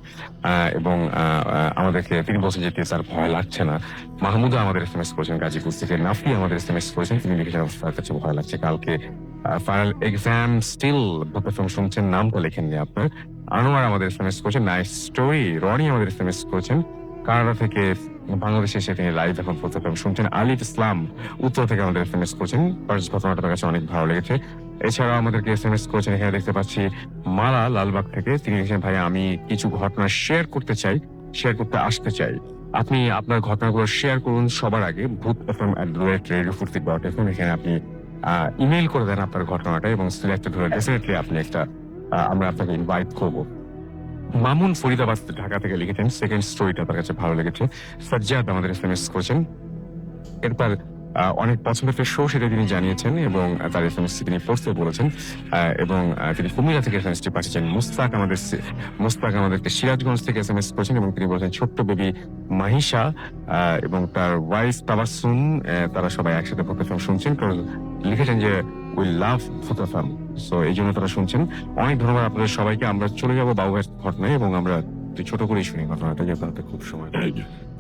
S1: এবং আমাদেরকে তিনি বলছেন যে স্যার ভয় লাগছে না। মাহমুদা আমাদের এসএমএস করেছেন গাজীপুর থেকে, নাফি আমাদের এসএমএস করেছেন, তিনি লিখেছেন তার কাছে ভয় লাগছে, কালকে ফাইনাল এক্সাম স্টিল ভূত এফএম শুনছেন, নামটা লেখেননি আপনার। আনোয়ার আমাদের এসএমএস করেছেন, নাইস স্টোরি। রনি আমাদের এসএমএস করেছেন কানাডা থেকে, বাংলাদেশে এসে তিনি লাইভ এখন ভূত এফএম শুনছেন। আলিফ ইসলাম উত্তর থেকে আমাদের এসএমএস করেছেন, ফার্স্ট ঘটনাটা তার কাছে অনেক ভালো লেগেছে। এছাড়াও আমাদেরকে এসএমএস করেছেন, এখানে দেখতে পাচ্ছি মালা লালবাগ থেকে, তিনি লিখেছেন ভাই আমি কিছু ঘটনা শেয়ার করতে আসতে চাই, আপনি আপনার ঘটনাগুলো শেয়ার করুন সবার আগে boothfm@radiofurti.fm, এখানে আপনি ইমেইল করে দেন আপনার ঘটনাটা এবং সিলেক্টেড হলে ডেফিনেটলি আপনি একটা আমরা আপনাকে ইনভাইট করব। মামুন ফরিদাবাদ ঢাকা থেকে লিখেছেন, সেকেন্ড স্টোরিটা তার কাছে ভালো লেগেছে। সাজ্জাদ আমাদের এসএমএস করেছেন, এরপর অনেক পছন্দের একটা শো সেটা তিনি জানিয়েছেন এবং তার এসএমএস তিনি পড়তে বলেছেন এবং তিনি কুমিল্লা থেকে এসএমএসটি পাঠিয়েছেন। মুস্তাক আমাদেরকে সিরাজগঞ্জ থেকে এসএমএস করেছেন এবং তিনি বলেছেন ছোট্ট বেবি মাহিশা এবং তার ওয়াইফ তাবাসসুম তারা সবাই একসাথে ভূত এফএম শুনছেন, কারণ লিখেছেন যে উই লাভ ভূত এফএম, সো এই জন্য তারা শুনছেন। অনেক ধন্যবাদ আপনাদের সবাইকে। আমরা চলে যাবো বাবুয়ের ঘটনায় এবং আমরা ছোট করেই শুনি ঘটনাটা, যেহেতু হাতে খুব সময়।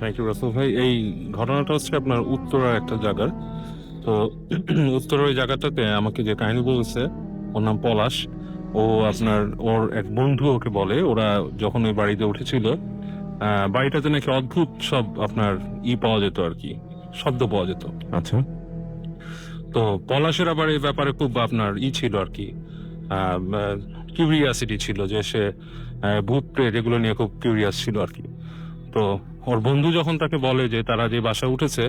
S3: থ্যাংক ইউ রাসেল ভাই। এই ঘটনাটা হচ্ছে আপনার উত্তরা একটা জায়গার। তো উত্তর ওই জায়গাটাতে আমাকে যে কাহিনী বলছে, ওর নাম পলাশ, ও আপনার ওর এক বন্ধু ওকে বলে, ওরা যখন ওই বাড়িতে উঠেছিল বাড়িটাতে নাকি অদ্ভুত সব আপনার পাওয়া যেত আর কি, শব্দ পাওয়া যেত।
S1: আচ্ছা,
S3: তো পলাশের আবার এই ব্যাপারে খুব আপনার ছিল আর কি, কিউরিয়াসিটি ছিল, যে সে ভূত প্রেত এগুলো নিয়ে খুব কিউরিয়াস ছিল আর কি। তো ওর বন্ধু যখন তাকে বলে যে তারা যে বাসা উঠেছে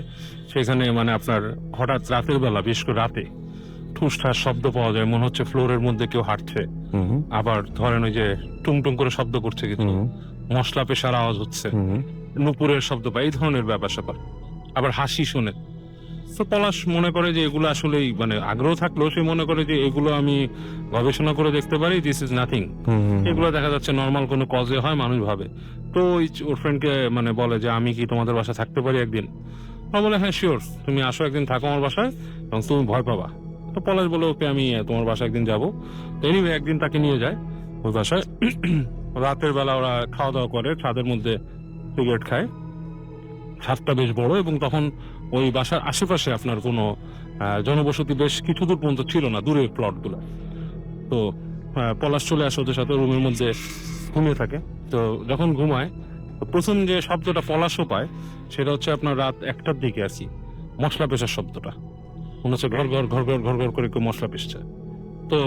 S3: সেখানে মানে আপনার হঠাৎ রাতের বেলা, বিশেষ করে রাতে ঠুসঠাস শব্দ পাওয়া যায়, মনে হচ্ছে ফ্লোরের মধ্যে কেউ হাঁটছে, আবার ধরেন ওই যে টুং টুং করে শব্দ করছে, কিন্তু মশলা পেশার আওয়াজ হচ্ছে, নুপুরের শব্দ পায়, এই ধরনের ব্যাপার স্যাপার, আবার হাসি শুনে। তো পলাশ মনে করে যে এগুলো আসলেই মানে আগ্রহ থাকলেও সে মনে করে যে এগুলো আমি গবেষণা করে দেখতে পারি, দিস ইজ নাথিং, এগুলো দেখা যাচ্ছে নর্মাল কোনো কজে হয়, মানুষ ভাবে। তো ওর ফ্রেন্ডকে মানে বলে যে আমি কি তোমাদের বাসায় থাকতে পারি একদিন? ও বলে হ্যাঁ শিওর, তুমি আসো একদিন, থাকো আমার বাসায় এবং তুমি ভয় পাবা। তো পলাশ বলে ওকে আমি তোমার বাসায় একদিন যাবো। এনিওয়ে একদিন তাকে নিয়ে যায় ওই বাসায়। রাতের বেলা ওরা খাওয়া দাওয়া করে, ছাদের মধ্যে সিগারেট খায়, ছাদটা বেশ বড় এবং তখন ওই বাসার আশেপাশে আপনার কোনো জনবসতি বেশ কিছু দূর পর্যন্ত ছিল না, দূরের প্লট গুলো। তো পলাশ চলে আসে ওদের সাথে, রুমের মধ্যে ঘুমিয়ে থাকে। তো যখন ঘুমায় প্রথম যে শব্দটা পলাশও পায় সেটা হচ্ছে আপনার রাত 1টার দিকে আসি, মশলা পেশার শব্দটা মনে হচ্ছে ঘর ঘর ঘর ঘর ঘর ঘর করে কেউ মশলা পেশছে। তো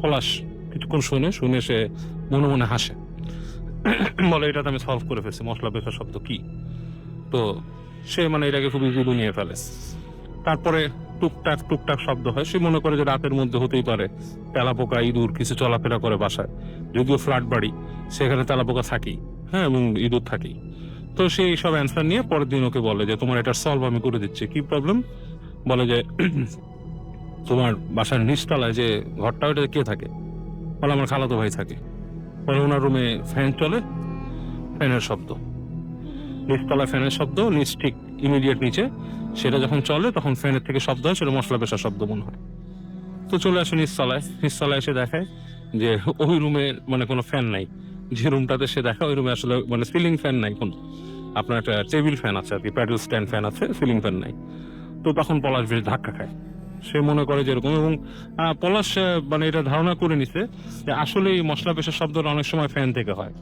S3: পলাশ কিছুক্ষণ শুনে সে মনে মনে হাসে, বলে এটাতে আমি সলভ করে ফেলছি, মশলা পেশার শব্দ কি। তো সে মানে এটাকে খুব ইজিলি নিয়ে ফেলে। তারপরে টুকটাক টুকটাক শব্দ হয়, সে মনে করে যে রাতের মধ্যে হতেই পারে তেলাপোকা ইঁদুর কিছু চলাফেরা করে বাসায়, যদিও ফ্ল্যাট বাড়ি, সেখানে তেলাপোকা থাকেই, হ্যাঁ, এবং ইঁদুর থাকেই। তো সে এইসব অ্যান্সার নিয়ে পরের দিন ওকে বলে যে তোমার এটার সলভ আমি করে দিচ্ছি, কি প্রবলেম? বলে যে তোমার বাসার নিচতলায় যে ঘরটা, ওইটা কে থাকে? বলে আমার খালাতো ভাই থাকে। বলে ওনার রুমে ফ্যান চলে, ফ্যানের শব্দ, নিচতলায় ফ্যানের শব্দ, নিচ ঠিক ইমিডিয়েট নিচে, সেটা যখন চলে তখন ফ্যানের থেকে শব্দ হয়, সেটা মশলা পেশার শব্দ মনে হয়। তো চলে আসে নিচতলায় এসে দেখায় যে ওই রুমে মানে কোনো ফ্যান নাই, যে রুমটাতে সে দেখা ওই রুমে আসলে মানে সিলিং ফ্যান নাই, কোনো আপনার একটা টেবিল ফ্যান আছে আর কি, প্যাডেল স্ট্যান্ড ফ্যান আছে, সিলিং ফ্যান নাই। তো তখন পলাশ বেশ ধাক্কা খায়, সে মনে করে যে এরকম, এবং পলাশ মানে এটা ধারণা করে নিছে যে আসলে এই মশলা পেশার শব্দটা অনেক সময় ফ্যান থেকে হয়,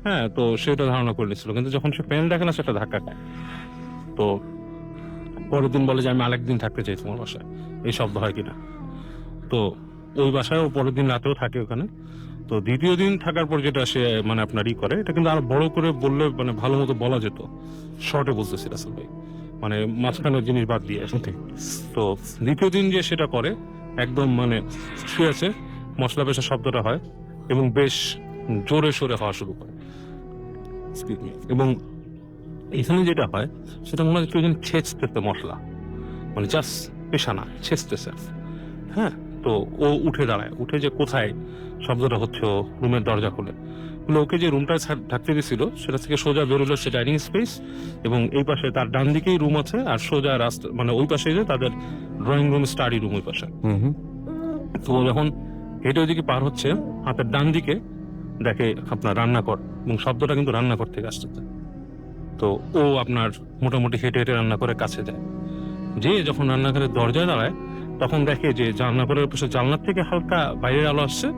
S3: হ্যাঁ। তো সেটা ধারণা করে নিচ্ছিল, কিন্তু যখন সে ফ্যান দেখে না সেটা ধাক্কা খায়। তো পরের দিন বলে যে আমি আরেকদিন থাকতে চাই তোমার বাসায়, এই শব্দ হয় কিনা। তো ওই বাসায় ও পরের দিন রাতেও থাকে ওখানে। তো দ্বিতীয় দিন থাকার পর যেটা সে মানে আপনার করে, এটা কিন্তু আরো বড় করে বললে মানে ভালো মতো বলা যেত, শর্টে বলতেছি রাসেল ভাই, মানে মাঝখানের জিনিস বাদ দিয়ে। তো দ্বিতীয় দিন যে সেটা করে, একদম মানে শুয়েছে, মশলা পেশার শব্দটা হয় এবং বেশ জোরে সোরে হওয়া শুরু করে, এবং এখানে যেটা হয় সেটা মনে হয় কেউ যেন ছেঁচতেছে মশলা, মানে জাস্ট পেশানা ছেঁচতেছে, হ্যাঁ। তো ও উঠে দাঁড়ায়, উঠে যে কোথায় শব্দটা হচ্ছে, ও রুমের দরজা খুলে ওকে যে রুমটায় থাকতে দিয়েছিল সেটা থেকে সোজা বেরোলো সে ডাইনিং স্পেস, এবং এই পাশে তার ডান দিকেই রুম আছে, আর সোজা রাস্তা মানে ওই পাশে যে তাদের ড্রয়িং রুম স্টাডি রুম ওই পাশে।
S1: হুম হুম।
S3: তো ও যখন হেঁটে ওইদিকে পার হচ্ছে, হাতের ডান দিকে দেখে আপনার রান্নাঘর, এবং শব্দটা কিন্তু রান্নাঘর থেকে আসতেছে। তো ও আপনার মোটামুটি হেঁটে হেঁটে রান্নাঘরের কাছে যায়, যে যখন রান্নাঘরের দরজায় দাঁড়ায় তখন দেখে যে রান্নাঘরের পাশে জানলার থেকে হালকা বাইরের আলো আসছে,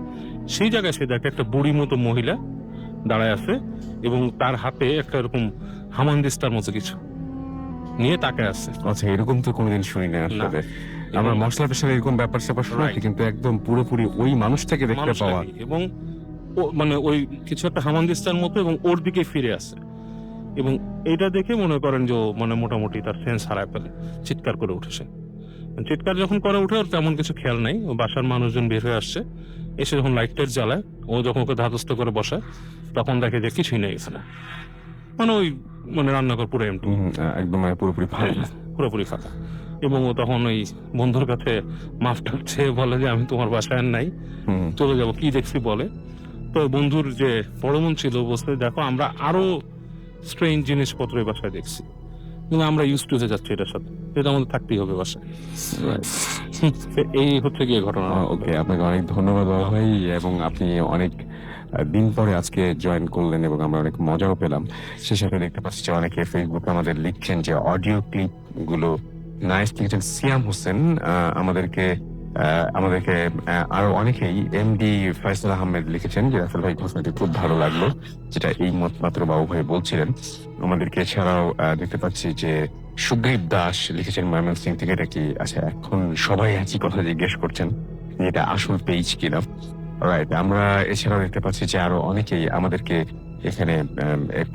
S3: সেই জায়গায় সে দেখে একটা বুড়ি মতো মহিলা দাঁড়ায় আছে, এবং তার হাতে একটা এরকম হামানদিস্তার মতো কিছু নিয়ে তাকায় আছে।
S1: আচ্ছা, এরকম তো কোনোদিন শুনি না আসলে। আমরা মশলা পেশার এরকম ব্যাপার স্যাপার শুনি,
S3: Right.
S1: কিন্তু একদম পুরোপুরি ওই মানুষটাকে দেখতে পাওয়া।
S3: মানুষটাকে, এবং ও মানে ওই কিছু একটা হামানদিস্তার মতো, এবং ওর দিকে ফিরে আসে, এবং এটা দেখে মনে করেন যে ও মানে মোটামুটি তার সেন্স হারায় ফেলে, চিৎকার করে উঠেছে। চিৎকার যখন করে উঠে, ওর তেমন কিছু খেয়াল নাই, ও বাসার মানুষজন বের হয়ে আসছে, এসে যখন লাইট টাইট জ্বালায়, ও যখন ওকে ধাতস্থ করে বসায় তখন দেখে যে কিছুই নেই এখানে, মানে ওই মানে রান্নাঘর পুরো এমটি,
S1: একদম পুরোপুরি ভালো।
S3: পুরোপুরি ফাঁকা। এবং ও তখন ওই বন্ধুর কাছে মাফ টাচ্ছে, বলে যে আমি তোমার বাসায় আর নাই,
S1: হুম।
S3: চলে যাবো, কি দেখছি বলে। তো বন্ধুর যে বড় বোন ছিল বলছে, দেখো আমরা আরো স্ট্রেঞ্জ জিনিসপত্র এই বাসায় দেখছি, কিন্তু আমরা ইউজ টু হয়ে যাচ্ছি এটার সাথে, এটা আমাদের থাকতেই হবে বাসায়। তো এই হচ্ছে গিয়ে ঘটনা।
S1: ওকে, আপনাকে অনেক ধন্যবাদ বাবা ভাই, এবং আপনি অনেক দিন পরে আজকে জয়েন করলেন এবং আমরা অনেক মজাও পেলাম। সে সাথে দেখতে পাচ্ছি যে অনেকে ফেসবুকে আমাদের লিখছেন যে অডিও ক্লিপ গুলো নাইস লিখছেন। সিয়াম হোসেন আমাদেরকে আরো অনেকেই এমডি ফয়সাল আহমেদ লিখেছেন যে রাসেল ভাই ঘোষণাটি খুব ভালো লাগলো, যেটা এই মত মাত্র বাবু ভাই বলছিলেন আমাদেরকে। এছাড়াও দেখতে পাচ্ছি যে সুগ্রীব দাস লিখেছেন ময়মনসিং থেকে, এটা কি আচ্ছা এখন সবাই একই কথা জিজ্ঞেস করছেন যে এটা আসল পেজ কিনা। রাইট, আমরা এছাড়াও দেখতে পাচ্ছি যে আরো অনেকেই আমাদেরকে এখানে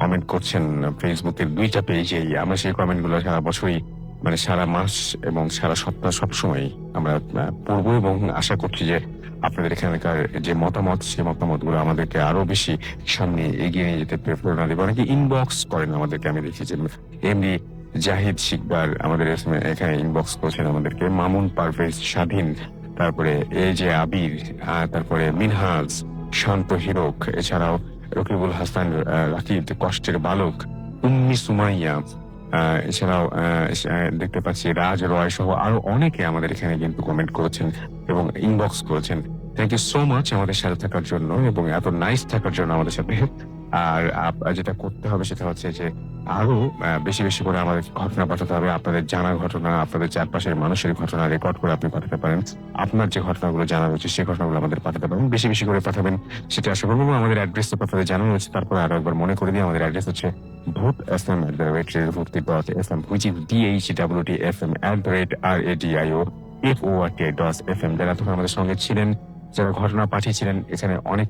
S1: কমেন্ট করছেন ফেসবুকের দুইটা পেজেই। আমরা সেই কমেন্ট গুলো সারা বছরই মানে সারা মাস এবং সারা সপ্তাহ সবসময় আমরা পড়বো, এবং আশা করছি যে আপনাদের এখানকার যে মতামত, সেই মতামত গুলো আমাদেরকে আরো বেশি সামনে এগিয়ে নিয়ে যেতে প্রেরণা দেবে। অনেকে ইনবক্স করেন আমাদেরকে, আমি দেখেছি এমনি জাহিদ শিকদার আমাদের এখানে ইনবক্স করেছেন আমাদেরকে, মামুন পারভেজ স্বাধীন, তারপরে এই যে আবির, তারপরে মিনহাজ, শান্ত হিরক, এছাড়াও রকিবুল হাসান রাকিব, কষ্টের বালক, উম্মি সুমাইয়া, এছাড়াও দেখতে পাচ্ছি রাজ রয় সহ আরো অনেকে আমাদের এখানে কিন্তু কমেন্ট করেছেন এবং ইনবক্স করেছেন। থ্যাংক ইউ সো মাচ আমাদের সাথে থাকার জন্য এবং এত নাইস থাকার জন্য আমাদের সাথে। আর যেটা করতে হবে সেটা হচ্ছে যে আরো বেশি বেশি করে আমাদের ঘটনা পাঠাতে হবে। আপনাদের জানা ঘটনা, আপনাদের চারপাশের মানুষের ঘটনা রেকর্ড করে আপনি পাঠাতে পারেন। আপনার যে ঘটনাগুলো জানা রয়েছে সেই ঘটনাগুলো আমাদের পাঠাতে পারেন, বেশি বেশি করে পাঠাবেন, সেটা আশা করবো। আমাদের অ্যাড্রেস তো আপনাদের জানানো হয়েছে, তারপরে আরো একবার মনে করে দিই। আমাদের অ্যাড্রেস হচ্ছে bhutfm@radio.fm, which is bhutfm@radio.fm। যারা তখন আমাদের সঙ্গে ছিলেন, যারা ঘটনা পাঠিয়েছিলেন, এখানে অনেক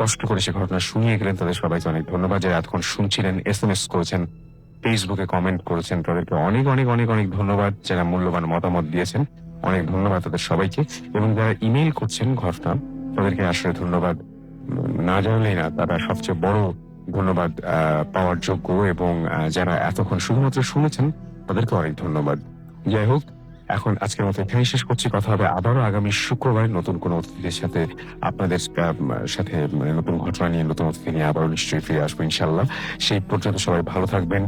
S1: কষ্ট করে সে ঘটনা শুনিয়ে গেলেন, তাদের সবাইকে অনেক ধন্যবাদ। যারা এতক্ষণ শুনছিলেন, SMS করেছেন, ফেসবুকে কমেন্ট করেছেন, তাদেরকে অনেক অনেক অনেক অনেক ধন্যবাদ। যারা মূল্যবান মতামত দিয়েছেন, অনেক ধন্যবাদ তাদের সবাইকে। এবং যারা ইমেইল করছেন ঘটনা, তাদেরকে আসলে ধন্যবাদ না জানলেই না, তারা সবচেয়ে বড় ধন্যবাদ পাওয়ার যোগ্য। এবং যারা এতক্ষণ শুধুমাত্র শুনেছেন, তাদেরকে অনেক ধন্যবাদ। যাই হোক, এখন আজকের মতো এখানেই শেষ করছি। কথা হবে আবারও আগামী শুক্রবার নতুন কোনো অতিথিদের সাথে, আপনাদের সাথে নতুন ঘটনা নিয়ে, নতুন অতিথি নিয়ে আবারও নিশ্চয়ই ফিরে আসবো ইনশাল্লাহ। সেই পর্যন্ত সবাই ভালো থাকবেন,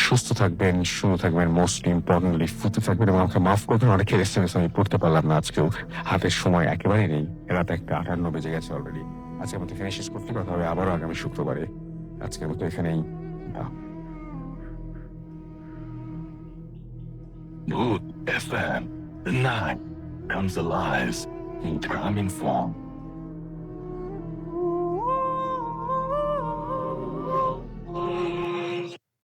S1: সুস্থ থাকবেন, সুন্দর থাকবেন, মোস্ট ইম্পর্টেন্টলি ফুটে থাকবেন। এবং আমাকে মাফ করবেন, অনেকের SMS আমি পড়তে পারলাম না আজকেও, হাতের সময় একেবারেই নেই, রাত 1:58 বেজে গেছে অলরেডি। আজকের মতো এখানে শেষ করছি। কথা হবে আবারও আগামী শুক্রবারে। আজকের মতো এখানেই।
S5: Mood FM. The night comes alive in time and form.